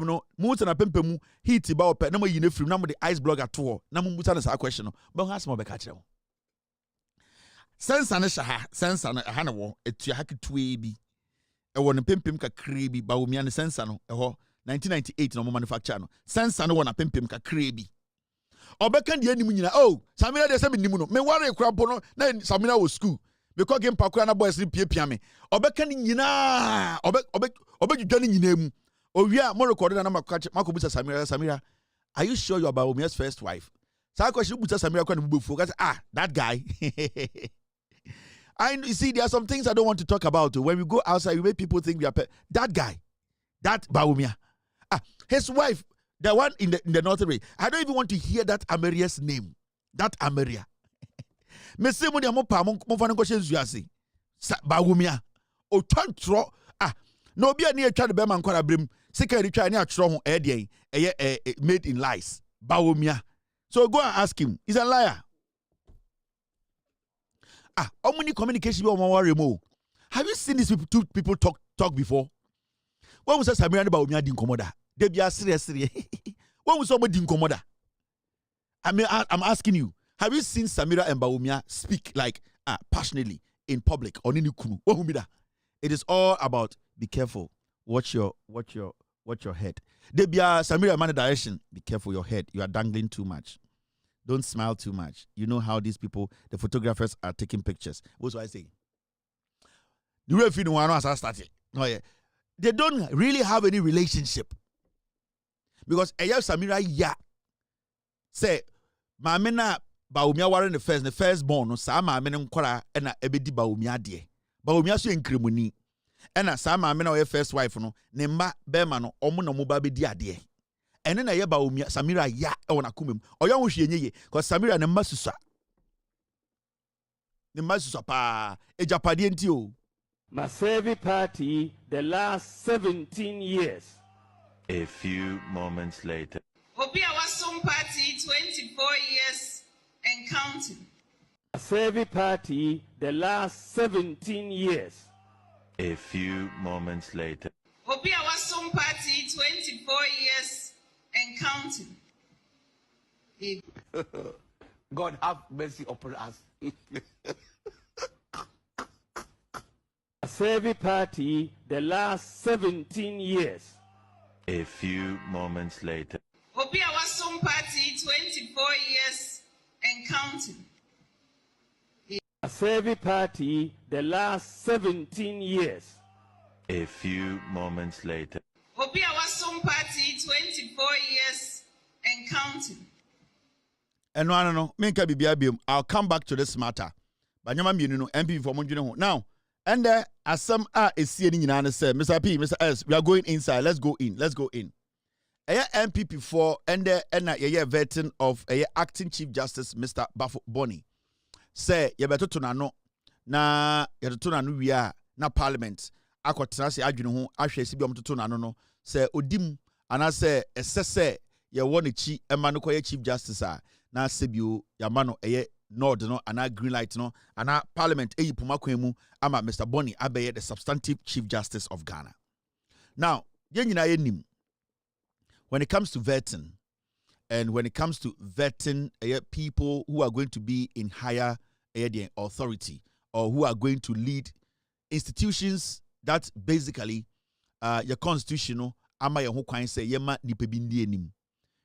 no mu na pempem heat ba ope na mo yine free na mo de ice block ato na mo muta na sa question no ba ho asema be ka kire wo sensa ne shaha sensa na ha ne wo etua haketue bi e wo ne pempem kakra bi Bawumia ne sensa no e ho 1998 no mo manufacture no sensa ne wo na pempem kakra bi obeka de anim nyina oh Samira de se me nim no me ware krampo no na Samira wo school because game pakura na boys pia me obeka ni nyina obedwa ni nyina mu owia mo record na mako busa Samira are you sure you are Bawumia's first wife? Sa question busa Samira kwa na bubefu ka that guy you see there are some things I don't want to talk about. When we go outside we make people think we are that guy, that Bawumia, his wife, the one in the northern way. I don't even want to hear that Ameria's name. That Ameria. Me say mo dia mo pa mo fa nko hyenzu ase. Bawumia. O twantro no obi ani atwa de be man kwara brem. Sika ri twa ani atro ho de made in lies. Bawumia. So go and ask him. He's a liar. How many communication be worry mo? Have you seen these two people talk before? When we say Samira and Bawumia din komoda, they be serious. When we somebody din komoda, I'm asking you, have you seen Samira and Bawumia speak like passionately in public or in the It is all about be careful. Watch your head. They be Samira man direction. Be careful your head. You are dangling too much. Don't smile too much. You know how these people, the photographers, are taking pictures. What's what I say? The real feeling one as I started. No, yeah. They don't really have any relationship. Because Samira say, Mamena Bawumia waren the firstborn, no Sama men kwara ena ebedi Bawumia die. Bawumia so enkrimuni. Ena Sama men o first wife no, ne mba bema no omo na mo ba bedi ade. Ene na ye Bawumia Samira ya e wona kumem. Oya wo hwe nyeye cause Samira ne mma susa. Ne mma susa pa ejapade enti o. Masevi Party the last 17 years. A few moments later. Obi Awasum Party 24 years and counting. Asevi Party the last 17 years. A few moments later. Obi Awasum Party 24 years and counting. God have mercy upon us. Asevi Party the last 17 years. A few moments later. Obi Awasum Party 24 years and counting. Asevi Party the last 17 years. A few moments later. Obi Awasum Party 24 years and counting. And no, I'll come back to this matter. But you know, MP for Monjuno. Now, and there are some is seeing in and say, Mr. P, Mr. S, we are going inside. Let's go in. Let's go in. A MPP for and there and a veteran of a acting Chief Justice, Mr. Bonnie. Say, you better to no na yɛtoto no wie a na parliament akɔtena se adwene ho ahwɛ si bi ɔmtoto no no sɛ odim anasɛ ɛsɛ sɛ yɛwɔ ne chi ɛma no kɔyɛ Chief Justice a na sɛbio yɛama no ɛyɛ nod no ana green light no ana parliament ɛyi poma kwan mu ama Mr. Bonnie abɛyɛ the substantive Chief Justice of Ghana. Now yɛn nyinaa yɛnim when it comes to vetting and when it comes to vetting people who are going to be in higher authority or who are going to lead institutions that basically your constitutional ama your kwan say yema nipa bi ndi anim.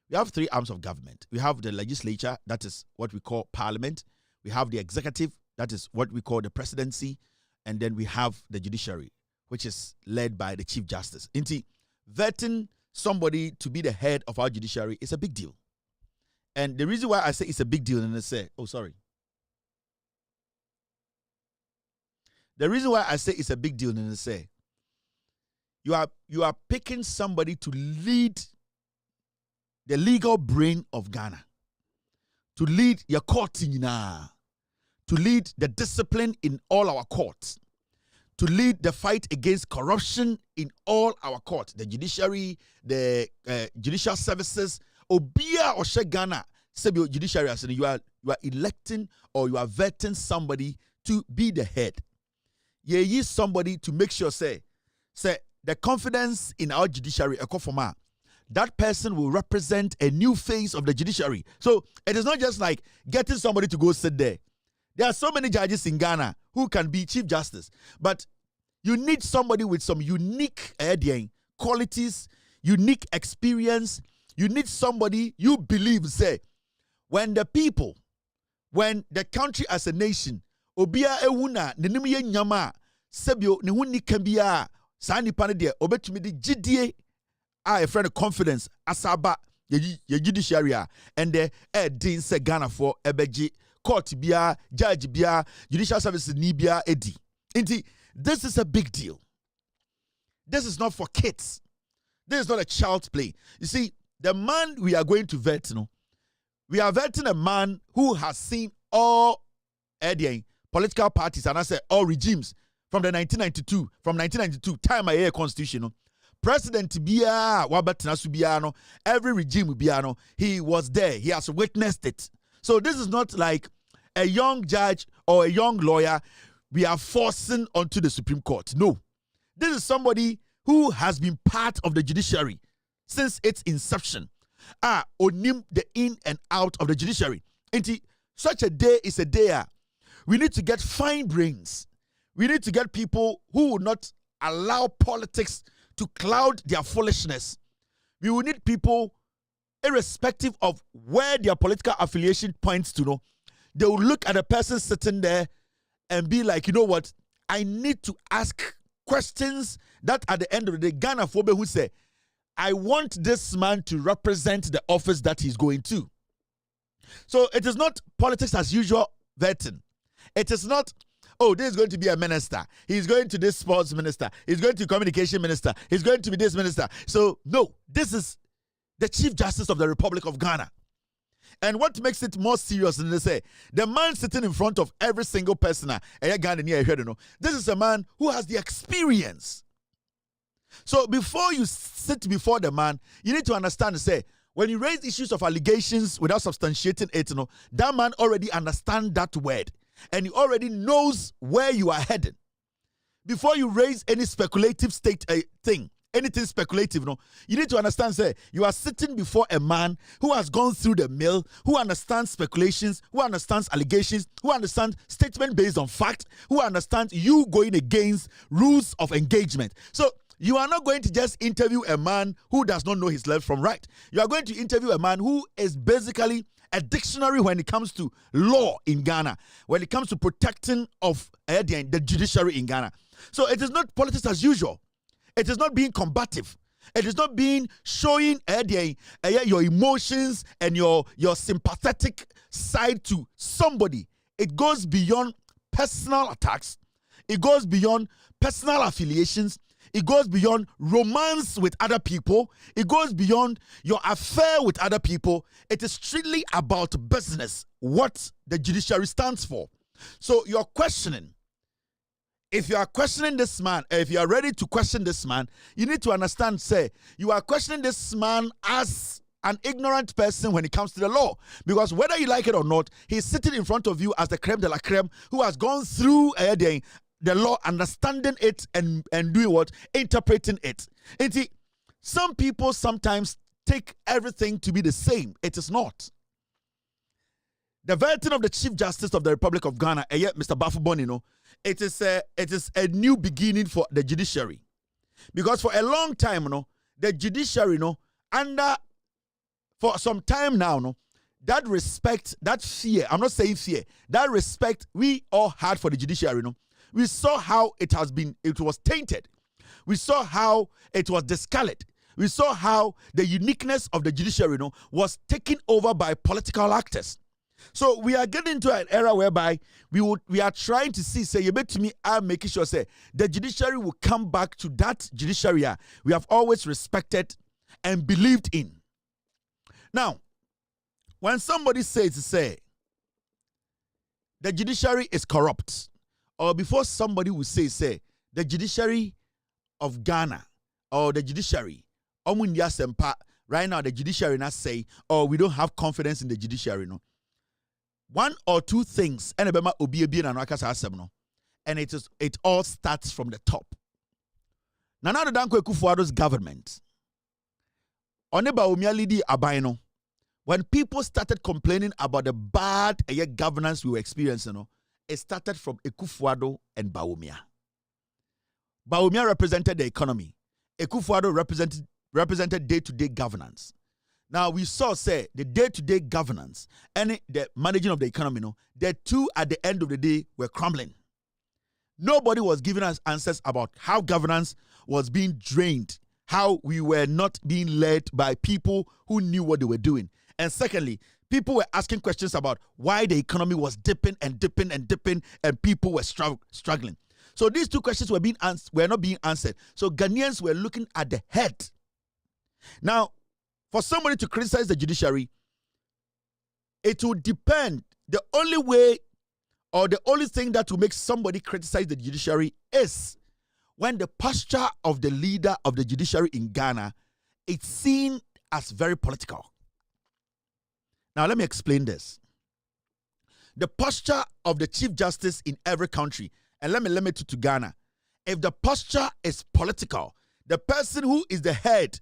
We have three arms of government. We have the legislature, that is what we call parliament. We have the executive, that is what we call the presidency. And then we have the judiciary, which is led by the Chief Justice. Inti, vetting somebody to be the head of our judiciary is a big deal. And the reason why I say it's a big deal, and I say, the reason why I say it's a big deal, and I say, you are picking somebody to lead the legal brain of Ghana, to lead your court, to lead the discipline in all our courts, to lead the fight against corruption in all our courts, the judiciary, the judicial services. Obia or Ghana, Sebio judiciary, as you are electing or you are vetting somebody to be the head. You use somebody to make sure say the confidence in our judiciary, that person will represent a new phase of the judiciary. So it is not just like getting somebody to go sit there. There are so many judges in Ghana who can be Chief Justice, but you need somebody with some unique qualities, unique experience. You need somebody you believe, say, when the people, when the country as a nation, obia ewuna nenimiye nyama sebio ne huni kambia sa nipa ne de obetumi de gidie a friend confidence asaba ye judiciary and the din se Ghana for ebeji court bia judge bia judicial services ni bia edi. Inti, this is a big deal. This is not for kids. This is not a child's play. You see, the man we are going to vet, we are vetting a man who has seen all political parties and I say all regimes from 1992 time I hear constitution. President Bia Wabatna Subiano, every regime Biano, he was there. He has witnessed it. So this is not like a young judge or a young lawyer we are forcing onto the Supreme Court. No. This is somebody who has been part of the judiciary since its inception. Onim the in and out of the judiciary. And such a day is a day. We need to get fine brains. We need to get people who will not allow politics to cloud their foolishness. We will need people, irrespective of where their political affiliation points to, they will look at a person sitting there and be like, you know what? I need to ask questions that at the end of the day, Ghana Phobe who say, I want this man to represent the office that he's going to. So it is not politics as usual vetting. It is not, oh, this is going to be a minister. He's going to this sports minister. He's going to communication minister. He's going to be this minister. So no, this is the Chief Justice of the Republic of Ghana. And what makes it more serious than they say, the man sitting in front of every single person, this is a man who has the experience. So before you sit before the man, you need to understand and say, when you raise issues of allegations without substantiating it, that man already understands that word. and he already knows where you are heading. Before you raise any speculative thing, anything speculative, you need to understand, say, you are sitting before a man who has gone through the mill, who understands speculations, who understands allegations, who understands statement based on fact, who understands you going against rules of engagement. So you are not going to just interview a man who does not know his left from right. You are going to interview a man who is basically a dictionary when it comes to law in Ghana, when it comes to protecting of the judiciary in Ghana. So it is not politics as usual. It is not being combative. It is not being showing your emotions and your sympathetic side to somebody. It goes beyond personal attacks. It goes beyond personal affiliations. It goes beyond romance with other people. It goes beyond your affair with other people. It is strictly about business, what the judiciary stands for. So you're questioning. If you are questioning this man, if you are ready to question this man, you need to understand, say, you are questioning this man as an ignorant person when it comes to the law. Because whether you like it or not, he's sitting in front of you as the creme de la creme who has gone through the law, understanding it and doing what? Interpreting it. And see, some people sometimes take everything to be the same. It is not. The vetting of the Chief Justice of the Republic of Ghana, Mr. Bafubon, it is a new beginning for the judiciary. Because for a long time, the judiciary, for some time now, that respect, that fear, I'm not saying fear, that respect we all had for the judiciary, we saw how it was tainted. We saw how it was discolored. We saw how the uniqueness of the judiciary, was taken over by political actors. So we are getting into an era whereby we are trying to see, say, you bet to me, I'm making sure, say, the judiciary will come back to that judiciary we have always respected and believed in. Now, when somebody says, say, the judiciary is corrupt, or before somebody will say, the judiciary of Ghana, or the judiciary, right now the judiciary not say, we don't have confidence in the judiciary, one or two things, and it all starts from the top. Nana Dankwa Akufo-Addo's government, when people started complaining about the bad governance we were experiencing, it started from Akufo-Addo and Bawumia. Bawumia represented the economy. Akufo-Addo represented day-to-day governance. Now, we saw, say, the day-to-day governance and the managing of the economy, the two at the end of the day were crumbling. Nobody was giving us answers about how governance was being drained, how we were not being led by people who knew what they were doing. And secondly, people were asking questions about why the economy was dipping and dipping and dipping, and people were struggling. So these two questions were not being answered. So Ghanaians were looking at the head. Now, for somebody to criticize the judiciary, it will depend. The only way or the only thing that will make somebody criticize the judiciary is when the posture of the leader of the judiciary in Ghana is seen as very political. Now, let me explain this. The posture of the Chief Justice in every country, and let me limit it to Ghana. If the posture is political, the person who is the head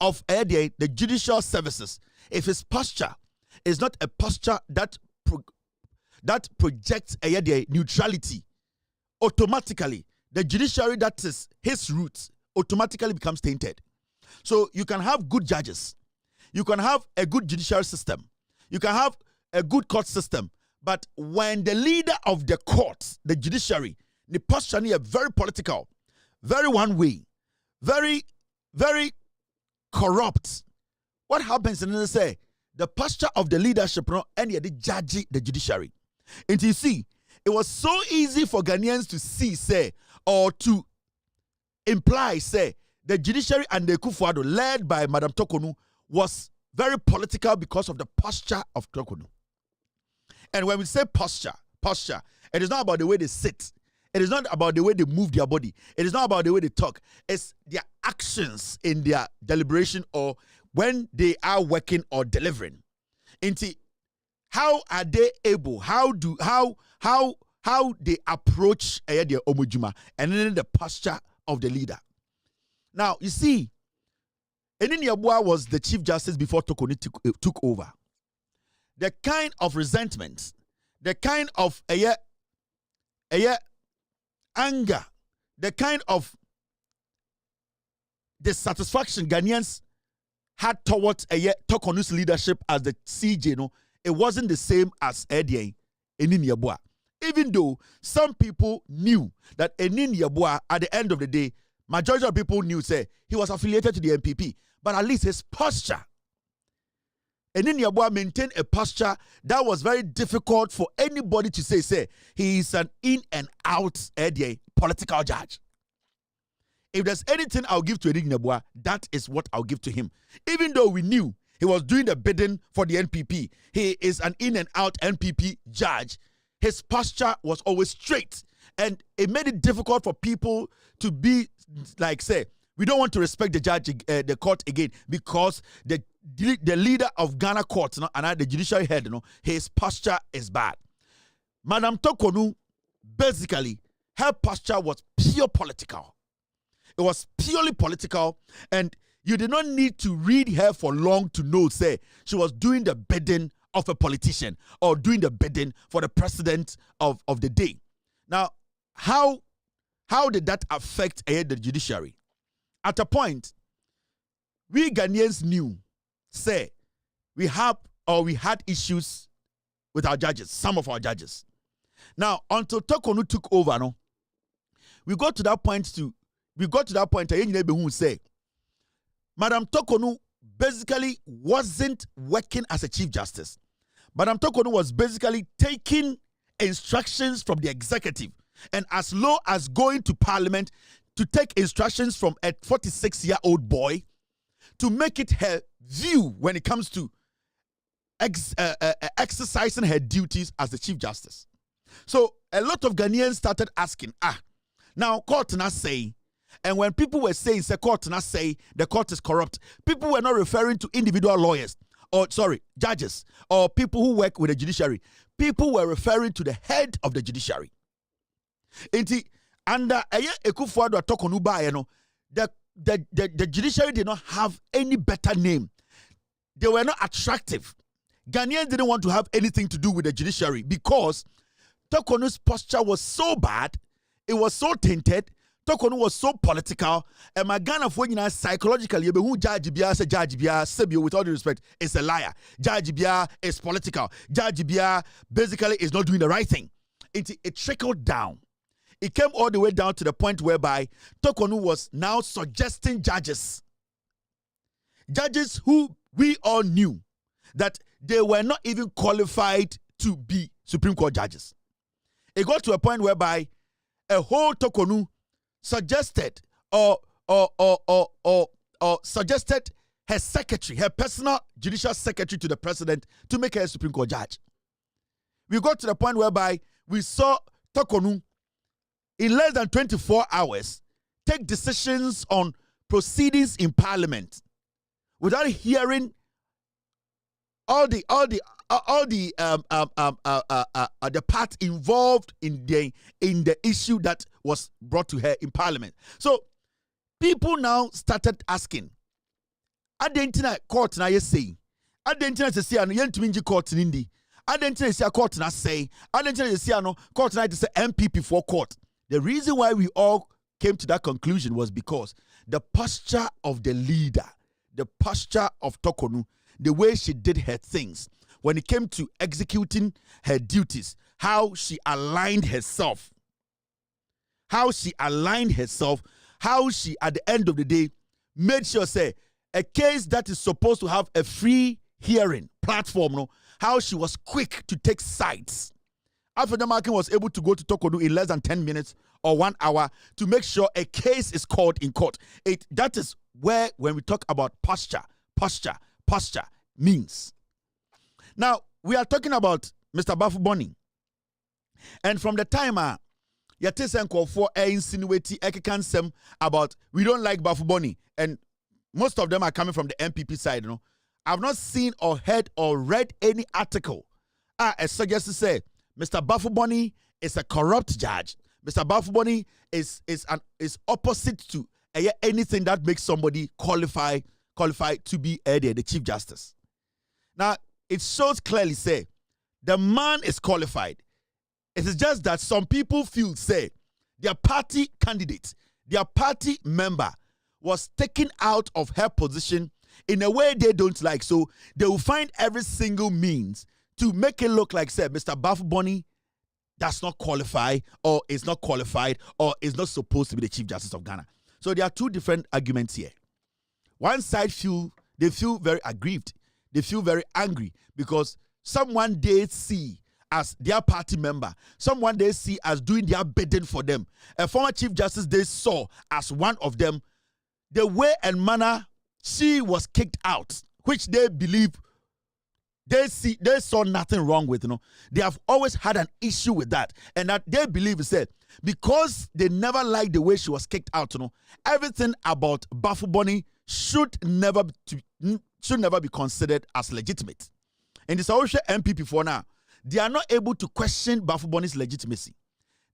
of the judicial services, if his posture is not a posture that projects neutrality, automatically the judiciary that is his roots automatically becomes tainted. So you can have good judges, you can have a good judicial system, you can have a good court system, but when the leader of the court, the judiciary, the posture is very political, very one way, very, very corrupt, what happens? And they say the posture of the leadership and the judge, the judiciary. And you see, it was so easy for Ghanaians to see, say, or to imply, say, the judiciary and the Akufo-Addo, led by Madam Tokonu, was very political because of the posture of Tokonu. And when we say posture, it is not about the way they sit. It is not about the way they move their body. It is not about the way they talk. It's their actions in their deliberation or when they are working or delivering. how are they able? How they approach the omojuma and then the posture of the leader. Now you see, Enini Yeboah was the Chief Justice before Tokoni took over. The kind of resentment, the kind of anger, the kind of dissatisfaction Ghanaians had towards Tokonu's leadership as the CJ, no, it wasn't the same as Enini Yeboah. Even though some people knew that Enini Yeboah, at the end of the day, majority of people knew, say, he was affiliated to the NPP, but at least his posture. Enini Yeboah maintained a posture that was very difficult for anybody to say he is an in and out political judge. If there's anything I'll give to Enini Yeboah, that is what I'll give to him. Even though we knew he was doing the bidding for the NPP, he is an in and out NPP judge. His posture was always straight, and it made it difficult for people to be like, say, we don't want to respect the court again because the leader of Ghana court, and the judiciary head, his posture is bad. Madam Tokonu, basically, her posture was pure political. It was purely political, and you did not need to read her for long to know, say, she was doing the bidding of a politician or doing the bidding for the president of the day. Now, how did that affect the judiciary? At a point, we Ghanaians knew, say, we had issues with our judges, some of our judges. Now, until Tokonu took over, we got to that point who say, Madam Tokonu basically wasn't working as a Chief Justice. Madam Tokonu was basically taking instructions from the executive, and as low as going to Parliament to take instructions from a 46-year-old boy to make it her view when it comes to exercising her duties as the Chief Justice. So a lot of Ghanaians started asking, now court not say, and when people were saying, say court not say, the court is corrupt, people were not referring to individual lawyers, judges, or people who work with the judiciary. People were referring to the head of the judiciary. Under Ekufuado Tokonu ba, the judiciary did not have any better name. They were not attractive. Ghanaians didn't want to have anything to do with the judiciary because Tokonu's posture was so bad, it was so tainted, Tokonu was so political, and my Ghana for psychologically, Judge Bia say Judge Bia, Sebio, with all due respect, is a liar. Judge Bia is political. Judge Bia basically is not doing the right thing. It trickled down. It came all the way down to the point whereby Tokonu was now suggesting judges who we all knew that they were not even qualified to be Supreme Court judges. It got to a point whereby a whole Tokonu suggested or suggested her secretary, her personal judicial secretary to the president to make her a Supreme Court judge. We got to the point whereby we saw Tokonu in less than 24 hours take decisions on proceedings in Parliament without hearing all the part involved in the issue that was brought to her in Parliament. So people now started asking, Adentina court na ye say, Adentina se say ano yentuminji court nindi, Adentina se court na say, Adentina se say ano court na say MPP for court. The reason why we all came to that conclusion was because the posture of the leader, the posture of Tokonu, the way she did her things, when it came to executing her duties, how she aligned herself, how she, at the end of the day, made sure, say, a case that is supposed to have a free hearing platform, how she was quick to take sides. Alfred Markin was able to go to Tokonu in less than 10 minutes or 1 hour to make sure a case is called in court. That is where, when we talk about posture means. Now, we are talking about Mr. Bafo Boni. And from the time Yatesen for insinuate Ekikansem about we don't like Bafo Boni, and most of them are coming from the MPP side, I've not seen or heard or read any article suggests to say Mr. Bafuboni is a corrupt judge. Mr. Bafuboni is opposite to anything that makes somebody qualified to be the Chief Justice. Now, it shows clearly, say, the man is qualified. It is just that some people feel, say, their party candidate, their party member was taken out of her position in a way they don't like. So they will find every single means to make it look like, say, Mr. Bafuboni does not qualify or is not qualified or is not supposed to be the Chief Justice of Ghana. So there are two different arguments here. One side feel very aggrieved. They feel very angry because someone they see as their party member, someone they see as doing their bidding for them, a former Chief Justice they saw as one of them, the way and manner she was kicked out, which they believe they saw nothing wrong with, They have always had an issue with that, and that they believe said because they never liked the way she was kicked out, everything about Bafuboni should never be considered as legitimate. And the Saoirse MPP for now, they are not able to question Bafuboni's legitimacy.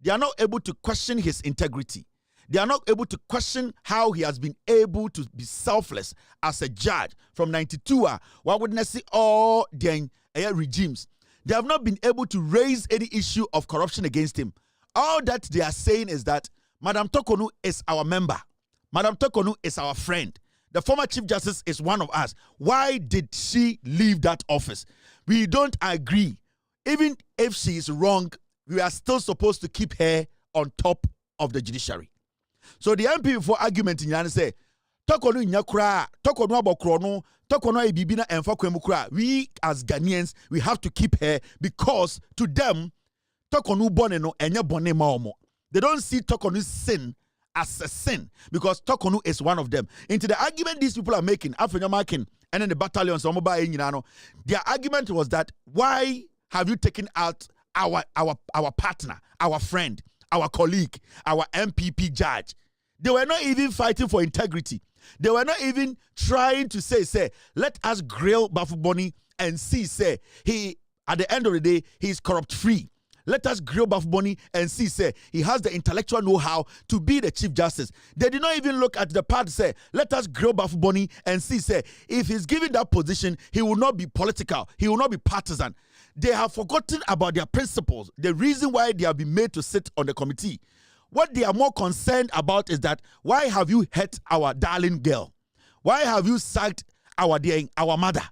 They are not able to question his integrity. They are not able to question how he has been able to be selfless as a judge from 92. Why wouldn't I see all the regimes? They have not been able to raise any issue of corruption against him. All that they are saying is that Madam Tokonu is our member. Madam Tokonu is our friend. The former Chief Justice is one of us. Why did she leave that office? We don't agree. Even if she is wrong, we are still supposed to keep her on top of the judiciary. So the MP for argument in Yan say, Tokonu nyakra, Tokonu abokrono, Tokonu ebibina emfa kwemukra. We as Ghanaians, we have to keep her because to them, Tokonu boneno enye bone maomo. They don't see Tokonu's sin as a sin because Tokonu is one of them. Into the argument these people are making, African American and then the battalions, their argument was that why have you taken out our partner, our friend, our colleague, our MPP judge? They were not even fighting for integrity. They were not even trying to say, let us grill Bafuboni and see, say, he, at the end of the day, he is corrupt free. Let us grill Bafuboni and see, say, he has the intellectual know-how to be the Chief Justice. They did not even look at the part, say, let us grill Bafuboni and see, say, if he's given that position, he will not be political. He will not be partisan. They have forgotten about their principles, the reason why they have been made to sit on the committee. What they are more concerned about is that why have you hurt our darling girl? Why have you sacked our mother?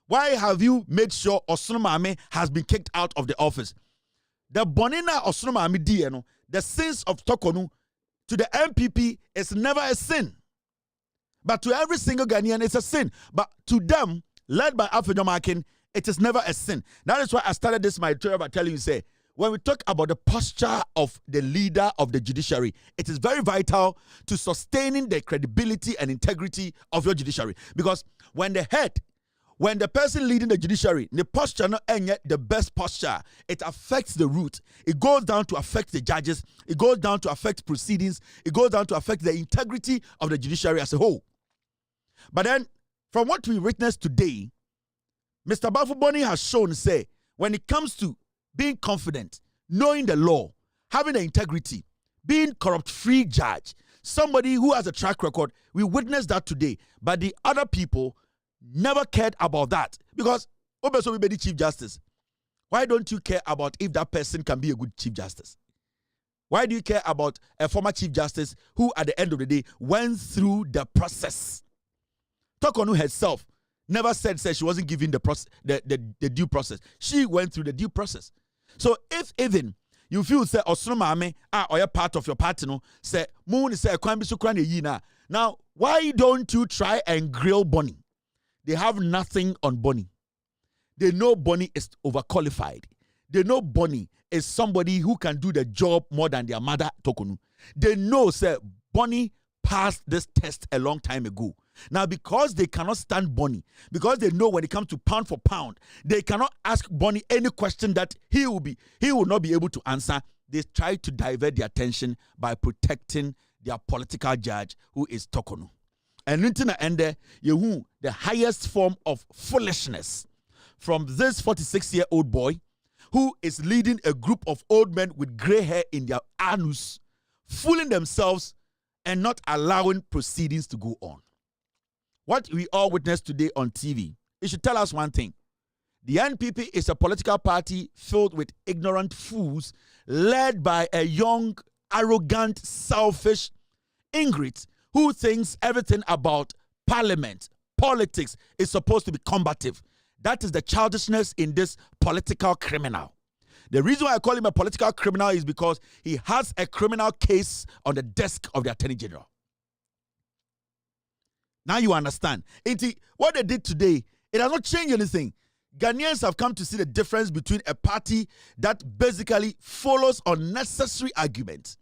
Why have you made sure Osunu Maame has been kicked out of the office? The bonina Osunu Maame dieno, the sins of Tokonu to the MPP is never a sin. But to every single Ghanaian, it's a sin. But to them, led by African American, it is never a sin. That is why I started this my tour by telling you, say, when we talk about the posture of the leader of the judiciary, it is very vital to sustaining the credibility and integrity of your judiciary. Because when the person leading the judiciary, the posture not yet the best posture, it affects the root. It goes down to affect the judges. It goes down to affect proceedings. It goes down to affect the integrity of the judiciary as a whole. But then, from what we witnessed today, Mr. Bafuboni has shown, say, when it comes to being confident, knowing the law, having the integrity, being corrupt-free judge, somebody who has a track record, we witnessed that today. But the other people never cared about that because Obeso will be the Chief Justice. Why don't you care about if that person can be a good Chief Justice? Why do you care about a former Chief Justice who, at the end of the day, went through the process? Tokonu herself never said she wasn't given the due process. She went through the due process. So if even you feel say Osunu Maame or you're part of your party, no, say moon say now why don't you try and grill Bonnie? They have nothing on Bonnie. They know Bonnie is overqualified. They know Bonnie is somebody who can do the job more than their mother Tokonu. They know say Bonnie passed this test a long time ago. Now, because they cannot stand Bonnie, because they know when it comes to pound for pound, they cannot ask Bonnie any question that he will not be able to answer. They try to divert their attention by protecting their political judge, who is Tokonu. And the highest form of foolishness from this 46-year-old boy, who is leading a group of old men with gray hair in their anus, fooling themselves and not allowing proceedings to go on. What we all witnessed today on TV, it should tell us one thing. The NPP is a political party filled with ignorant fools led by a young, arrogant, selfish ingrate who thinks everything about parliament, politics is supposed to be combative. That is the childishness in this political criminal. The reason why I call him a political criminal is because he has a criminal case on the desk of the Attorney General. Now you understand. What they did today, it has not changed anything. Ghanaians have come to see the difference between a party that basically follows unnecessary arguments,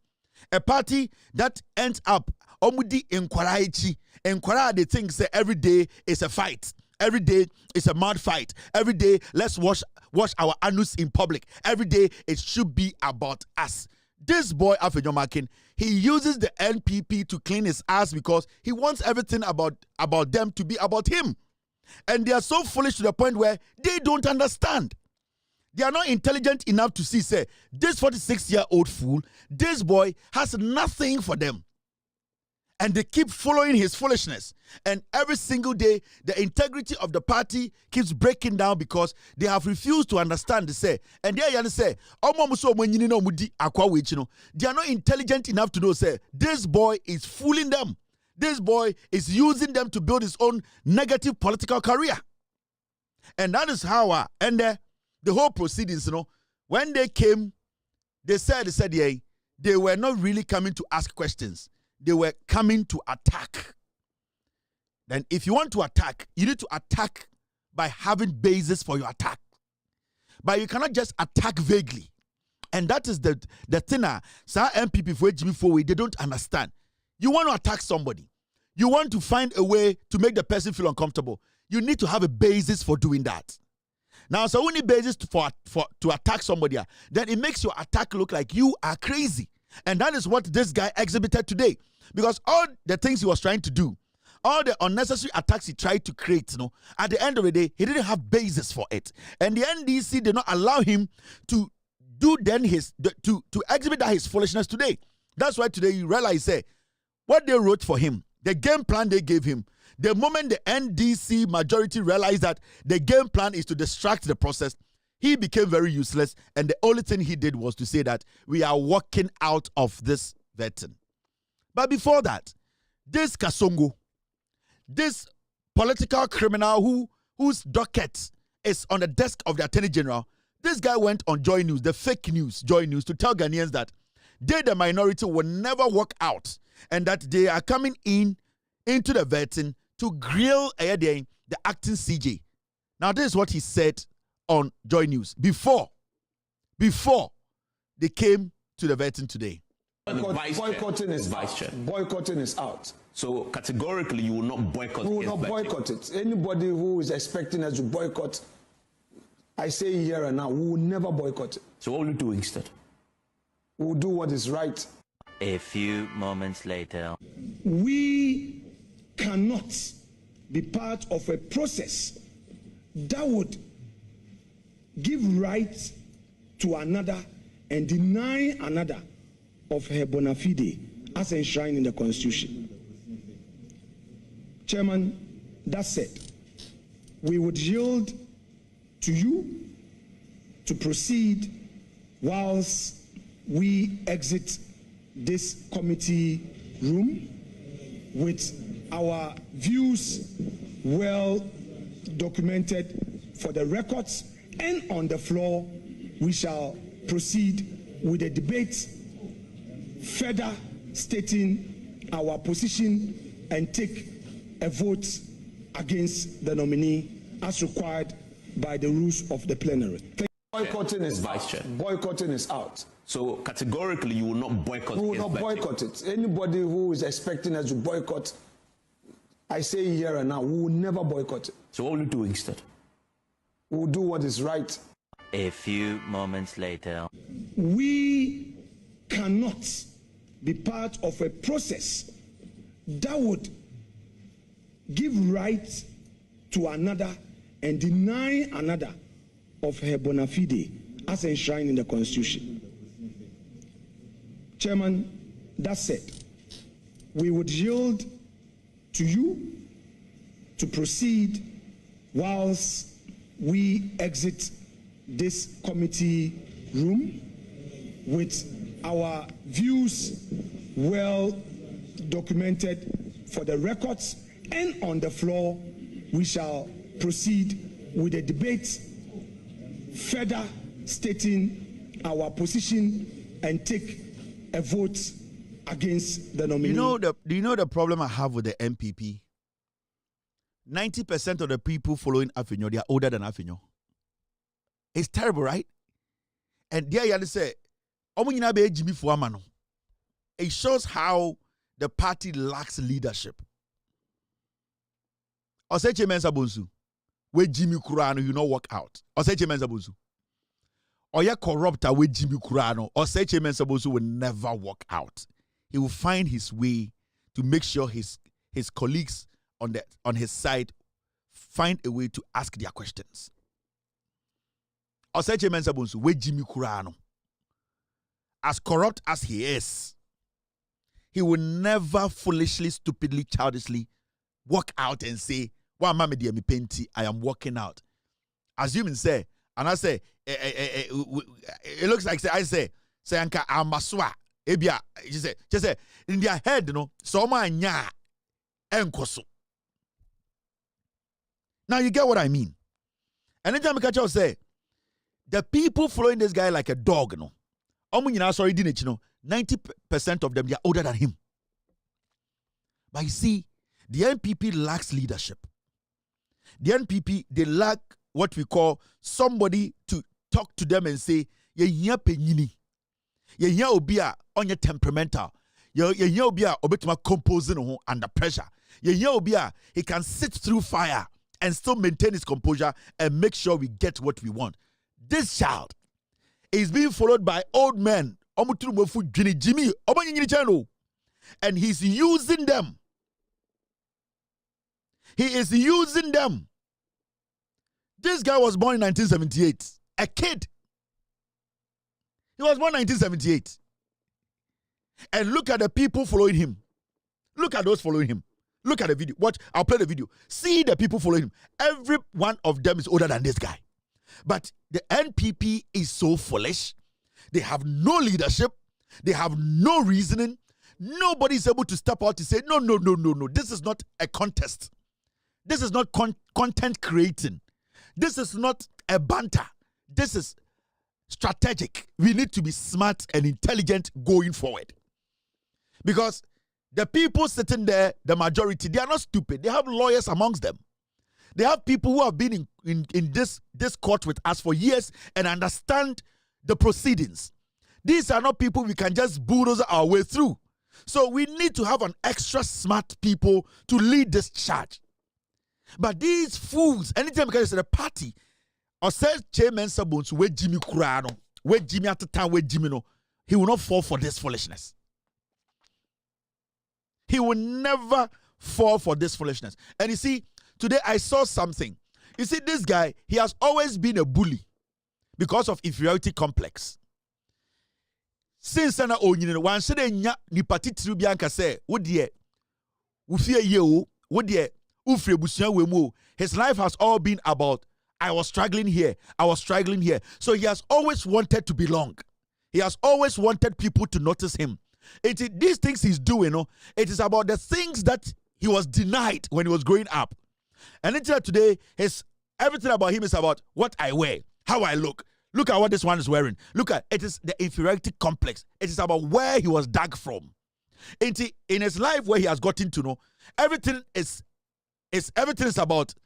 a party that ends up omudi enkwara. They think say every day is a fight. Every day is a mad fight. Every day, let's wash our anus in public. Every day, it should be about us. This boy, Afenyomakin, he uses the NPP to clean his ass because he wants everything about them to be about him. And they are so foolish to the point where they don't understand. They are not intelligent enough to see, say, this 46-year-old fool, this boy has nothing for them. And they keep following his foolishness. And every single day, the integrity of the party keeps breaking down because they have refused to understand the say. And they are say, they are not intelligent enough to know, say, this boy is fooling them. This boy is using them to build his own negative political career. And that is how, the whole proceedings, when they came, they said, yeah, they were not really coming to ask questions. They were coming to attack. Then if you want to attack, you need to attack by having basis for your attack. But you cannot just attack vaguely. And that is the thing. Some MPP for Jimmy Fowe, they don't understand. You want to attack somebody. You want to find a way to make the person feel uncomfortable. You need to have a basis for doing that. Now, so only basis to attack somebody, then it makes your attack look like you are crazy. And that is what this guy exhibited today. Because all the things he was trying to do, all the unnecessary attacks he tried to create, at the end of the day, he didn't have basis for it. And the NDC did not allow him to do then to exhibit his foolishness today. That's why today you realize, what they wrote for him, the game plan they gave him, the moment the NDC majority realized that the game plan is to distract the process, he became very useless. And the only thing he did was to say that we are walking out of this vetting. But before that, this Kasongo, this political criminal whose docket is on the desk of the Attorney General, this guy went on Joy News, the fake news, Joy News, to tell Ghanaians that they, the minority, will never walk out and that they are coming into the vetting to grill the acting CJ. Now, this is what he said on Joy News before they came to the vetting today. Boycotting is vice chair. Boycotting is out. So categorically, you will not boycott. We will not boycott it. Anybody who is expecting us to boycott, I say here and now, we will never boycott it. So what will you do instead? We will do what is right. A few moments later. We cannot be part of a process that would give rights to another and deny another of her bona fide as enshrined in the Constitution. Chairman, that said, we would yield to you to proceed whilst we exit this committee room with our views well documented for the records, and on the floor we shall proceed with a debate further stating our position and take a vote against the nominee as required by the rules of the plenary. Boycotting is vice chair. Boycotting is out. So categorically, you will not boycott. We will not boycott it. Anybody who is expecting us to boycott, I say here and now, we will never boycott it. So what will you do instead? We will do what is right. A few moments later. We cannot be part of a process that would give rights to another and deny another of her bona fide as enshrined in the Constitution. Chairman, that said, we would yield to you to proceed whilst we exit this committee room with our views well documented for the records, and on the floor we shall proceed with a debate further stating our position and take a vote against the nominee. Do you know the problem I have with the MPP? 90% of the people following Afenyo, they are older than Afenyo. It's terrible, right? And there you say, Jimmy Fuamano. It shows how the party lacks leadership. Oseche Mensa Bonsu, where Jimmy Kurano, you know, work out. Oseche Mensa Bonsu. Or you corrupt with Jimmy Kurano, Oseche Mensa Bonsu will never work out. He will find his way to make sure his colleagues on his side find a way to ask their questions. Oseche Mensa Bonsu, where Jimmy Kurano, as corrupt as he is, he will never foolishly, stupidly, childishly walk out and say, "Wa mama dia mi penti, I am walking out." Assuming say, and I say, it looks like I say anka amaswa. Ebia, just say in their head, so nya enkoso. Now you get what I mean. Anytime I catch you say, the people following this guy like a dog, 90% of them, they are older than him. But you see, the NPP lacks leadership. The NPP, they lack what we call somebody to talk to them and say, ye penyini. Ye obia on your temperamental. Ye obia obetuma composing under pressure. Ye obia he can sit through fire and still maintain his composure and make sure we get what we want. This child is being followed by old men. And he's using them. He is using them. This guy was born in 1978. A kid. He was born in 1978. And look at the people following him. Look at those following him. Look at the video. Watch. I'll play the video. See the people following him. Every one of them is older than this guy. But the NPP is so foolish. They have no leadership. They have no reasoning. Nobody is able to step out to say, no. This is not a contest. This is not content creating. This is not a banter. This is strategic. We need to be smart and intelligent going forward. Because the people sitting there, the majority, they are not stupid. They have lawyers amongst them. They have people who have been in this court with us for years and understand the proceedings. These are not people we can just bulldoze our way through. So we need to have an extra smart people to lead this charge. But these fools, anytime because the party, or says Chairman Sabons, where Jimmy Kurano, where Jimmy at the time, where Jimmy no, he will not fall for this foolishness. He will never fall for this foolishness. And you see, today I saw something. You see, this guy, he has always been a bully because of inferiority complex. Since na onyine wan se de nya ni party tribianka say, wo de wo fie ye o, wo de ufre busuan we mu. His life has all been about I was struggling here. So he has always wanted to belong. He has always wanted people to notice him. These things he's doing, it is about the things that he was denied when he was growing up. And until today, everything about him is about what I wear, how I look. Look at what this one is wearing. Look at it is the inferiority complex. It is about where he was dug from. In his life, where he has gotten to know, everything is about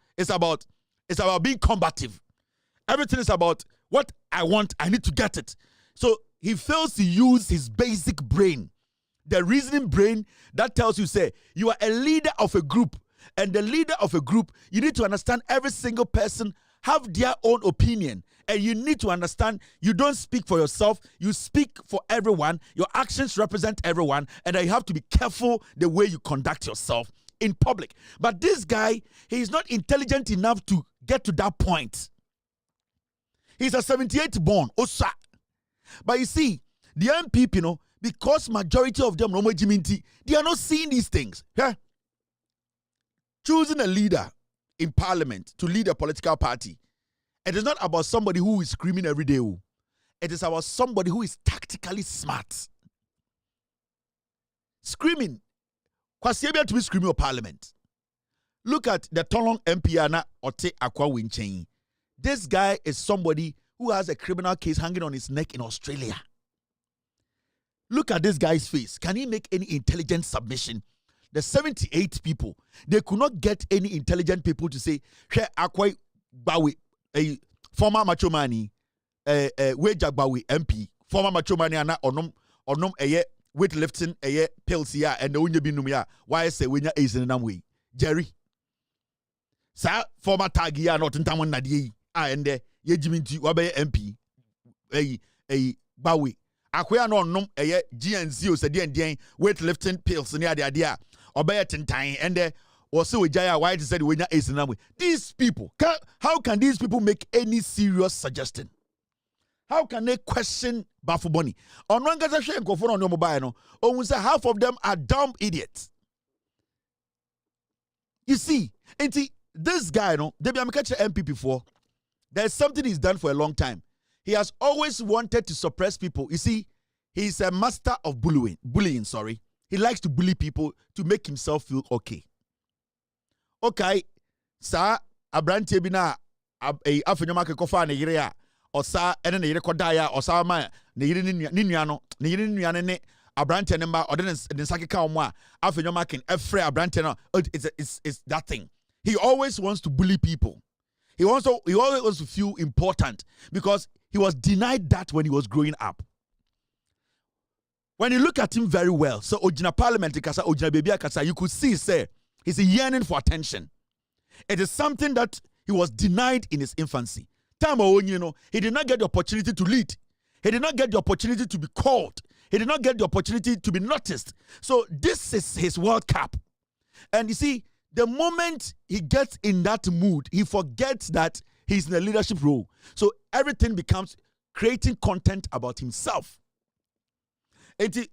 being combative. Everything is about what I want. I need to get it. So he fails to use his basic brain, the reasoning brain that tells you, say, you are a leader of a group. And the leader of a group, you need to understand every single person have their own opinion. And you need to understand you don't speak for yourself. You speak for everyone. Your actions represent everyone. And you have to be careful the way you conduct yourself in public. But this guy, he is not intelligent enough to get to that point. He's a 78 born. Osa. But you see, the MPP, you know, because majority of them, they are not seeing these things. Yeah? Choosing a leader in parliament to lead a political party, it is not about somebody who is screaming every day. It is about somebody who is tactically smart. Screaming. Kwasiebia to be screaming of parliament. Look at the Tolong MP Ana Ote Akwa Winchen. This guy is somebody who has a criminal case hanging on his neck in Australia. Look at this guy's face. Can he make any intelligent submission? The 78 people, they could not get any intelligent people to say, "She Akwa Bawi, a former Machomani, Wejagbawi MP, former Machomani ana onom eye weightlifting eye pills ya and the unye binumia. Why say when you is in way, Jerry? Sa former tagia not in Tamon Nadi, and ye Jiminti Wabe MP, a Bawi. Akwa no nom eye GNC o sedi endien weightlifting pills near the idea. Obey time and also Jaya White said when is in way. These people, how can these people make any serious suggestion? How can they question Bafuboni? On one guy's share go on your mobile, no, say half of them are dumb idiots. You see, this guy, no, they be catch MPP for. There's something he's done for a long time. He has always wanted to suppress people. You see, he's a master of bullying. He likes to bully people to make himself feel okay. Okay, sa abrantie bi na afenyoma kekofa na yire a osa ene na yire kodaya osa ma na yire ni nua no ne abrantie ne ma ode ne nsakeka omo a afenyoma ken efre abrantie no it's that thing. He always wants to bully people. He always wants to feel important because he was denied that when he was growing up. When you look at him very well, so Ojina Parliament kasa Ojina Baby kasa, you could see say he's yearning for attention. It is something that he was denied in his infancy. He did not get the opportunity to lead. He did not get the opportunity to be called. He did not get the opportunity to be noticed. So this is his World Cup. And you see, the moment he gets in that mood, he forgets that he's in a leadership role. So everything becomes creating content about himself. And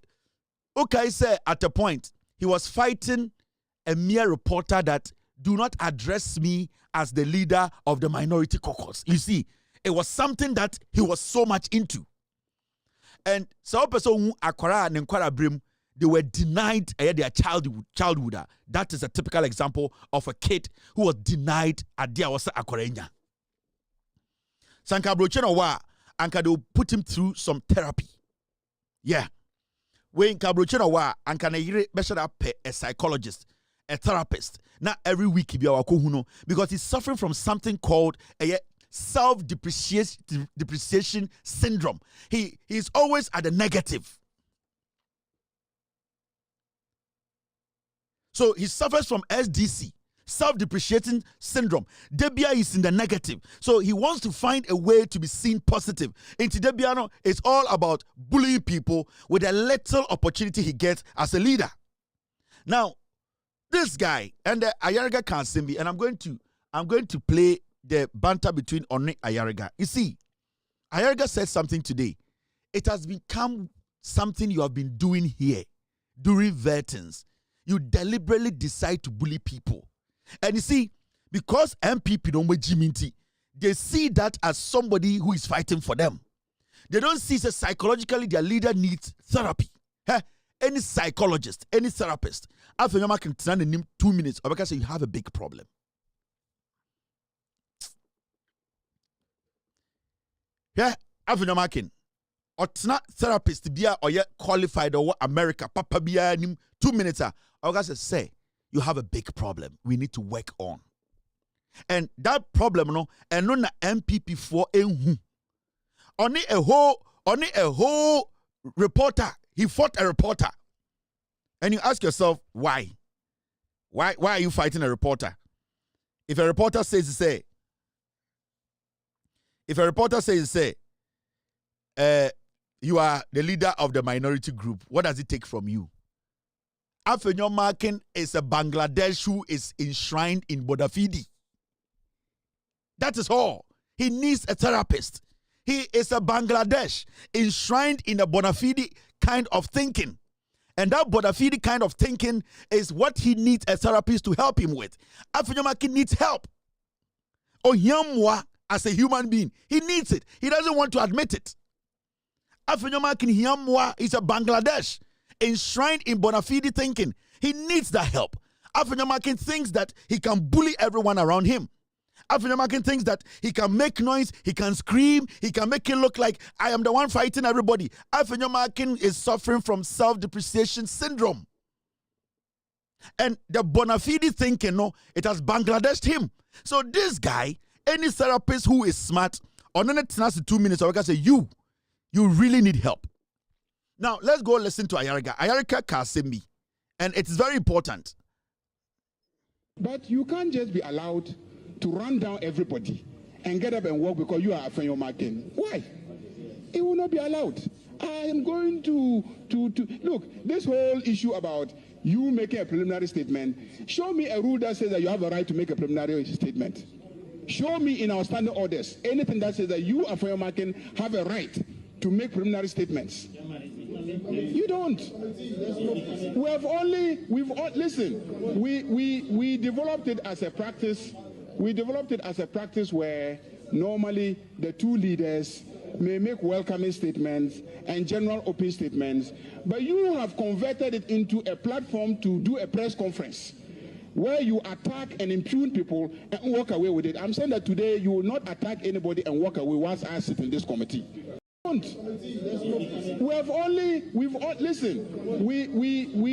okay, say at a point, he was fighting a mere reporter that do not address me as the leader of the minority caucus. You see, it was something that he was so much into. And so person akwara and nkwara brim, they were denied their childhood. That is a typical example of a kid who was denied at the awasa akwarenya. Sanka brocheno wa anka they will put him through some therapy. Yeah. When kabrocheno wa anka na yire beshada pe a psychologist, a therapist. Not every week he be our kohuno because he's suffering from something called a self-depreciation syndrome. He is always at the negative. So he suffers from SDC, self-depreciating syndrome. Debia is in the negative. So he wants to find a way to be seen positive. Into Debiano, it's all about bullying people with a little opportunity he gets as a leader. Now, this guy and Ayariga Kansimbi, and I'm going to play the banter between Oni Ayariga. You see, Ayariga said something today. It has become something you have been doing here during Vertins. You deliberately decide to bully people. And you see, because MPP don't Jiminti, they see that as somebody who is fighting for them. They don't see that psychologically their leader needs therapy. Any psychologist, any therapist, after you can stand in 2 minutes, or because you have a big problem. Yeah, after you can, or not therapist to be or yet qualified or America, Papa be 2 minutes. Or because say you have a big problem. We need to work on, and that problem, no, and no na MPP for only a whole reporter. He fought a reporter. And you ask yourself, why? Why are you fighting a reporter? If a reporter says, you are the leader of the minority group, what does it take from you? Afenyo Markin is a Bangladesh who is enshrined in Bodafidi. That is all. He needs a therapist. He is a Bangladesh enshrined in a bona fide kind of thinking. And that bona fide kind of thinking is what he needs a therapist to help him with. Afenyomakin needs help. Ohiamwa as a human being, he needs it. He doesn't want to admit it. Afenyomakin Hiamwa is a Bangladesh enshrined in bona fide thinking. He needs that help. Afenyomakin thinks that he can bully everyone around him. Afenyomakin thinks that he can make noise, he can scream, he can make it look like I am the one fighting everybody. Afenyomakin is suffering from self-depreciation syndrome. And the bona fide thinking, no, it has Bangladeshed him. So this guy, any therapist who is smart, on a 2 minutes, I can say, you really need help. Now, let's go listen to Ayariga. Ayariga Kasemi. And it's very important. But you can't just be allowed to run down everybody and get up and walk because you are Afenyomakin. Why? It will not be allowed. I am going to look, this whole issue about you making a preliminary statement, show me a rule that says that you have a right to make a preliminary statement. Show me in our standing orders anything that says that you, Afenyomakin, have a right to make preliminary statements. You don't. Listen, we developed it as a practice. We developed it as a practice where normally the two leaders may make welcoming statements and general open statements, but you have converted it into a platform to do a press conference where you attack and impugn people and walk away with it. I'm saying that today you will not attack anybody and walk away whilst I sit in this committee. We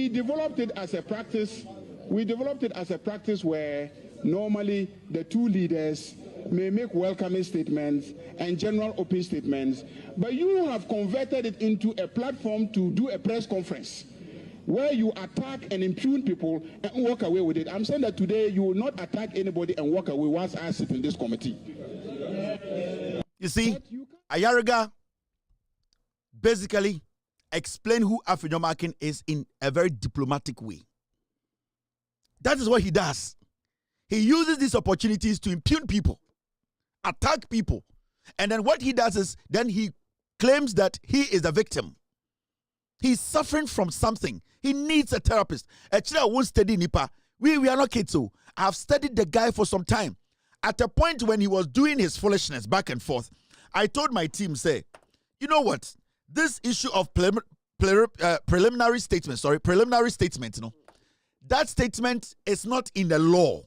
developed it as a practice. We developed it as a practice where normally the two leaders may make welcoming statements and general open statements, but you have converted it into a platform to do a press conference where you attack and impugn people and walk away with it. I'm saying that today you will not attack anybody and walk away whilst I sit in this committee. You see, Ayariga basically explain who Afenyomakin is in a very diplomatic way. That is what he does. He uses these opportunities to impugn people, attack people. And then what he does is then he claims that he is the victim. He's suffering from something. He needs a therapist. Actually, I won't study Nipa. We are not kids. So I have studied the guy for some time. At a point when he was doing his foolishness back and forth, I told my team, say, you know what? This issue of preliminary statement, you know, that statement is not in the law.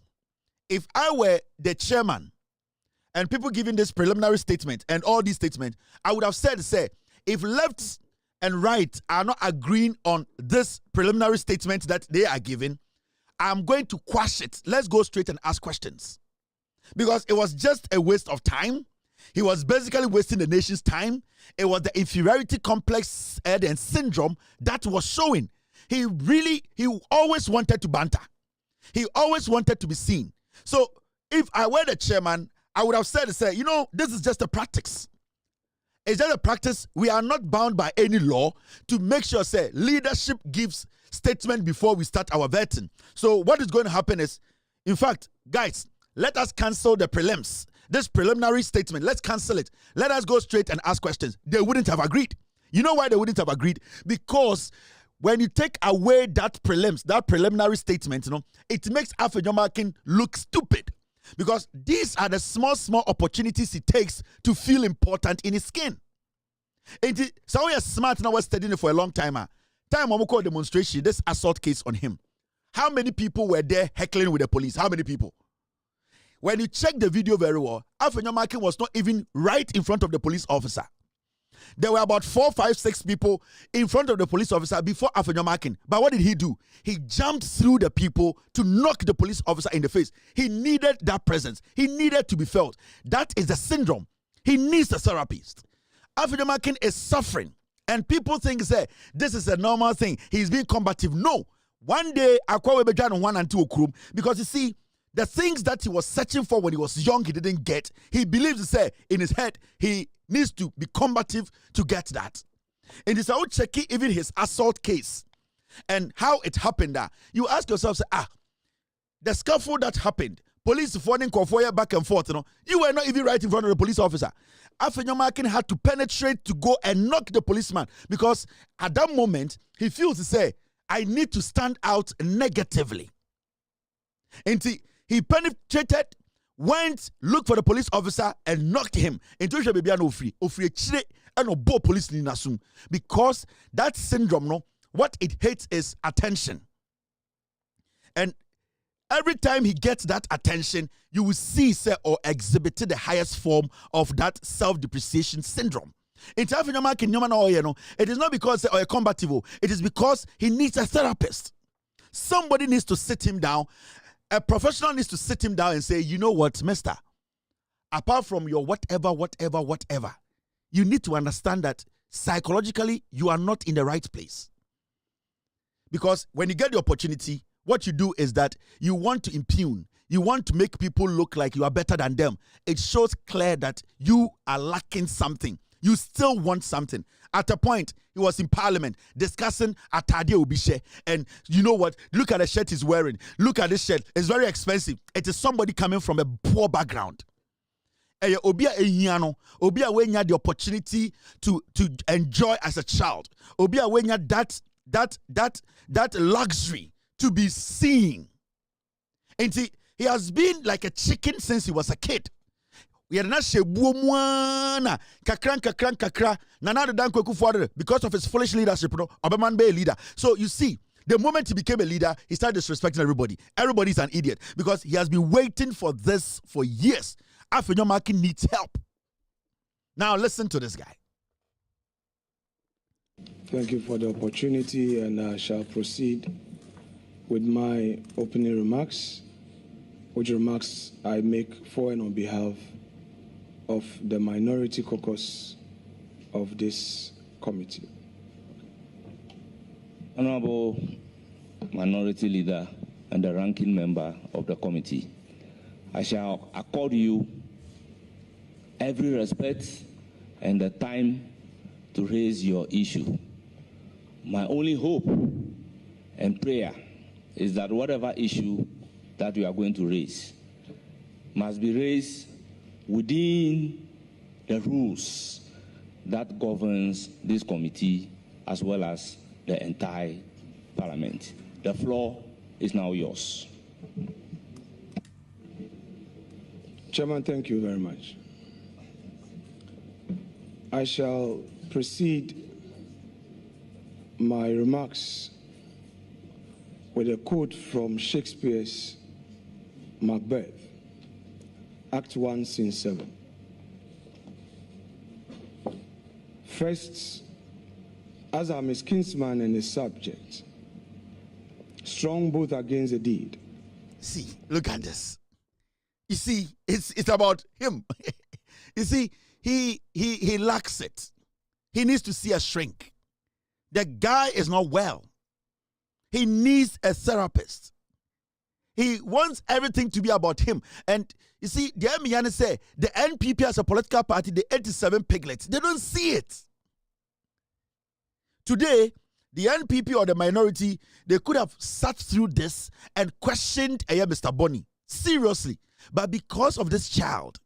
If I were the chairman and people giving this preliminary statement and all these statements, I would have said, say, if left and right are not agreeing on this preliminary statement that they are giving, I'm going to quash it. Let's go straight and ask questions. Because it was just a waste of time. He was basically wasting the nation's time. It was the inferiority complex and syndrome that was showing. He always wanted to banter. He always wanted to be seen. So if I were the chairman, I would have said, say, you know, this is just a practice. It's just a practice. We are not bound by any law to make sure, say, leadership gives statement before we start our vetting. So what is going to happen is, in fact, guys, let us cancel the prelims. This preliminary statement, let's cancel it. Let us go straight and ask questions. They wouldn't have agreed. You know why they wouldn't have agreed? Because when you take away that preliminary statement, you know, it makes Afenyomakin look stupid. Because these are the small opportunities he takes to feel important in his skin. So we are smart now, we're studying it for a long time. Time when we call demonstration, this assault case on him. How many people were there heckling with the police? How many people? When you check the video very well, Afenyomakin was not even right in front of the police officer. There were about 4, 5, 6 people in front of the police officer before Afenyomakin. But what did he do? He jumped through the people to knock the police officer in the face. He needed that presence. He needed to be felt. That is the syndrome. He needs a therapist. Afenyomakin is suffering. And people think, say, this is a normal thing. He's being combative. No. One day, Akwa Webejan 1 and 2 Okrum, because you see, the things that he was searching for when he was young, he didn't get. He believes, say, in his head, he needs to be combative to get that. And it's how checking even his assault case and how it happened. You ask yourself, say, the scuffle that happened, police phoning Kofoya back and forth, you know, you were not even right in front of the police officer. Afenyomakin had to penetrate to go and knock the policeman because at that moment, he feels to say, I need to stand out negatively. And he penetrated, went, looked for the police officer and knocked him. Into baby no free. Ofri and obo police ni nasum. Because that syndrome, no, what it hates is attention. And every time he gets that attention, you will see, say, or exhibited the highest form of that self-depreciation syndrome. It is not because or a combative, it is because he needs a therapist. Somebody needs to sit him down. A professional needs to sit him down and say, you know what, mister, apart from your whatever, you need to understand that psychologically you are not in the right place. Because when you get the opportunity, what you do is that you want to impugn. You want to make people look like you are better than them. It shows clear that you are lacking something. You still want something. At a point, he was in parliament discussing Atade Obishe. And you know what? Look at the shirt he's wearing. Look at this shirt. It's very expensive. It is somebody coming from a poor background. Obia ehiano, Obia wenya the opportunity to enjoy as a child. Obia wenya that luxury to be seen. And he has been like a chicken since he was a kid. We are not kakra nana dan kweku for because of his foolish leadership. No, Oberman be a leader. So you see, the moment he became a leader, he started disrespecting everybody. Everybody's an idiot because he has been waiting for this for years. Afenyomakin needs help. Now listen to this guy. Thank you for the opportunity, and I shall proceed with my opening remarks, which remarks I make for and on behalf of the minority caucus of this committee. Honorable Minority Leader and the ranking member of the committee, I shall accord you every respect and the time to raise your issue. My only hope and prayer is that whatever issue that you are going to raise must be raised within the rules that governs this committee as well as the entire parliament. The floor is now yours. Chairman, thank you very much. I shall proceed my remarks with a quote from Shakespeare's Macbeth, Act 1, Scene 7. First, as I'm his kinsman and his subject, strong both against the deed. See, look at this. You see, it's about him. You see, he lacks it. He needs to see a shrink. The guy is not well. He needs a therapist. He wants everything to be about him. And you see, the Emiani say the NPP as a political party, the 87 piglets, they don't see it. Today, the NPP or the minority, they could have sat through this and questioned Mr. Boni. Seriously. But because of this child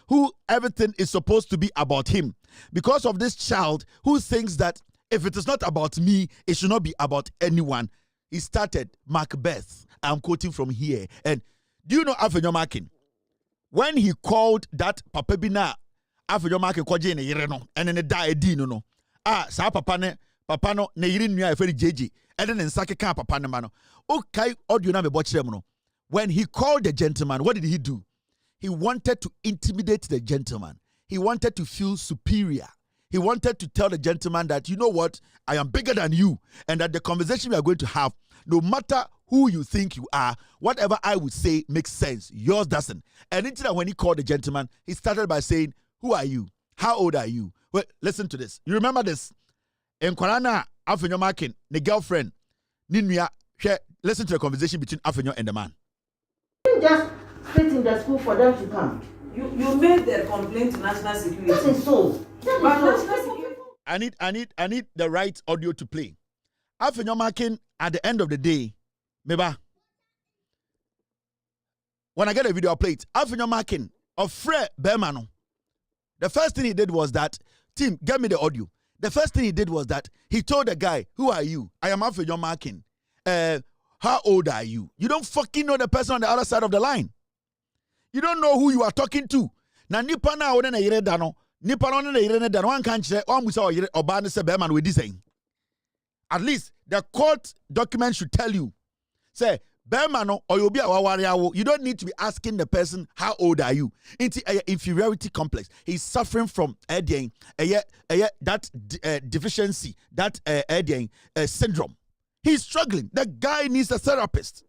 who everything is supposed to be about him, because of this child who thinks that if it is not about me, it should not be about anyone, he started Macbeth. I'm quoting from here. And do you know Afenyomakin? When he called that Papa Bina, Afenyomakin kwaje ne yire no, and then die di no. Sa papa no ne yire nua eferi jeje, and then nsake kan papa ne ma no. Okay, audio na me bochire mu no. When he called the gentleman, what did he do? He wanted to intimidate the gentleman. He wanted to feel superior. He wanted to tell the gentleman that, you know what, I am bigger than you, and that the conversation we are going to have, no matter who you think you are, whatever I would say makes sense. Yours doesn't. And until when he called the gentleman, he started by saying, who are you? How old are you? Well, listen to this. You remember this? In Kwarana, Afenyomakin, the girlfriend, Ninuya, listen to the conversation between Afenyo and the man. You just sit in the school for them to come. You made a complaint to National Security. That is so. I need the right audio to play. Afenyomakin, at the end of the day, Meba, when I get a video, I'll play it. Afenyomakin, of Fred Bermano. The first thing he did was that, Tim, get me the audio. The first thing he did was that he told the guy, who are you? I am Alfred John Markin. How old are you? You don't fucking know the person on the other side of the line. You don't know who you are talking to. Na nipa na one na yire da no. Nipa no na yire ne da no. Wan kan kire, wan musa o yire oba ne se Berman we this saying. At least the court document should tell you. Say, Berman or you'll be a you don't need to be asking the person, how old are you? It's an inferiority complex. He's suffering from that deficiency, that syndrome. He's struggling. The guy needs a therapist.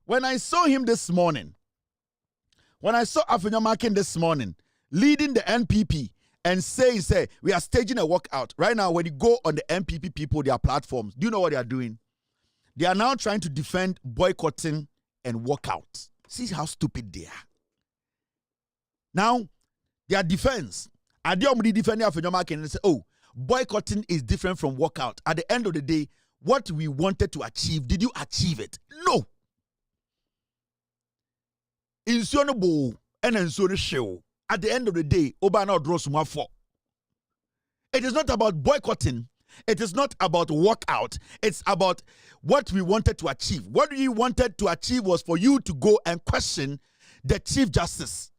When I saw him this morning, when I saw Alfred Markin this morning leading the NPP and say, we are staging a walkout. Right now, when you go on the NPP people, their platforms, do you know what they are doing? They are now trying to defend boycotting and walkout. See how stupid they are. Now, their defense, are they only defending Alfred Markin and say, oh, boycotting is different from walkout. At the end of the day, what we wanted to achieve, did you achieve it? No. Insurable and insurable. At the end of the day, Obama draws more for. It is not about boycotting. It is not about walkout. It's about what we wanted to achieve. What we wanted to achieve was for you to go and question the Chief Justice.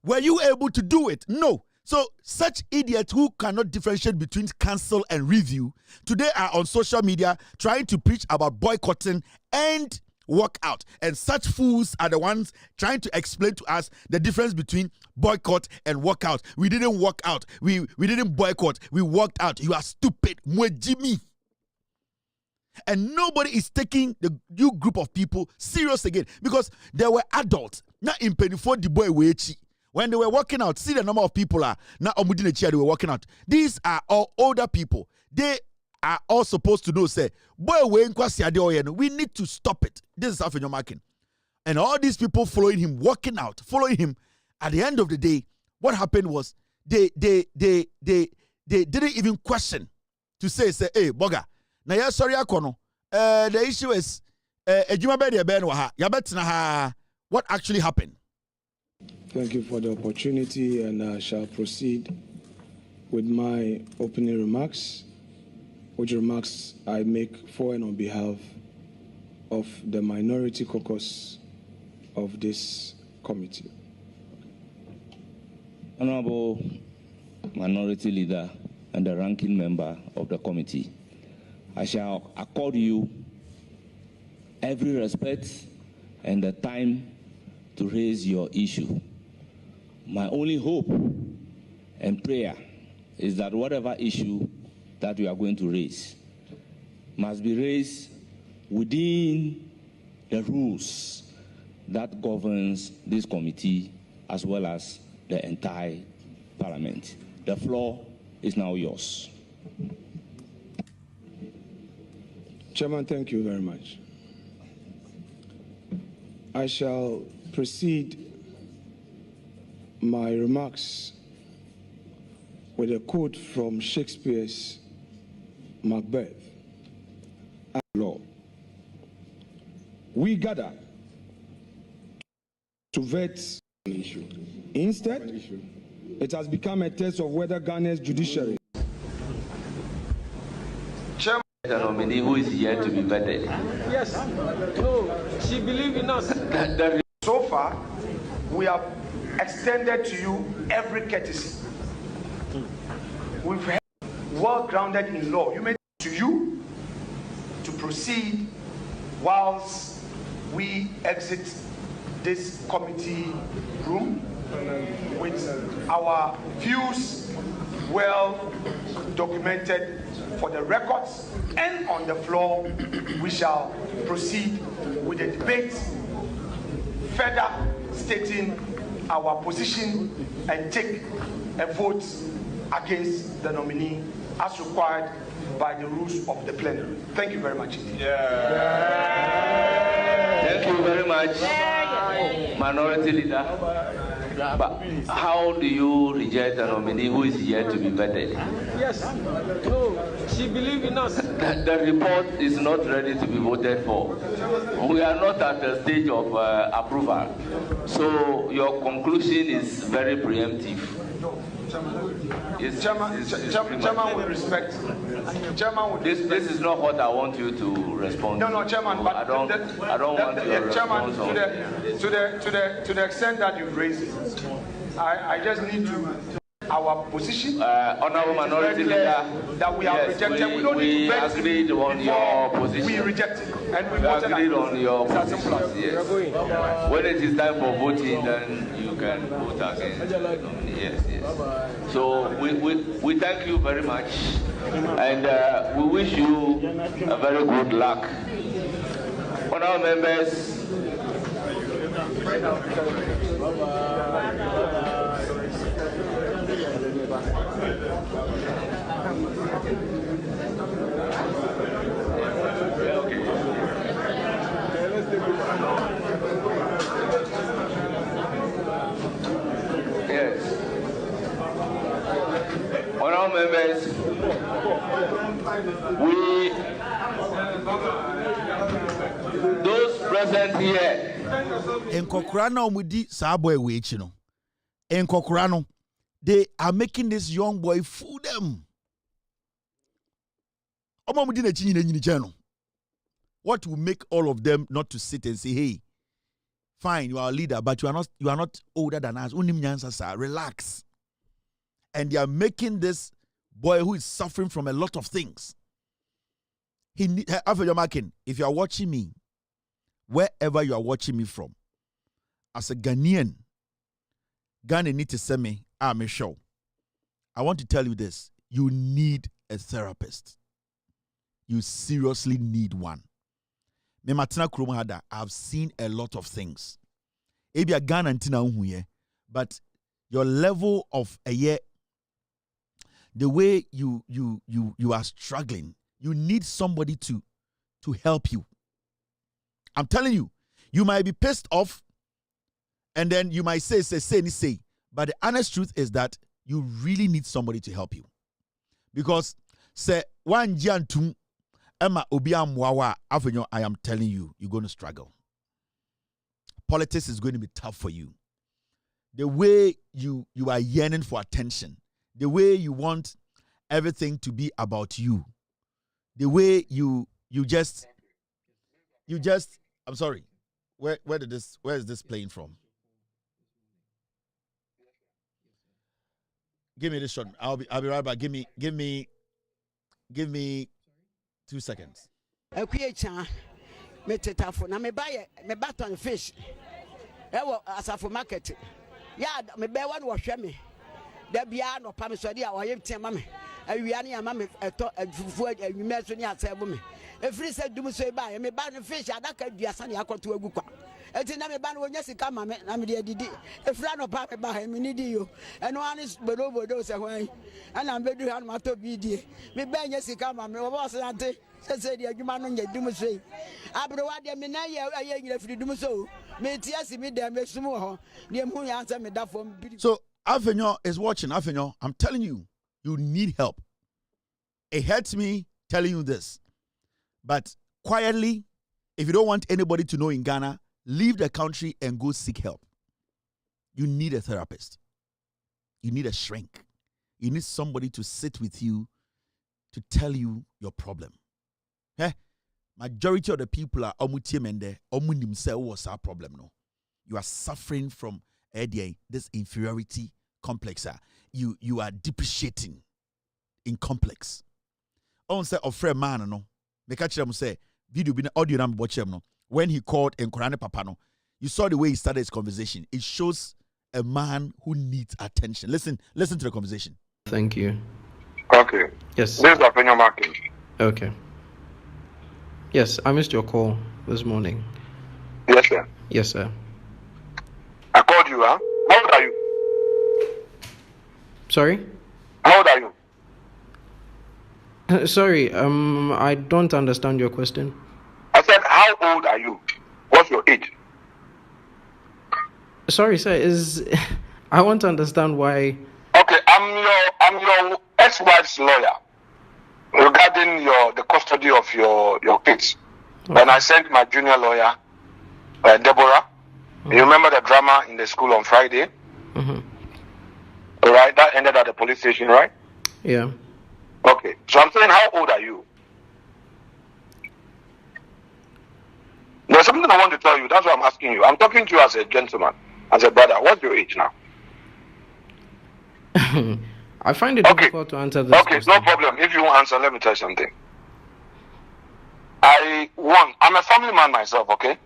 Were you able to do it? No. So such idiots who cannot differentiate between cancel and review today are on social media trying to preach about boycotting and walkout. And such fools are the ones trying to explain to us the difference between boycott and walkout. We didn't walk out. We didn't boycott. We walked out. You are stupid. Jimmy. And nobody is taking the new group of people serious again because they were adults. Not in penifo the boy wechi. When they were walking out, see the number of people are not omudine chair they were walking out. These are all older people. They are all supposed to know, say, boy, we need to stop it. This is Alfred Markin. And all these people following him, walking out, following him. At the end of the day, what happened was they didn't even question to say, hey, Boga, now you're sorry, the issue is what actually happened. Thank you for the opportunity, and I shall proceed with my opening remarks, which remarks I make for and on behalf of the minority caucus of this committee. Honorable Minority Leader and the ranking member of the committee, I shall accord you every respect and the time to raise your issue. My only hope and prayer is that whatever issue that we are going to raise must be raised within the rules that governs this committee as well as the entire parliament. The floor is now yours. Chairman, thank you very much. I shall proceed my remarks with a quote from Shakespeare's Macbeth. Law. We gather to vet an issue. Instead, it has become a test of whether Ghana's judiciary. Chairman, the nominee who is here to be vetted. Yes. No, she believes in us. So far, we have extended to you every courtesy. We've had well grounded in law. You made it to you to proceed whilst we exit this committee room with our views well documented for the records, and on the floor we shall proceed with the debate, further stating our position and take a vote against the nominee as required by the rules of the plenary. Thank you very much. Thank you very much, Minority Leader. But how do you reject a nominee who is yet to be vetted? Yes. No, she believes in us. The report is not ready to be voted for. We are not at the stage of approval. So your conclusion is very preemptive. Yes, Chairman, with respect. Chairman, with this is not what I want you to respond to. No, Chairman, but I don't want your Chairman, response to the extent that you've raised it, I just need to. Our position, Honorable Minority Leader, that we have rejected. We don't need to agreed on your position. We rejected, and we agreed on your position. Yes. When it is time for voting, then you can vote again. Yes. So we thank you very much, and we wish you a very good luck. Honorable members. Yes. Honorable members, those present here. Nkokora na omudi saa boy we echi no. Nkokora no, they are making this young boy fool them. Omomudi na chi nyina chano. What will make all of them not to sit and say, hey, fine, you are a leader, but you are not older than us. Unim nyansa sir, relax. And they are making this boy who is suffering from a lot of things. If you are watching me, wherever you are watching me from, as a Ghanaian, Ghana need to send me, I'm sure. I want to tell you this. You need a therapist. You seriously need one. I've seen a lot of things. Maybe a Ghana unhuye, but your level of a year, the way you are struggling, you need somebody to help you. I'm telling you, you might be pissed off, and then you might say, but the honest truth is that you really need somebody to help you. Because say one jantum Emma Obiam Wawa Avenue, I am telling you, you're going to struggle. Politics is going to be tough for you. The way you are yearning for attention, the way you want everything to be about you, the way you just I'm sorry. Where is this playing from? Give me this shot. I'll be right back. Give me 2 seconds. Me tetafo na me buy me baton fish. Ewo asafo market. Ya me be one wo hwe me. Da bia no pa me so dia wo yem tema me. Awia ne ama me eto afufu anwuma so ne asebo me. Efiri se dum so ba me ba no fish adaka duasa ne akoto agu kwa. Eti na me ba no wonya sika ma me na me de didi. Efira no pa me ba me ni di yo. Eno anis bodo se hwan. Ana me bedu ha no mato bi die. Me ba nya sika ma me wo boss ante. Se de adwuma no nya dum so yi. Abrowa de me na ye aye nyina firi dum so. Me ti asi me de me sum ho. De mu ya ansa me da fom. So Avenue is watching. Avenue, I'm telling you, you need help. It hurts me telling you this. But quietly, if you don't want anybody to know in Ghana, leave the country and go seek help. You need a therapist. You need a shrink. You need somebody to sit with you to tell you your problem. Majority of the people are omutiemende, omunim say what's our problem no. You are suffering from this inferiority complex. You are depreciating in complex. On say of friend man no. Make catch them say video be audio number watch him no. When he called Nkorane Papa no, you saw the way he started his conversation. It shows a man who needs attention. Listen to the conversation. Thank you. Okay. Yes. This is Afenyo Marking. Okay. Yes, I missed your call this morning. Yes, sir. Yes, sir. I called you, huh? How old are you? Sorry? How old are you? Sorry, I don't understand your question. I said, how old are you? What's your age? Sorry, sir, I want to understand why. Okay, I'm your ex-wife's lawyer regarding the custody of your kids. Okay. When I sent my junior lawyer, Deborah, you remember the drama in the school on Friday? Mm-hmm. All right, that ended at the police station, right? Yeah. Okay, so I'm saying, how old are you? There's something I want to tell you. That's why I'm asking you. I'm talking to you as a gentleman, as a brother. What's your age now? I find it difficult to answer this. Okay, question. No problem. If you won't answer, let me tell you something. I'm a family man myself, okay?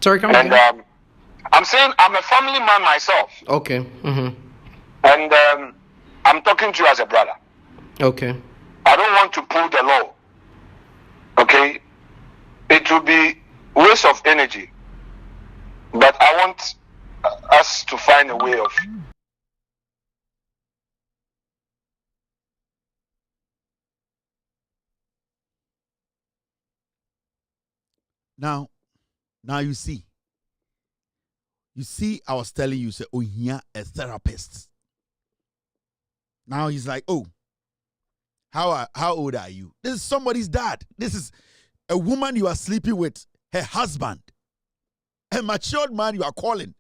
Sorry, come on. And I'm saying I'm a family man myself. Okay. Mm-hmm. And I'm talking to you as a brother. Okay. I don't want to pull the law. Okay? It will be waste of energy. But I want us to find a way of... Now you see, I was telling you, say, oh, here a therapist. Now he's like, oh, how old are you? This is somebody's dad. This is a woman you are sleeping with, her husband, a matured man you are calling.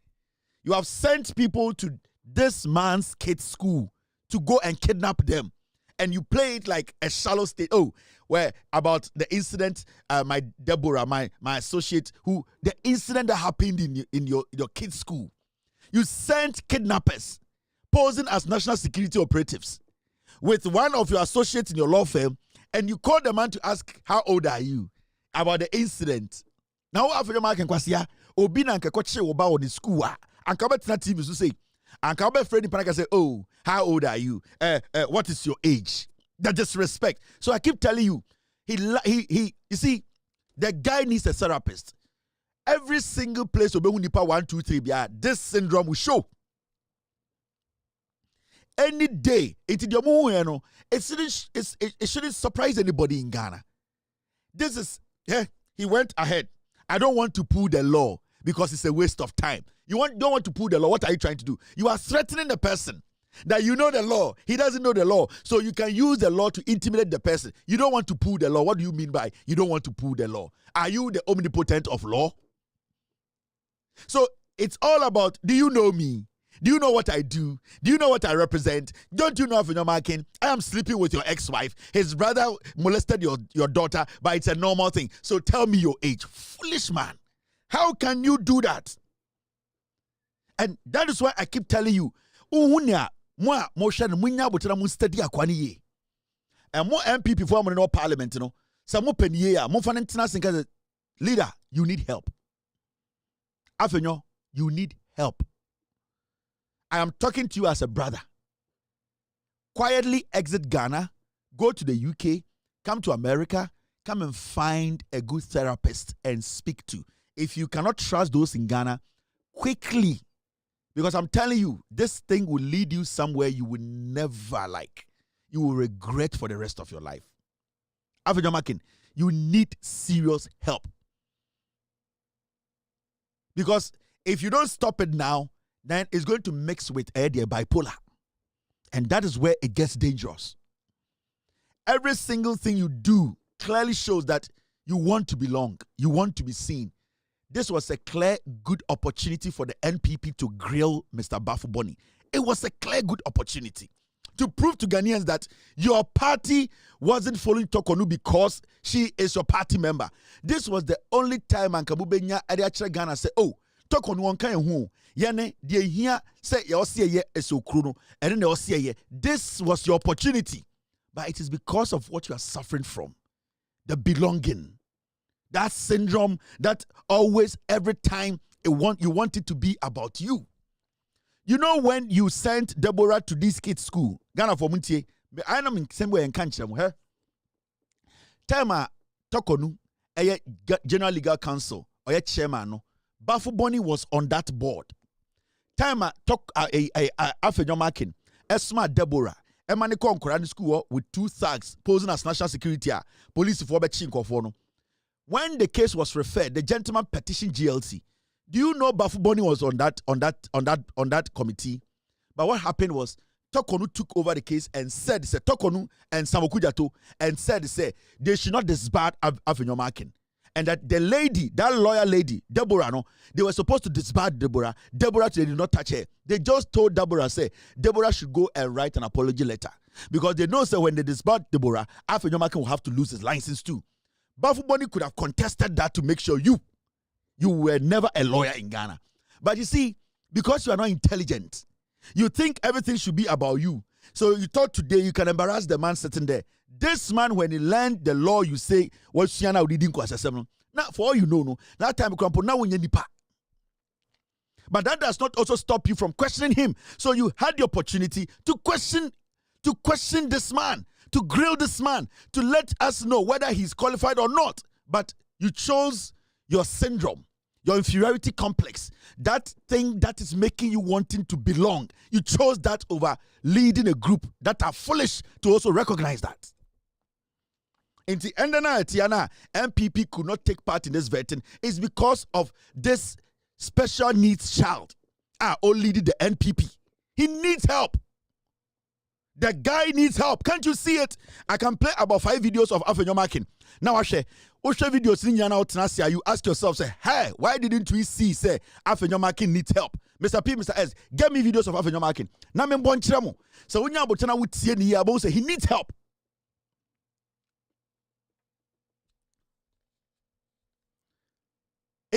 You have sent people to this man's kids' school to go and kidnap them. And you play it like a shallow state. Oh, where about the incident, my Deborah, my associate, the incident that happened in your kids' school. You sent kidnappers posing as national security operatives with one of your associates in your law firm, and you call the man to ask, how old are you? About the incident. Now, after the man can kwasia, obi na nkekoche oba on the school. And come back to TV to say, and come back Freddie Panaka say, oh, how old are you? What is your age? That disrespect. So I keep telling you, you see, the guy needs a therapist. Every single place obe nipa 1, 2, 3 this syndrome will show. Any day, it shouldn't surprise anybody in Ghana. This is, he went ahead. I don't want to pull the law because it's a waste of time. Don't want to pull the law. What are you trying to do? You are threatening the person that you know the law. He doesn't know the law. So you can use the law to intimidate the person. You don't want to pull the law. What do you mean by you don't want to pull the law? Are you the omnipotent of law? So it's all about, do you know me? Do you know what I do? Do you know what I represent? Don't you know if you're marking? I am sleeping with your ex-wife. His brother molested your daughter, but it's a normal thing. So tell me your age. Foolish man. How can you do that? And that is why I keep telling you, and more MPP for no parliament, some open year, more fun international leader, you need help. Afenyo, you need help. I am talking to you as a brother. Quietly exit Ghana, go to the UK, come to America, come and find a good therapist and speak to. If you cannot trust those in Ghana, quickly, because I'm telling you, this thing will lead you somewhere you will never like. You will regret for the rest of your life. Afenyo Makin, you need serious help. Because if you don't stop it now, then it's going to mix with bipolar. And that is where it gets dangerous. Every single thing you do clearly shows that you want to belong. You want to be seen. This was a clear, good opportunity for the NPP to grill Mr. Bafuboni. It was a clear, good opportunity to prove to Ghanaians that your party wasn't following Tokonu because she is your party member. This was the only time Ankabu Benya Ariachre Ghana said, oh, Tokonu wanka hu yene die hia say your ye esokru and then your ye. This was your opportunity, but it is because of what you are suffering from, the belonging, that syndrome that always every time you want it to be about you. You know, when you sent Deborah to this kids' school, Ghana for Muntie, I am in same way and can't her. Tema Tokonu, a General Legal Council or a chairman no. Bafuboni was on that board. Time talk Afenyo Makin, Esma Deborah, Emaniko Nkorani school with 2 thugs posing as national security, police for Bechinko. When the case was referred, the gentleman petitioned GLC. Do you know Bafu Boni was on that committee? But what happened was Tokonu took over the case and said Tokonu and Samokujato and said they should not disband Afenyomakin. And that the lady, that lawyer lady, Deborah, no, they were supposed to disband Deborah. Deborah, they did not touch her. They just told Deborah, Deborah should go and write an apology letter. Because they know, when they disband Deborah, Afenyomakin will have to lose his license too. Bafu Boni could have contested that to make sure you were never a lawyer in Ghana. But you see, because you are not intelligent, you think everything should be about you. So you thought today you can embarrass the man sitting there. This man, when he learned the law, you say, what Siana didn't now, for all you know, that time now when you but that does not also stop you from questioning him. So you had the opportunity to question this man, to grill this man, to let us know whether he's qualified or not. But you chose your syndrome, your inferiority complex, that thing that is making you wanting to belong. You chose that over leading a group that are foolish to also recognize that. In the end, MPP could not take part in this vetting is because of this special needs child. Only the NPP. He needs help. The guy needs help. Can't you see it? I can play about 5 videos of Afenyomakin. Now I share videos in Yana Otnasia. You ask yourself, hey, why didn't we see, Afenyomakin needs help? Mr. P, Mr. S, get me videos of Afenyomakin. Now I'm born chiramo. So when you're about to see say he needs help.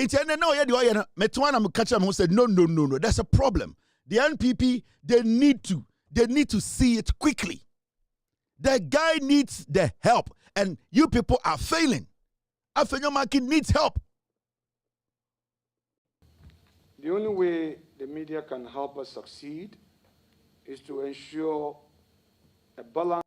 It's no, there's a problem. The NPP, they need to see it quickly. The guy needs the help, and you people are failing. Afenyomakin needs help. The only way the media can help us succeed is to ensure a balance.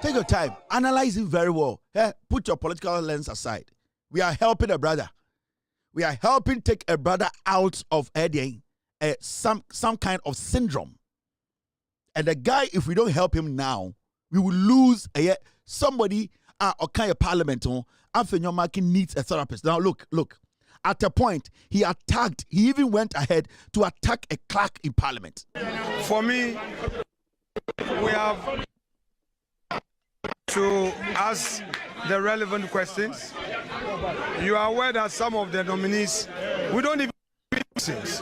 Take your time, analyze it very well. Put your political lens aside. We are helping a brother. We are helping take a brother out of some kind of syndrome. And the guy, if we don't help him now, we will lose somebody or kind of parliament. Afenyomakin needs a therapist. Now look. At a point, he even went ahead to attack a clerk in parliament. For me, we have to ask the relevant questions. You are aware that some of the nominees, we don't even questions.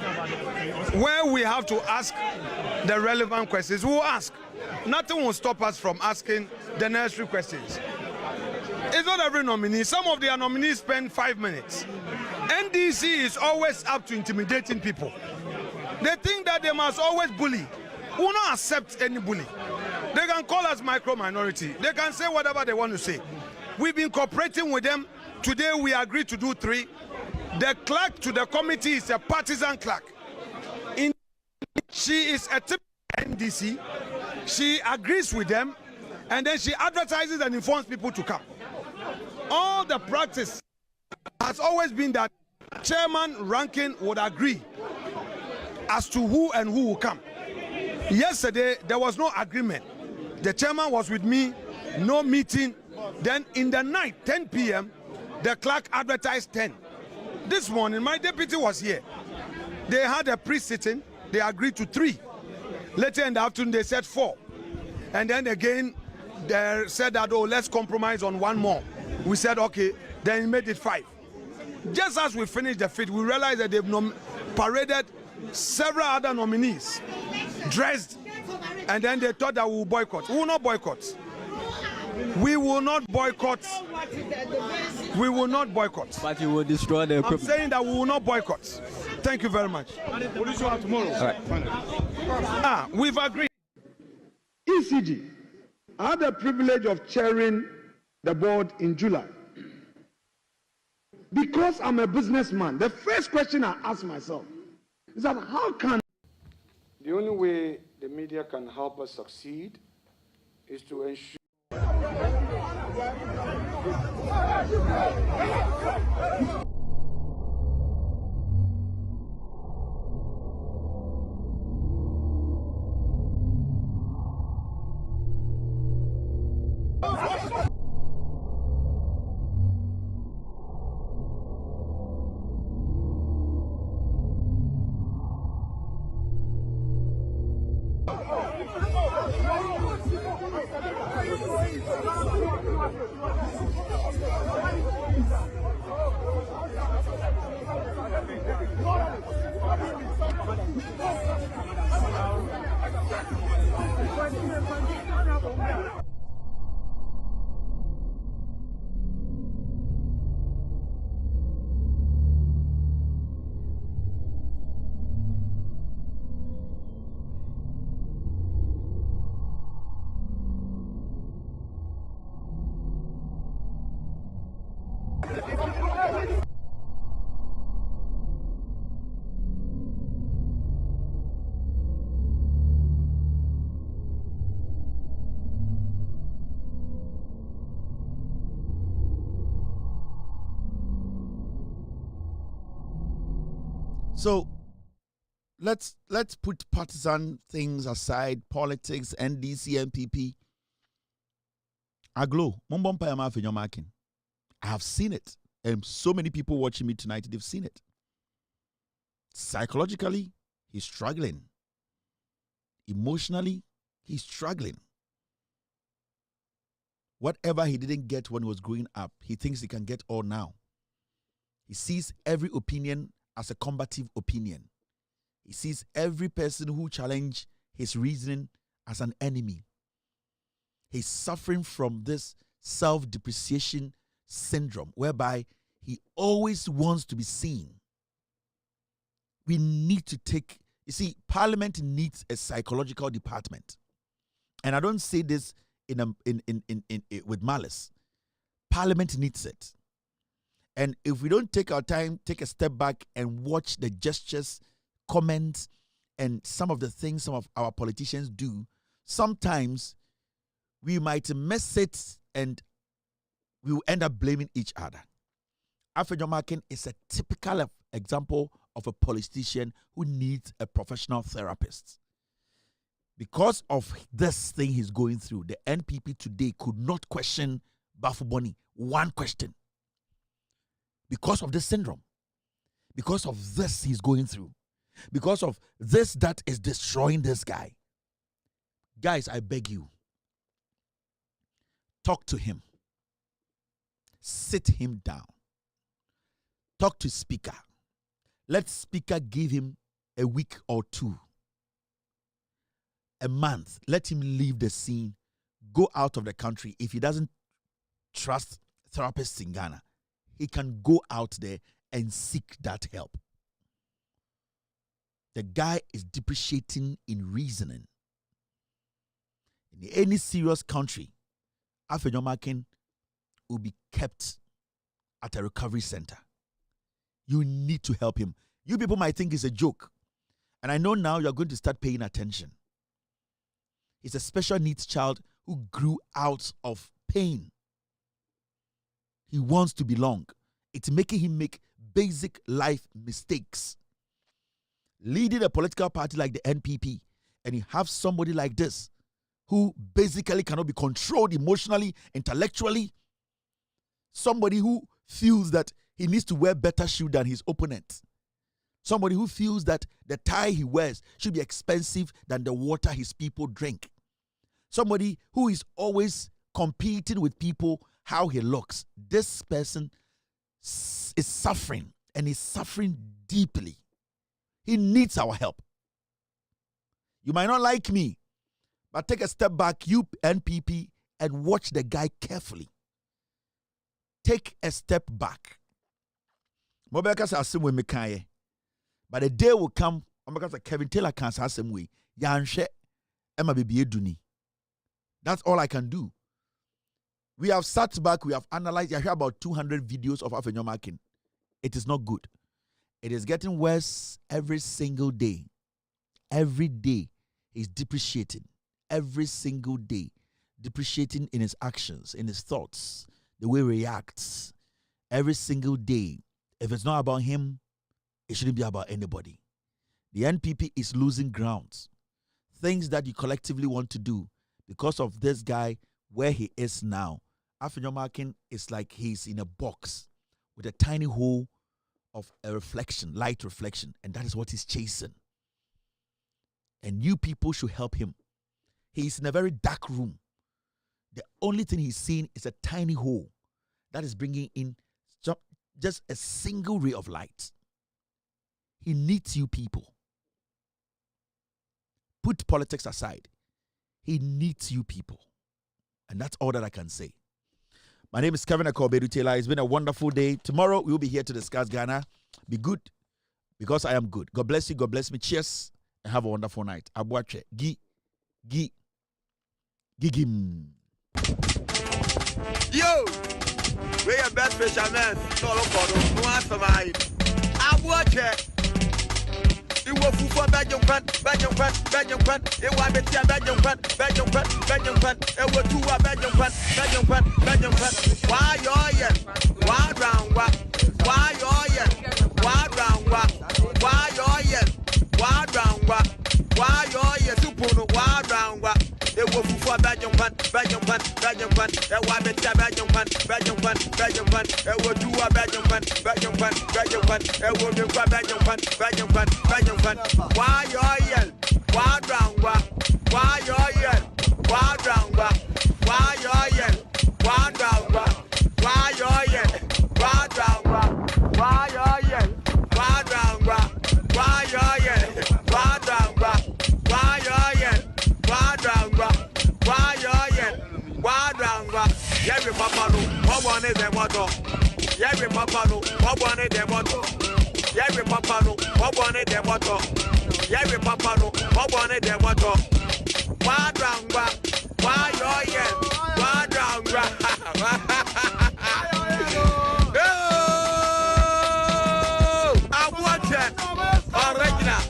Where we have to ask the relevant questions, we'll ask. Nothing will stop us from asking the necessary questions. It's not every nominee. Some of their nominees spend 5 minutes. NDC is always up to intimidating people. They think that they must always bully. We will not accept any bully. They can call us micro-minority. They can say whatever they want to say. We've been cooperating with them. Today we agreed to do 3. The clerk to the committee is a partisan clerk. She is a typical NDC. She agrees with them, and then she advertises and informs people to come. All the practice has always been that chairman ranking would agree as to who will come. Yesterday, there was no agreement. The chairman was with me, no meeting. Then in the night, 10 p.m., the clerk advertised 10. This morning, my deputy was here. They had a pre-sitting. They agreed to 3. Later in the afternoon, they said 4. And then again, they said that, let's compromise on 1 more. We said, okay, then he made it 5. Just as we finished the 5th, we realized that they've paraded several other nominees, dressed, and then they thought that we will boycott. We will not boycott. We will not boycott. We will not boycott. But you will destroy the equipment. I'm saying that we will not boycott. Thank you very much. We'll show up tomorrow. All right. We've agreed. ECG. I had the privilege of chairing the board in July. Because I'm a businessman, the first question I ask myself is that how can... The only way the media can help us succeed is to ensure... So let's put partisan things aside, politics, NDC, MPP. Aglo, I have seen it. And so many people watching me tonight, they've seen it. Psychologically, he's struggling. Emotionally, he's struggling. Whatever he didn't get when he was growing up, he thinks he can get all now. He sees every opinion as a combative opinion. He sees every person who challenge his reasoning as an enemy. He's suffering from this self-depreciation syndrome whereby he always wants to be seen. We need to take, you see, Parliament needs a psychological department. And I don't say this with malice. Parliament needs it. And if we don't take our time, take a step back and watch the gestures, comments, and some of the things some of our politicians do, sometimes we might miss it and we will end up blaming each other. Afenyomakin is a typical example of a politician who needs a professional therapist. Because of this thing he's going through, the NPP today could not question Bafuboni one question. Because of this syndrome. Because of this he's going through. Because of this that is destroying this guy. Guys, I beg you. Talk to him. Sit him down. Talk to Speaker. Let Speaker give him a week or two. A month. Let him leave the scene. Go out of the country. If he doesn't trust therapists in Ghana, he can go out there and seek that help. The guy is depreciating in reasoning. In any serious country, Afenyomakin will be kept at a recovery center. You need to help him. You people might think it's a joke. And I know now you're going to start paying attention. He's a special needs child who grew out of pain. He wants to belong. It's making him make basic life mistakes. Leading a political party like the NPP, and you have somebody like this who basically cannot be controlled emotionally, intellectually. Somebody who feels that he needs to wear better shoes than his opponent. Somebody who feels that the tie he wears should be expensive than the water his people drink. Somebody who is always competing with people how he looks. This person is suffering, and is suffering deeply. He needs our help. You might not like me, but take a step back, you NPP and watch the guy carefully. Take a step back. Mobeka say asem we mekaye. But the day will come, Mobeka say Kevin Taylor can say asem we. Yanhwe Emma Bibi Eduni. That's all I can do. We have sat back, we have analyzed. I hear about 200 videos of Afenyo Marking. It is not good. It is getting worse every single day. Every day he's depreciating. Every single day. Depreciating in his actions, in his thoughts, the way he reacts. Every single day. If it's not about him, it shouldn't be about anybody. The NPP is losing grounds. Things that you collectively want to do because of this guy, where he is now. Afenyo Marking is like he's in a box with a tiny hole of a reflection, light reflection, and that is what he's chasing. And you people should help him. He's in a very dark room. The only thing he's seeing is a tiny hole that is bringing in just a single ray of light. He needs you people. Put politics aside. He needs you people. And that's all that I can say. My name is Kevin Akobedu Taylor. It's been a wonderful day. Tomorrow, we will be here to discuss Ghana. Be good, because I am good. God bless you. God bless me. Cheers, and have a wonderful night. Abuache. Gigim. Yo! We are best fishermen. No, no answer mine. Abuache. You will for Belgium fan. It was the team Belgium fan. It was two Belgium fan. Why you're here? Why round what? Why you're here? Why round what? Why you're here? Why round what? Why you're here? Super why round what? It was for Belgium fan. It was the team Belgium fan. It was two Belgium fan. It was the Belgium fan. Why you're here? Why round what? Why you're here? Why round what? Why you're here? Why round what? Why you're here? Why round what? Why you're here? Why round what? Why you're here? Why round what? Why you're here? Why round what? Why you're here? Why round what? Yeah, we papa no. What one is the motto? Yeah, we papa no. What one is the motto? Yeah, we papa no. What one is the motto? Yeah, we papa no. What one is the motto? Why round what? Why you're here? Why round what? I want it. Original.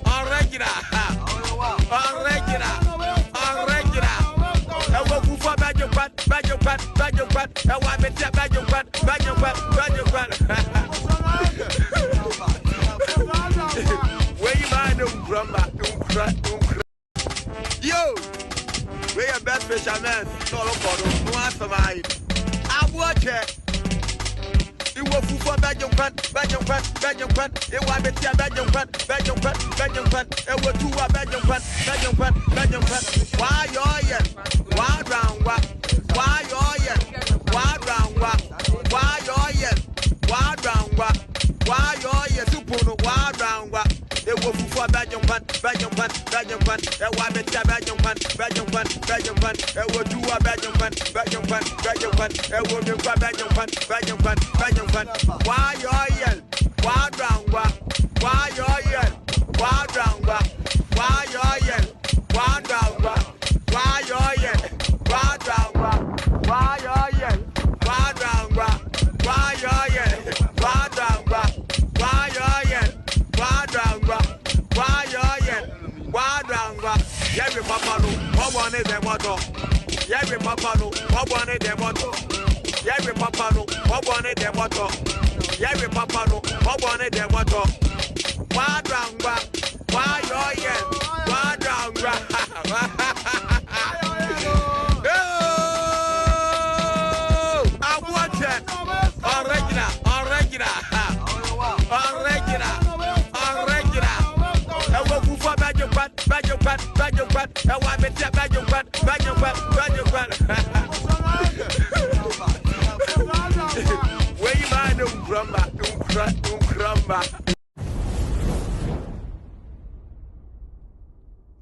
I will go for Belgium fan. I want me to Belgium fan. Where you mind Yo, we are best fishermen. No answer mine. I watch it. You will for Belgium fan. It was the team Belgium fan. It was two Belgium fan. Why you're here? Why round what? Why you're here? Why round what? Why you're here? Why round what? Why you're here? Super why round what? It was for Belgium fan. It was the team Belgium fan. It was two Belgium fan. It was the Belgium fan. Why you're here? Why round what? Why you're here? Why round what? Why you're here? Why round what? Why you're here? Why round what? Why you're here? Why round what? Why you're here? Why round what? Why you're here? Why round what? Why you're here? Why round what? Yeah, we papa no. What one is the motto? Yeah, we papa no. What one is the motto? Yeah, we papa no. What one is the motto? Yeah, we papa no. What one is the motto? Why round